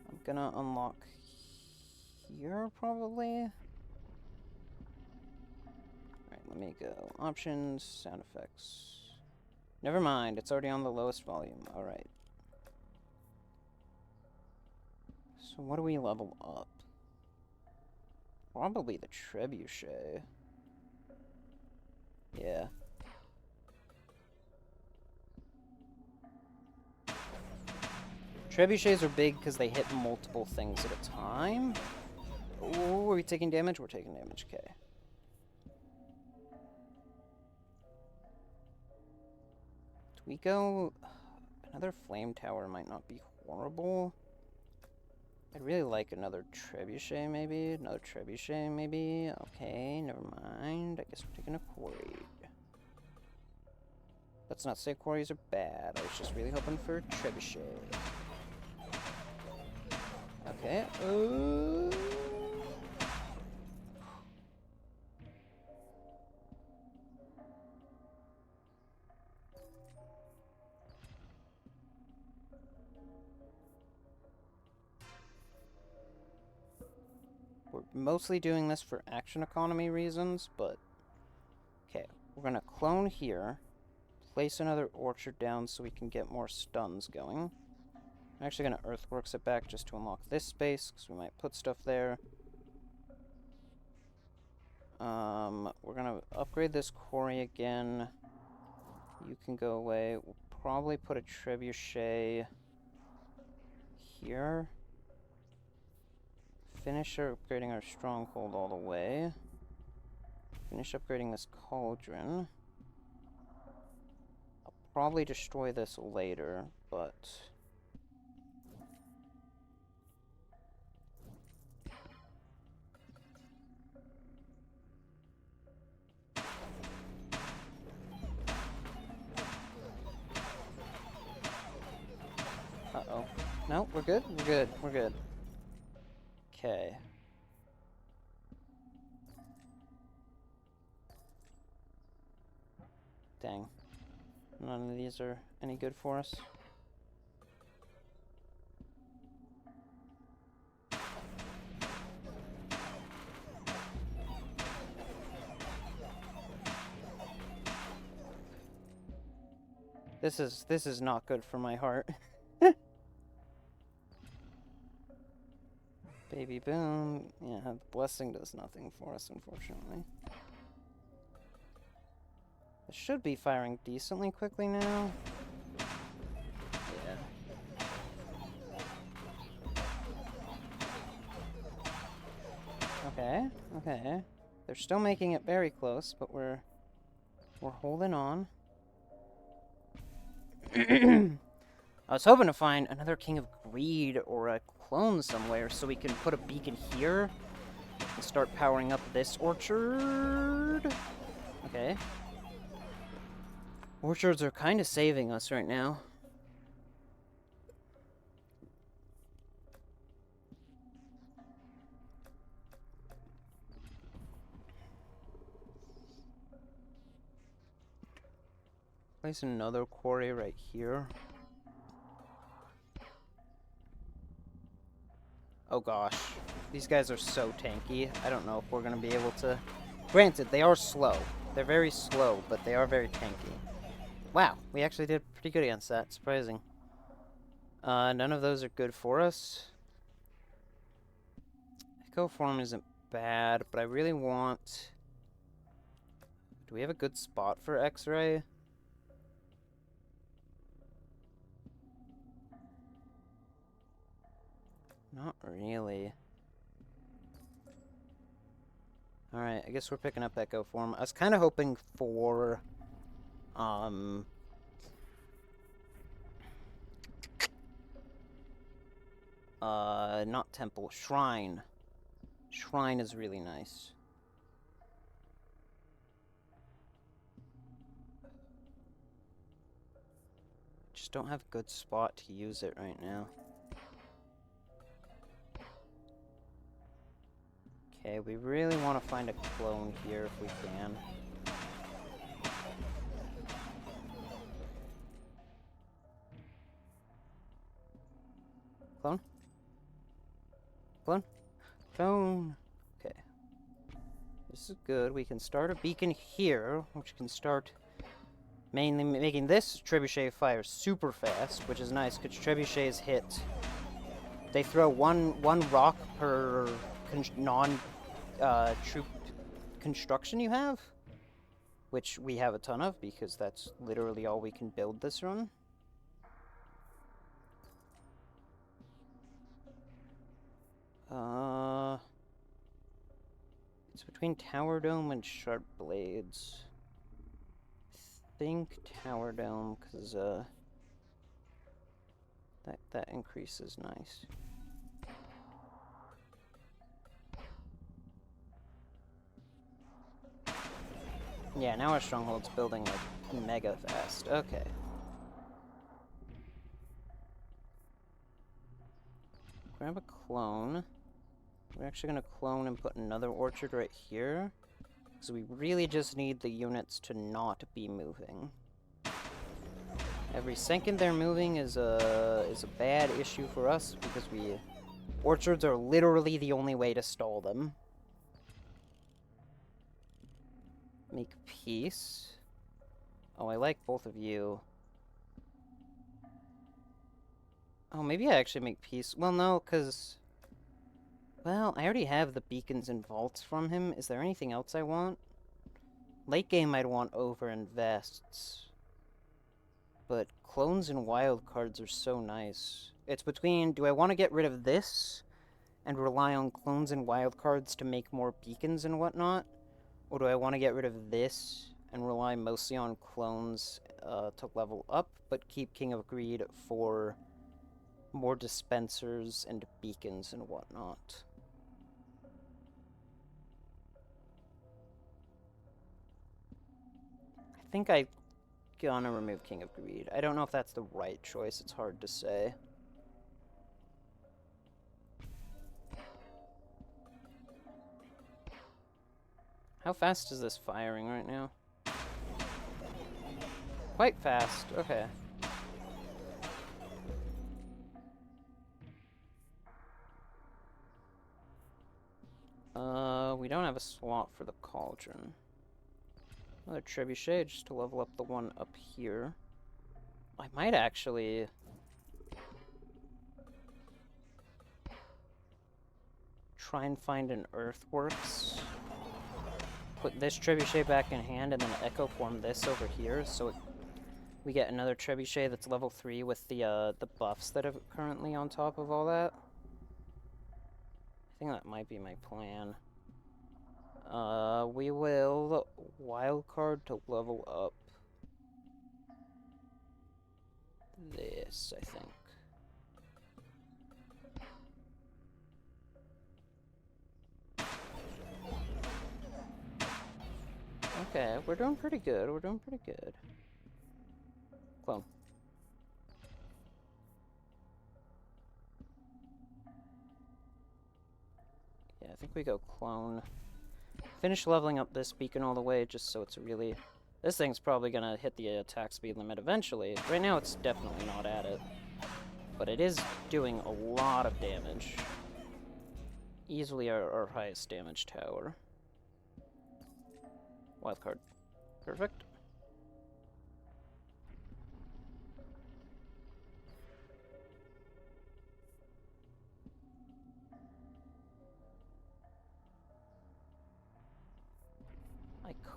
I'm gonna unlock here, probably. Alright, let me go. Options, sound effects. Never mind, it's already on the lowest volume. Alright. So what do we level up? Probably the Trebuchet. Yeah. Trebuchets are big because they hit multiple things at a time. Oh, are we taking damage? We're taking damage, okay. Do we go... Another flame tower might not be horrible. I'd really like another Trebuchet, maybe. Another Trebuchet, maybe. Okay, never mind. I guess we're taking a Quarry. Let's not say Quarries are bad. I was just really hoping for a Trebuchet. Okay. We're mostly doing this for action economy reasons, but... Okay, we're gonna clone here. Place another orchard down so we can get more stuns going. I'm actually gonna Earthworks it back just to unlock this space, because we might put stuff there. We're gonna upgrade this Quarry again. You can go away. We'll probably put a Trebuchet here. Finish upgrading our Stronghold all the way. Finish upgrading this Cauldron. I'll probably destroy this later, but... Uh-oh. No, we're good? We're good. We're good. Okay. Dang. None of these are any good for us. This is not good for my heart. Baby boom. Yeah, the blessing does nothing for us, unfortunately. It should be firing decently quickly now. Yeah. Okay, okay. They're still making it very close, but we're holding on. I was hoping to find another King of Greed or a clone somewhere so we can put a beacon here and start powering up this orchard. Okay. Orchards are kind of saving us right now. Place another quarry right here. Oh gosh. These guys are so tanky. I don't know if we're going to be able to... Granted, they are slow. They're very slow, but they are very tanky. Wow, we actually did pretty good against that. Surprising. None of those are good for us. Echo form isn't bad, but I really want... Do we have a good spot for X-ray? Not really. Alright, I guess we're picking up Echo form. I was kind of hoping for... not temple, shrine. Shrine is really nice. Just don't have a good spot to use it right now. Okay, we really want to find a clone here if we can. Clone? Clone? Clone! Okay. This is good. We can start a beacon here, which can start mainly making this trebuchet fire super fast, which is nice, because trebuchets hit... They throw one rock per non-troop construction you have, which we have a ton of, because that's literally all we can build this run. It's between Tower Dome and Sharp Blades. I think Tower Dome, because, that increase is nice. Yeah, now our stronghold's building, like, mega fast. Okay. Grab a clone. We're actually going to clone and put another orchard right here. Because we really just need the units to not be moving. Every second they're moving is a bad issue for us, because orchards are literally the only way to stall them. Make peace. Oh, I like both of you. Oh, maybe I actually make peace. Well, no, because... Well, I already have the beacons and vaults from him. Is there anything else I want? Late game I'd want over and vests. But clones and wild cards are so nice. It's between, do I want to get rid of this and rely on clones and wild cards to make more beacons and whatnot? Or do I want to get rid of this and rely mostly on clones to level up, but keep King of Greed for more dispensers and beacons and whatnot? I think I'm gonna remove King of Greed. I don't know if that's the right choice. It's hard to say. How fast is this firing right now? Quite fast. Okay. We don't have a swap for the cauldron. Another trebuchet just to level up the one up here. I might actually... try and find an earthworks. Put this trebuchet back in hand and then echo form this over here, so we get another trebuchet that's level 3 with the buffs that are currently on top of all that. I think that might be my plan. We will wildcard to level up this, I think. Okay, we're doing pretty good. We're doing pretty good. Clone. Yeah, I think we go clone. Finish leveling up this beacon all the way, just so it's really... This thing's probably gonna hit the attack speed limit eventually. Right now it's definitely not at it. But it is doing a lot of damage. Easily our highest damage tower. Wildcard. Perfect.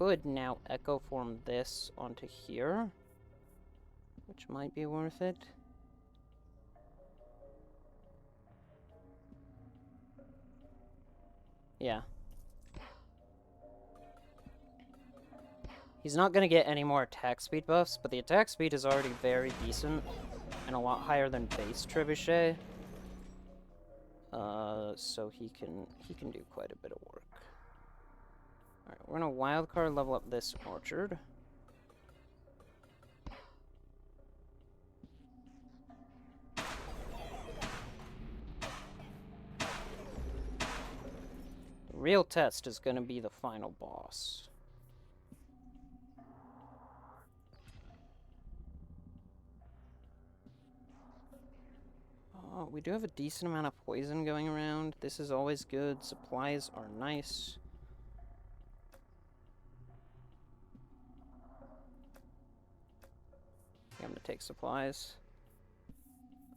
could now echo form this onto here, which might be worth it. Yeah. He's not going to get any more attack speed buffs, but the attack speed is already very decent and a lot higher than base trebuchet. So he can do quite a bit of work. Alright, we're gonna wildcard level up this orchard. The real test is gonna be the final boss. Oh, we do have a decent amount of poison going around. This is always good. Supplies are nice. I'm gonna take supplies.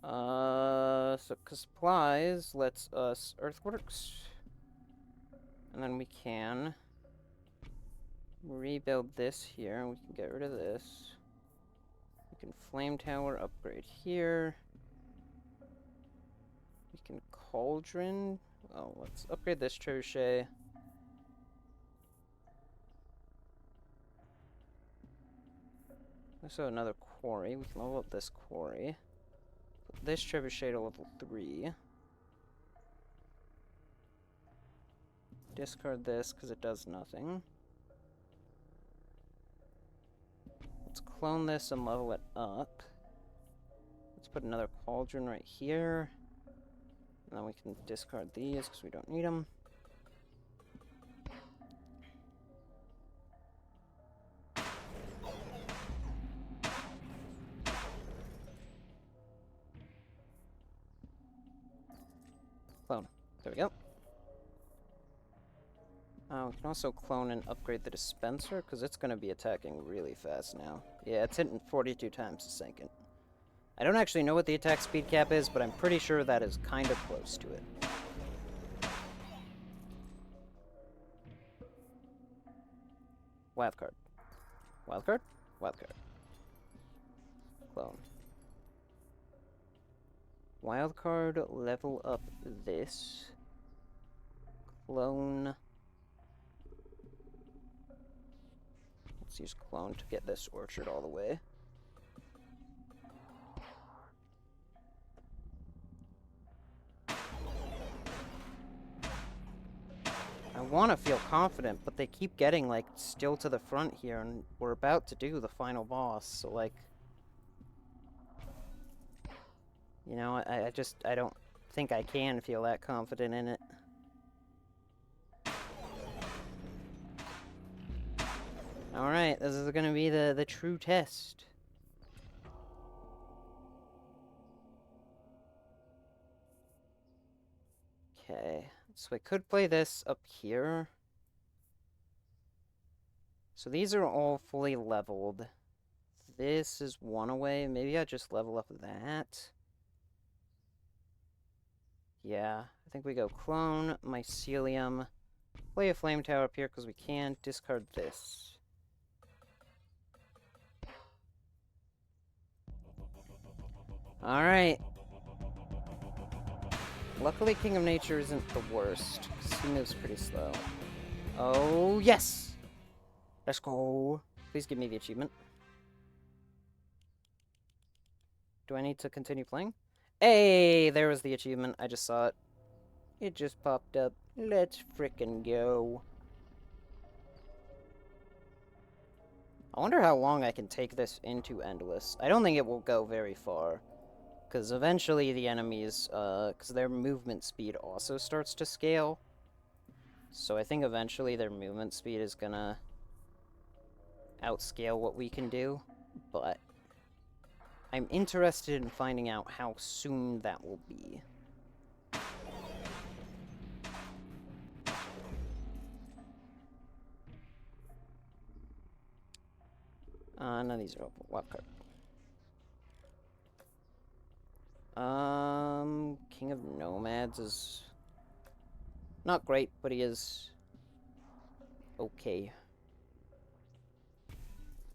So, cause supplies lets us earthworks. And then we can rebuild this here, and we can get rid of this. We can flame tower upgrade here. We can cauldron. Oh, let's upgrade this trebuchet. Also another quarry. We can level up this quarry. Put this trebuchet to level 3. Discard this because it does nothing. Let's clone this and level it up. Let's put another cauldron right here. And then we can discard these because we don't need them. Clone. There we go. We can also clone and upgrade the dispenser, because it's going to be attacking really fast now. Yeah, it's hitting 42 times a second. I don't actually know what the attack speed cap is, but I'm pretty sure that is kind of close to it. Wildcard. Wildcard? Wildcard. Clone. Wildcard, level up this. Clone. Let's use clone to get this orchard all the way. I want to feel confident, but they keep getting, like, still to the front here, and we're about to do the final boss, so, like... You know, I don't think I can feel that confident in it. Alright, this is gonna be the true test. Okay, so I could play this up here. So these are all fully leveled. This is one away. Maybe I just level up that. Yeah, I think we go clone, mycelium, play a flame tower up here because we can, discard this. Alright. Luckily, King of Nature isn't the worst, because he moves pretty slow. Oh, yes! Let's go. Please give me the achievement. Do I need to continue playing? Hey, there was the achievement. I just saw it. It just popped up. Let's frickin' go. I wonder how long I can take this into Endless. I don't think it will go very far. Because eventually the enemies, because their movement speed also starts to scale. So I think eventually their movement speed is gonna outscale what we can do. But I'm interested in finding out how soon that will be. None of these are open. Wildcard. King of Nomads is not great, but he is okay.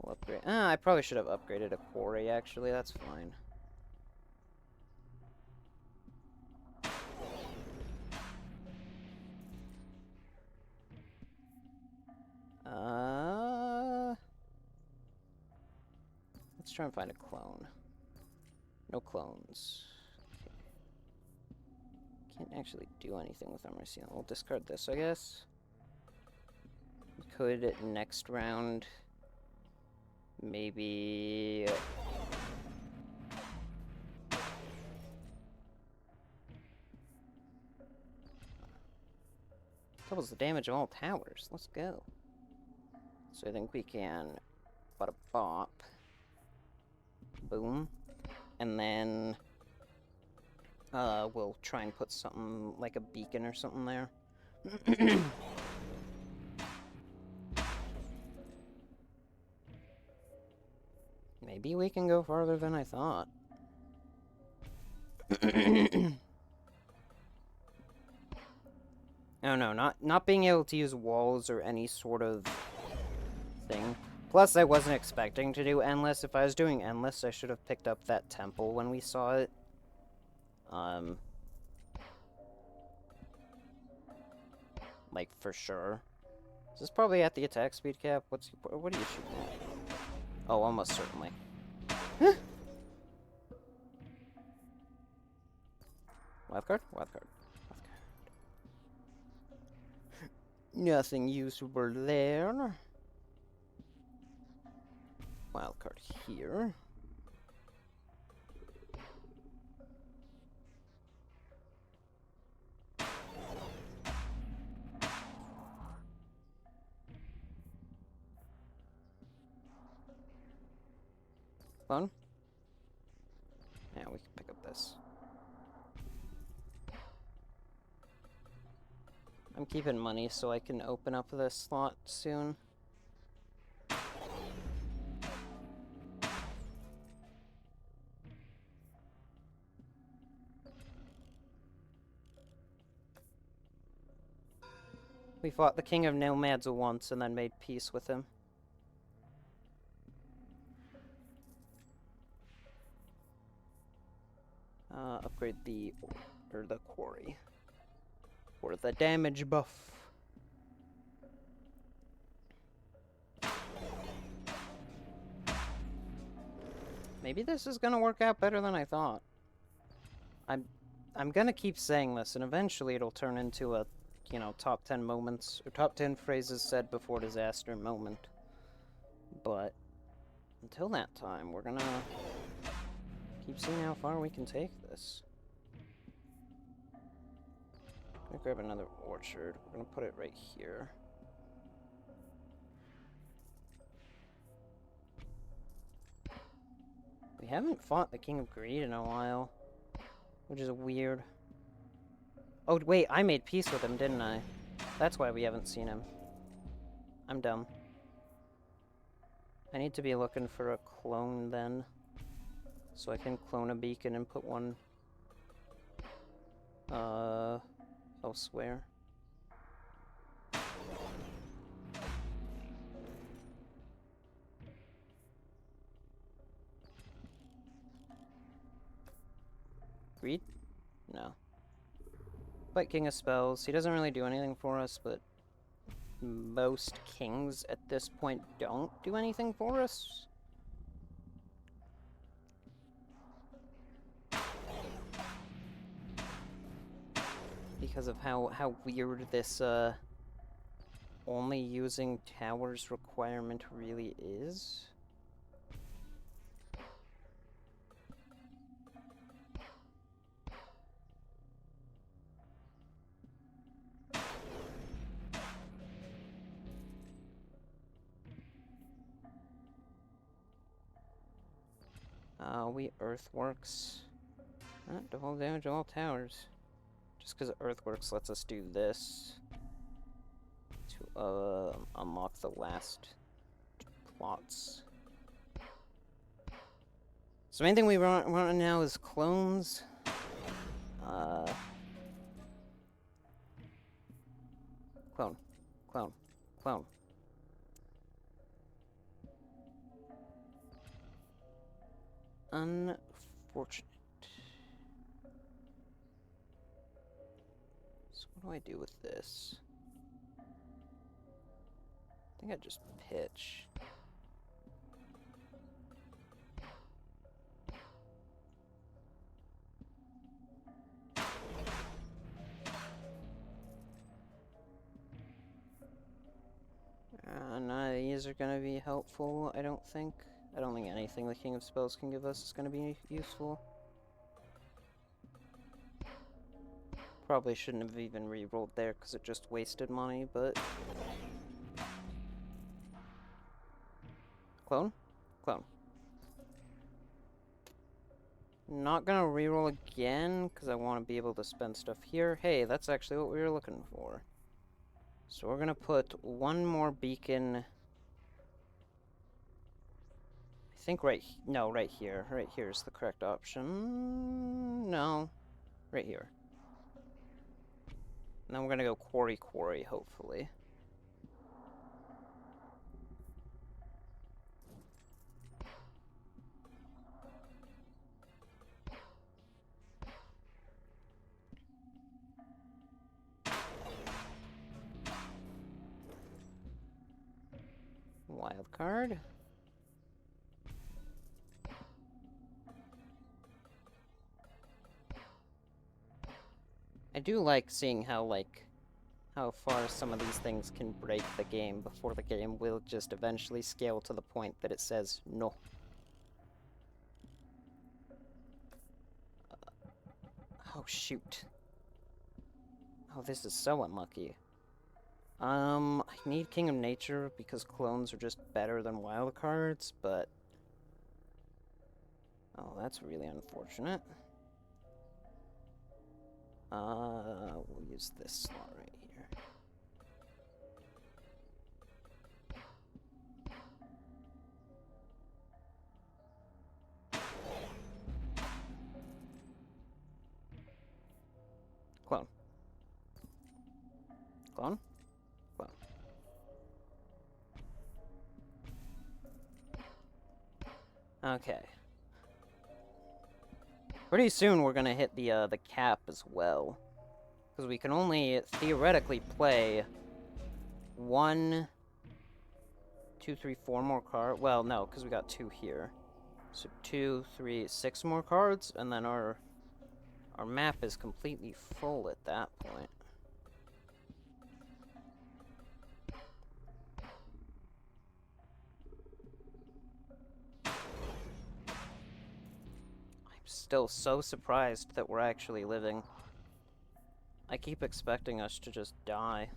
We'll upgrade. I probably should have upgraded a quarry, actually. That's fine. Let's try and find a clone. No clones. Can't actually do anything with armor sealant. We'll discard this, I guess. We could, next round, maybe... doubles the damage of all towers. Let's go. So I think we can bada bop. Boom. And then we'll try and put something like a beacon or something there. Maybe we can go farther than I thought. Oh no, not being able to use walls or any sort of thing. Plus, I wasn't expecting to do endless. If I was doing endless, I should have picked up that temple when we saw it. Like, for sure. Is this probably at the attack speed cap? What are you shooting at? Oh, almost certainly. Wildcard? Wildcard. Nothing usable there. Wildcard here. Fun? Yeah, we can pick up this. I'm keeping money so I can open up this slot soon. We fought the King of Nomads once and then made peace with him. Upgrade the quarry. Or the damage buff. Maybe this is gonna work out better than I thought. I'm gonna keep saying this, and eventually it'll turn into a, you know, top 10 moments, or top 10 phrases said before disaster moment. But until that time, we're gonna keep seeing how far we can take this. I'm gonna grab another orchard. We're gonna put it right here. We haven't fought the King of Greed in a while, which is weird. Oh, wait, I made peace with him, didn't I? That's why we haven't seen him. I'm dumb. I need to be looking for a clone then, so I can clone a beacon and put one elsewhere. Greed? No. But King of Spells. He doesn't really do anything for us, but most kings at this point don't do anything for us. Because of how weird this only using towers requirement really is. We Earthworks. Double damage all towers. Just because Earthworks lets us do this to unlock the last plots. So main thing we want now is clones. Clone. unfortunate. So what do I do with this? I think I just pitch. None of these are going to be helpful, I don't think. I don't think anything the King of Spells can give us is going to be useful. Probably shouldn't have even re-rolled there because it just wasted money, but... Clone? Clone. Not gonna re-roll again because I want to be able to spend stuff here. Hey, that's actually what we were looking for. So we're gonna put one more beacon. I think right here. Right here is the correct option. No. Right here. And then we're gonna go quarry, hopefully. Wild card. I do like seeing how far some of these things can break the game before the game will just eventually scale to the point that it says no. Oh, shoot. Oh, this is so unlucky. I need King of Nature because clones are just better than wild cards, but... Oh, that's really unfortunate. We'll use this slot right here. Clone. Clone? Clone. Okay. Pretty soon we're gonna hit the cap as well. Because we can only theoretically play 1, 2, 3, 4 more cards. Well, no, because we got 2 here. So 2, 3, 6 more cards, and then our map is completely full at that point. I'm still so surprised that we're actually living. I keep expecting us to just die.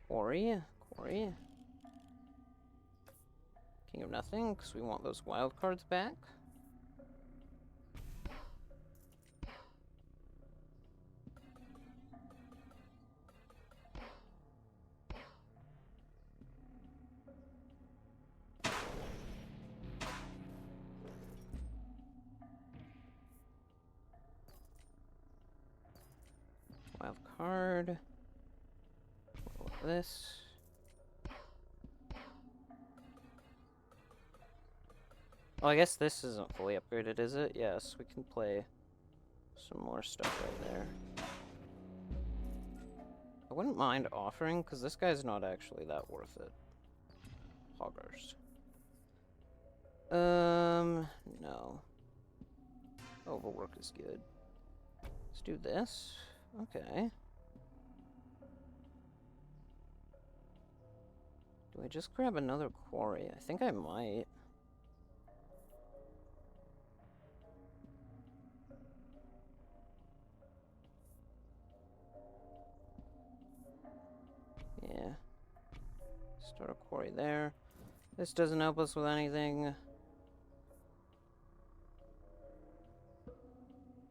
Quarry. King of Nothing, because we want those wild cards back. Wild card. Roll this. Oh, I guess this isn't fully upgraded, is it? Yes, we can play some more stuff right there. I wouldn't mind offering, because this guy's not actually that worth it. Hoggers. No. Overwork is good. Let's do this. Okay. Do I just grab another quarry? I think I might. Yeah. Start a quarry there. This doesn't help us with anything.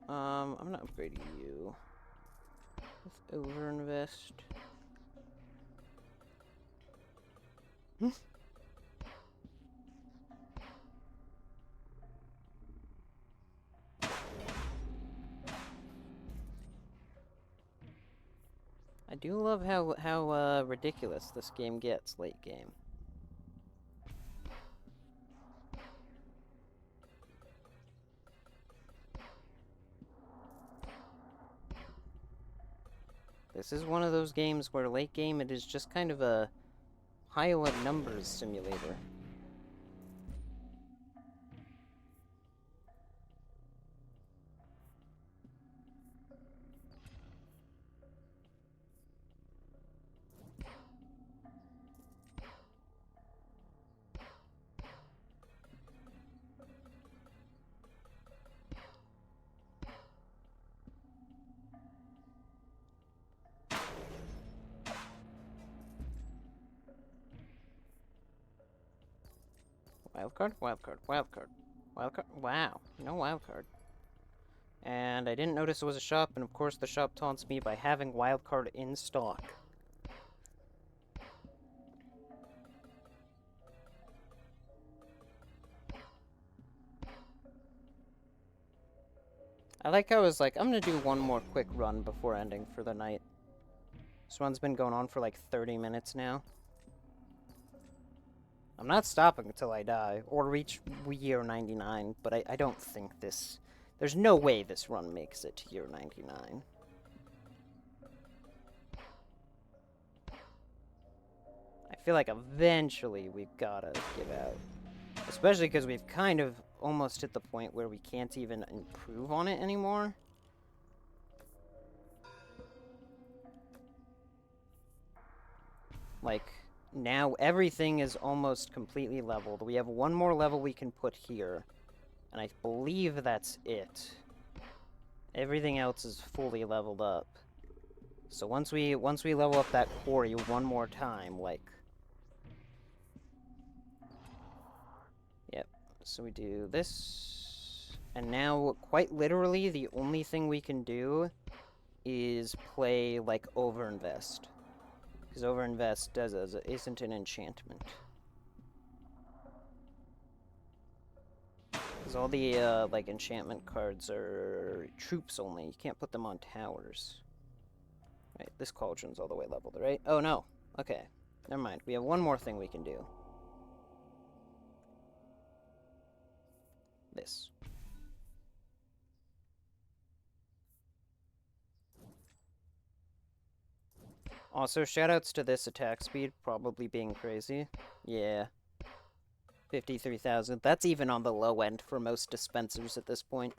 I'm not upgrading you. Let's overinvest. do love how ridiculous this game gets late game. This is one of those games where late game it is just kind of a pile of numbers simulator. Wildcard, wildcard, wildcard, wildcard. Wow, no wildcard. And I didn't notice it was a shop, and of course the shop taunts me by having wildcard in stock. I like how I was like, I'm gonna do one more quick run before ending for the night. This run's been going on for like 30 minutes now. I'm not stopping until I die, or reach year 99, but I don't think this... There's no way this run makes it to year 99. I feel like eventually we've gotta give out. Especially because we've kind of almost hit the point where we can't even improve on it anymore. Like, now everything is almost completely leveled. We have one more level we can put here. And I believe that's it. Everything else is fully leveled up. So once we level up that quarry one more time, like... Yep. So we do this. And now, quite literally, the only thing we can do is play, like, overinvest. Because overinvest isn't an enchantment. Because all the, like, enchantment cards are troops only. You can't put them on towers. Right, this cauldron's all the way leveled, right? Oh, no. Okay. Never mind. We have one more thing we can do. This. Also, shoutouts to this attack speed probably being crazy. Yeah. 53,000. That's even on the low end for most dispensers at this point.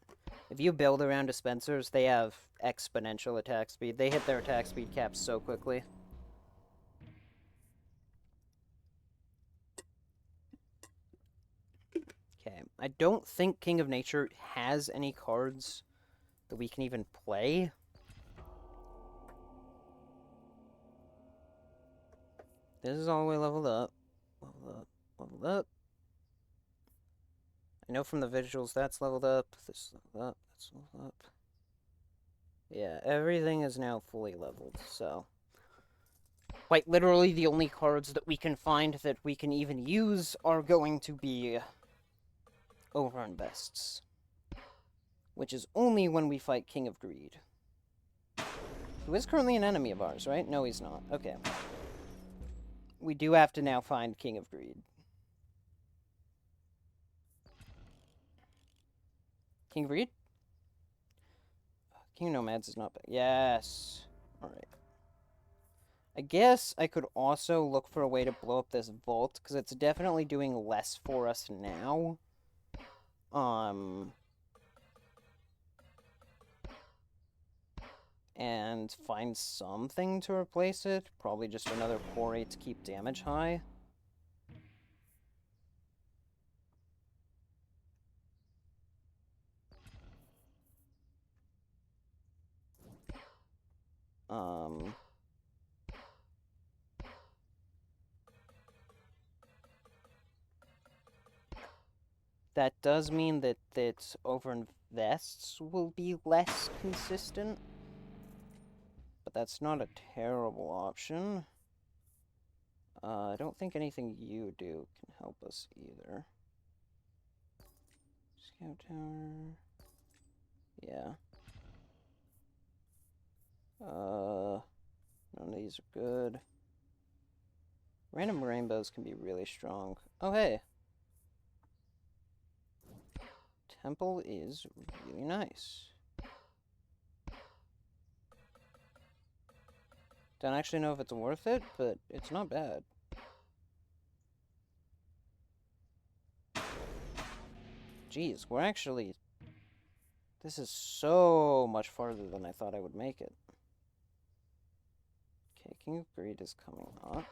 If you build around dispensers, they have exponential attack speed. They hit their attack speed caps so quickly. Okay, I don't think King of Nature has any cards that we can even play. This is all the way leveled up. Leveled up. Leveled up. I know from the visuals that's leveled up. This is leveled up. That's leveled up. Yeah, everything is now fully leveled, so... Quite literally, the only cards that we can find that we can even use are going to be overinvests. Which is only when we fight King of Greed. Who is currently an enemy of ours, right? No, he's not. Okay. We do have to now find King of Greed. King of Greed? King of Nomads is not bad. Yes. Alright. I guess I could also look for a way to blow up this vault, because it's definitely doing less for us now. And find something to replace it. Probably just another quarry to keep damage high. That does mean that overinvests will be less consistent. But that's not a terrible option. I don't think anything you do can help us either. Scout tower. Yeah. None of these are good. Random rainbows can be really strong. Oh, hey. Temple is really nice. Don't actually know if it's worth it, but it's not bad. Jeez, we're actually... This is so much farther than I thought I would make it. Okay, King of Greed is coming up.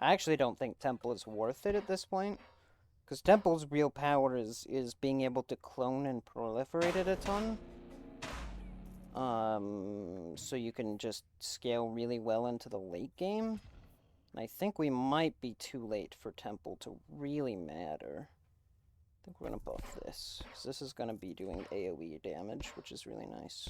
I actually don't think Temple is worth it at this point. Because Temple's real power is being able to clone and proliferate it a ton. So you can just scale really well into the late game. And I think we might be too late for Temple to really matter. I think we're going to buff this. Because this is going to be doing AoE damage, which is really nice.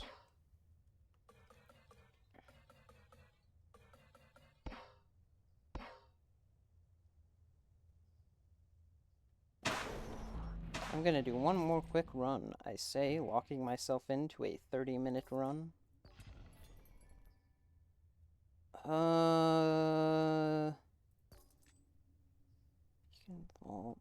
I'm going to do one more quick run. I say, locking myself into a 30-minute run. Vault.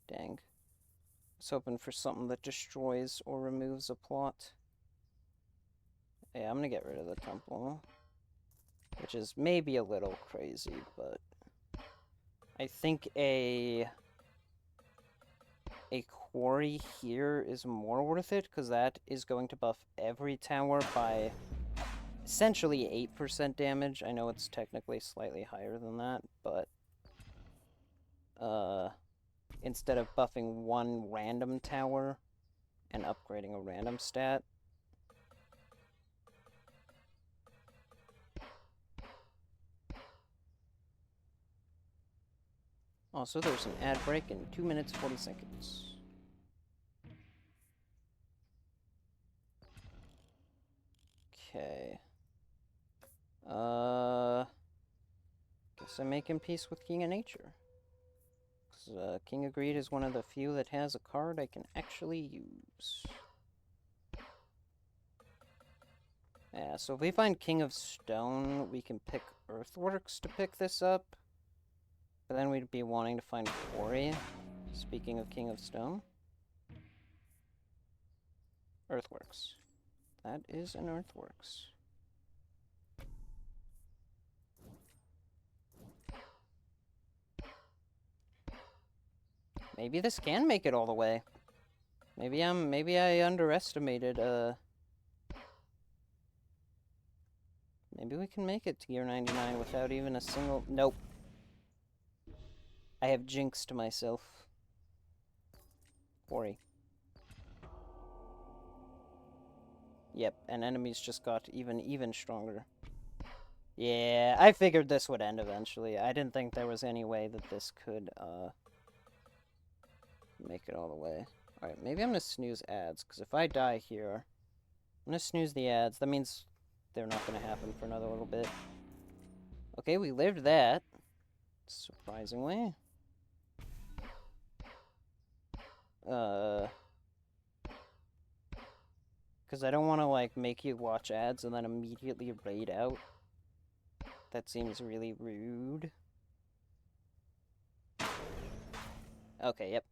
Dang. I was hoping for something that destroys or removes a plot. Yeah, I'm gonna get rid of the temple. Which is maybe a little crazy, but... I think a quarry here is more worth it, because that is going to buff every tower by essentially 8% damage. I know it's technically slightly higher than that, but... instead of buffing one random tower and upgrading a random stat. Also, there's an ad break in 2 minutes 40 seconds. Okay. Guess I'm making peace with King of Nature. Because King of Greed is one of the few that has a card I can actually use. Yeah, so if we find King of Stone, we can pick Earthworks to pick this up. But then we'd be wanting to find Quarry. Speaking of King of Stone. Earthworks. That is an Earthworks. Maybe this can make it all the way. Maybe I underestimated, maybe we can make it tier 99 without even a single... Nope. I have jinxed myself. Quarry. Yep, and enemies just got even stronger. Yeah, I figured this would end eventually. I didn't think there was any way that this could, make it all the way. Alright, maybe I'm gonna snooze ads, because if I die here, I'm gonna snooze the ads. That means they're not gonna happen for another little bit. Okay, we lived that. Surprisingly. Because I don't want to, like, make you watch ads and then immediately raid out. That seems really rude. Okay, yep.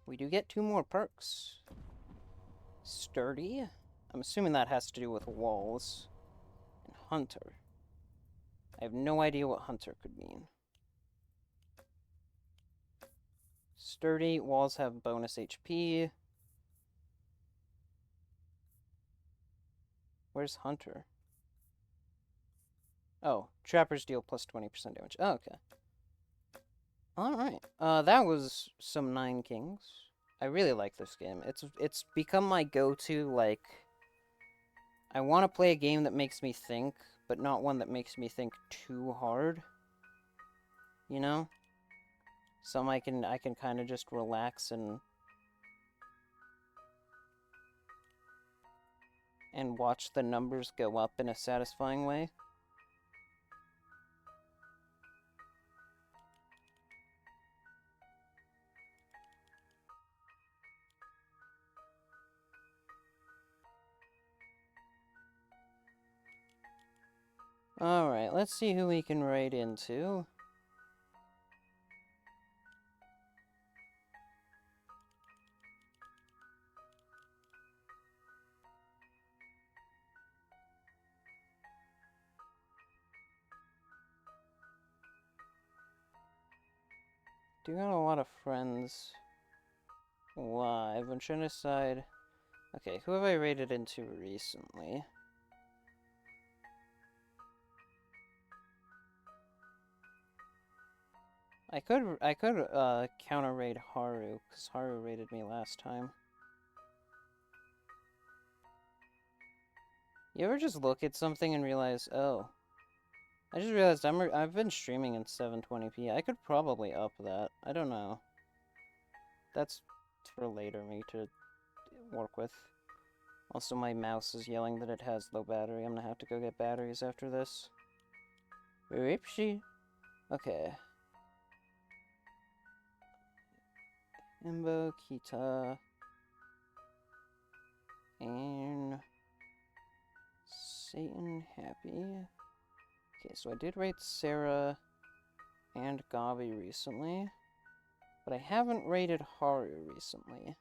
We do get 2 more perks. Sturdy. I'm assuming that has to do with walls. And Hunter. I have no idea what Hunter could mean. Sturdy. Walls have bonus HP. Where's Hunter? Oh, trappers deal plus 20% damage. Oh, okay. Alright. That was some Nine Kings. I really like this game. It's become my go-to, like... I want to play a game that makes me think, but not one that makes me think too hard. You know? Some I can kind of just relax and and watch the numbers go up in a satisfying way. Alright, let's see who we can raid into. Do got a lot of friends live. I'm trying to decide. Okay, who have I raided into recently? I could counter raid Haru, because Haru raided me last time. You ever just look at something and realize, oh, I just realized I've been streaming in 720p. I could probably up that. I don't know. That's for later me to work with. Also, my mouse is yelling that it has low battery. I'm gonna have to go get batteries after this. Oopsie. Okay. Imbo, Kita, and Satan Happy. Okay, so I did rate Sarah and Gabi recently, but I haven't rated Haru recently.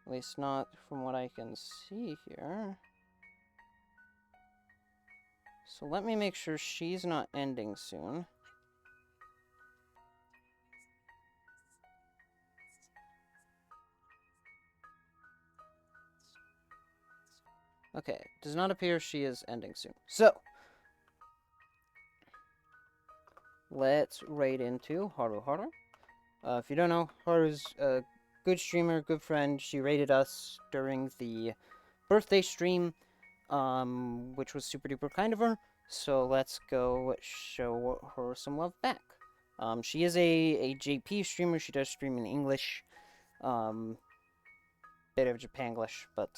At least not from what I can see here. So let me make sure she's not ending soon. Okay, does not appear she is ending soon. So, let's raid into Haru Haru. If you don't know, Haru's a good streamer, good friend. She raided us during the birthday stream, which was super duper kind of her. So let's go show her some love back. She is a JP streamer. She does stream in English. Bit of Japanglish, but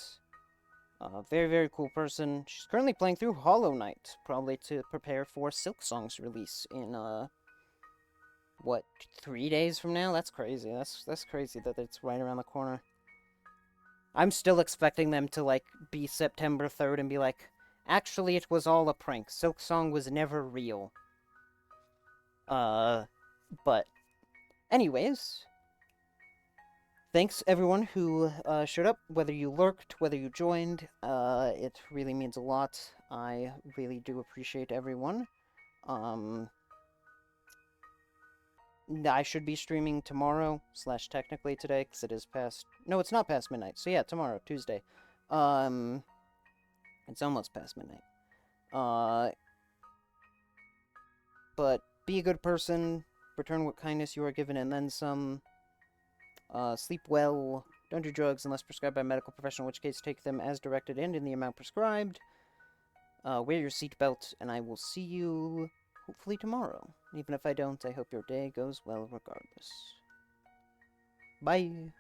very, very cool person. She's currently playing through Hollow Knight, probably to prepare for Silksong's release in, what, 3 days from now? That's crazy. That's crazy that it's right around the corner. I'm still expecting them to, like, be September 3rd and be like, actually, it was all a prank. Silksong was never real. But, anyways, thanks everyone who showed up, whether you lurked, whether you joined. It really means a lot. I really do appreciate everyone. I should be streaming tomorrow, / technically today, because it is past... No, it's not past midnight. So yeah, tomorrow, Tuesday. It's almost past midnight. But be a good person, return what kindness you are given, and then some. Sleep well, don't do drugs unless prescribed by a medical professional, in which case take them as directed and in the amount prescribed. Wear your seatbelt, and I will see you hopefully tomorrow. Even if I don't, I hope your day goes well regardless. Bye!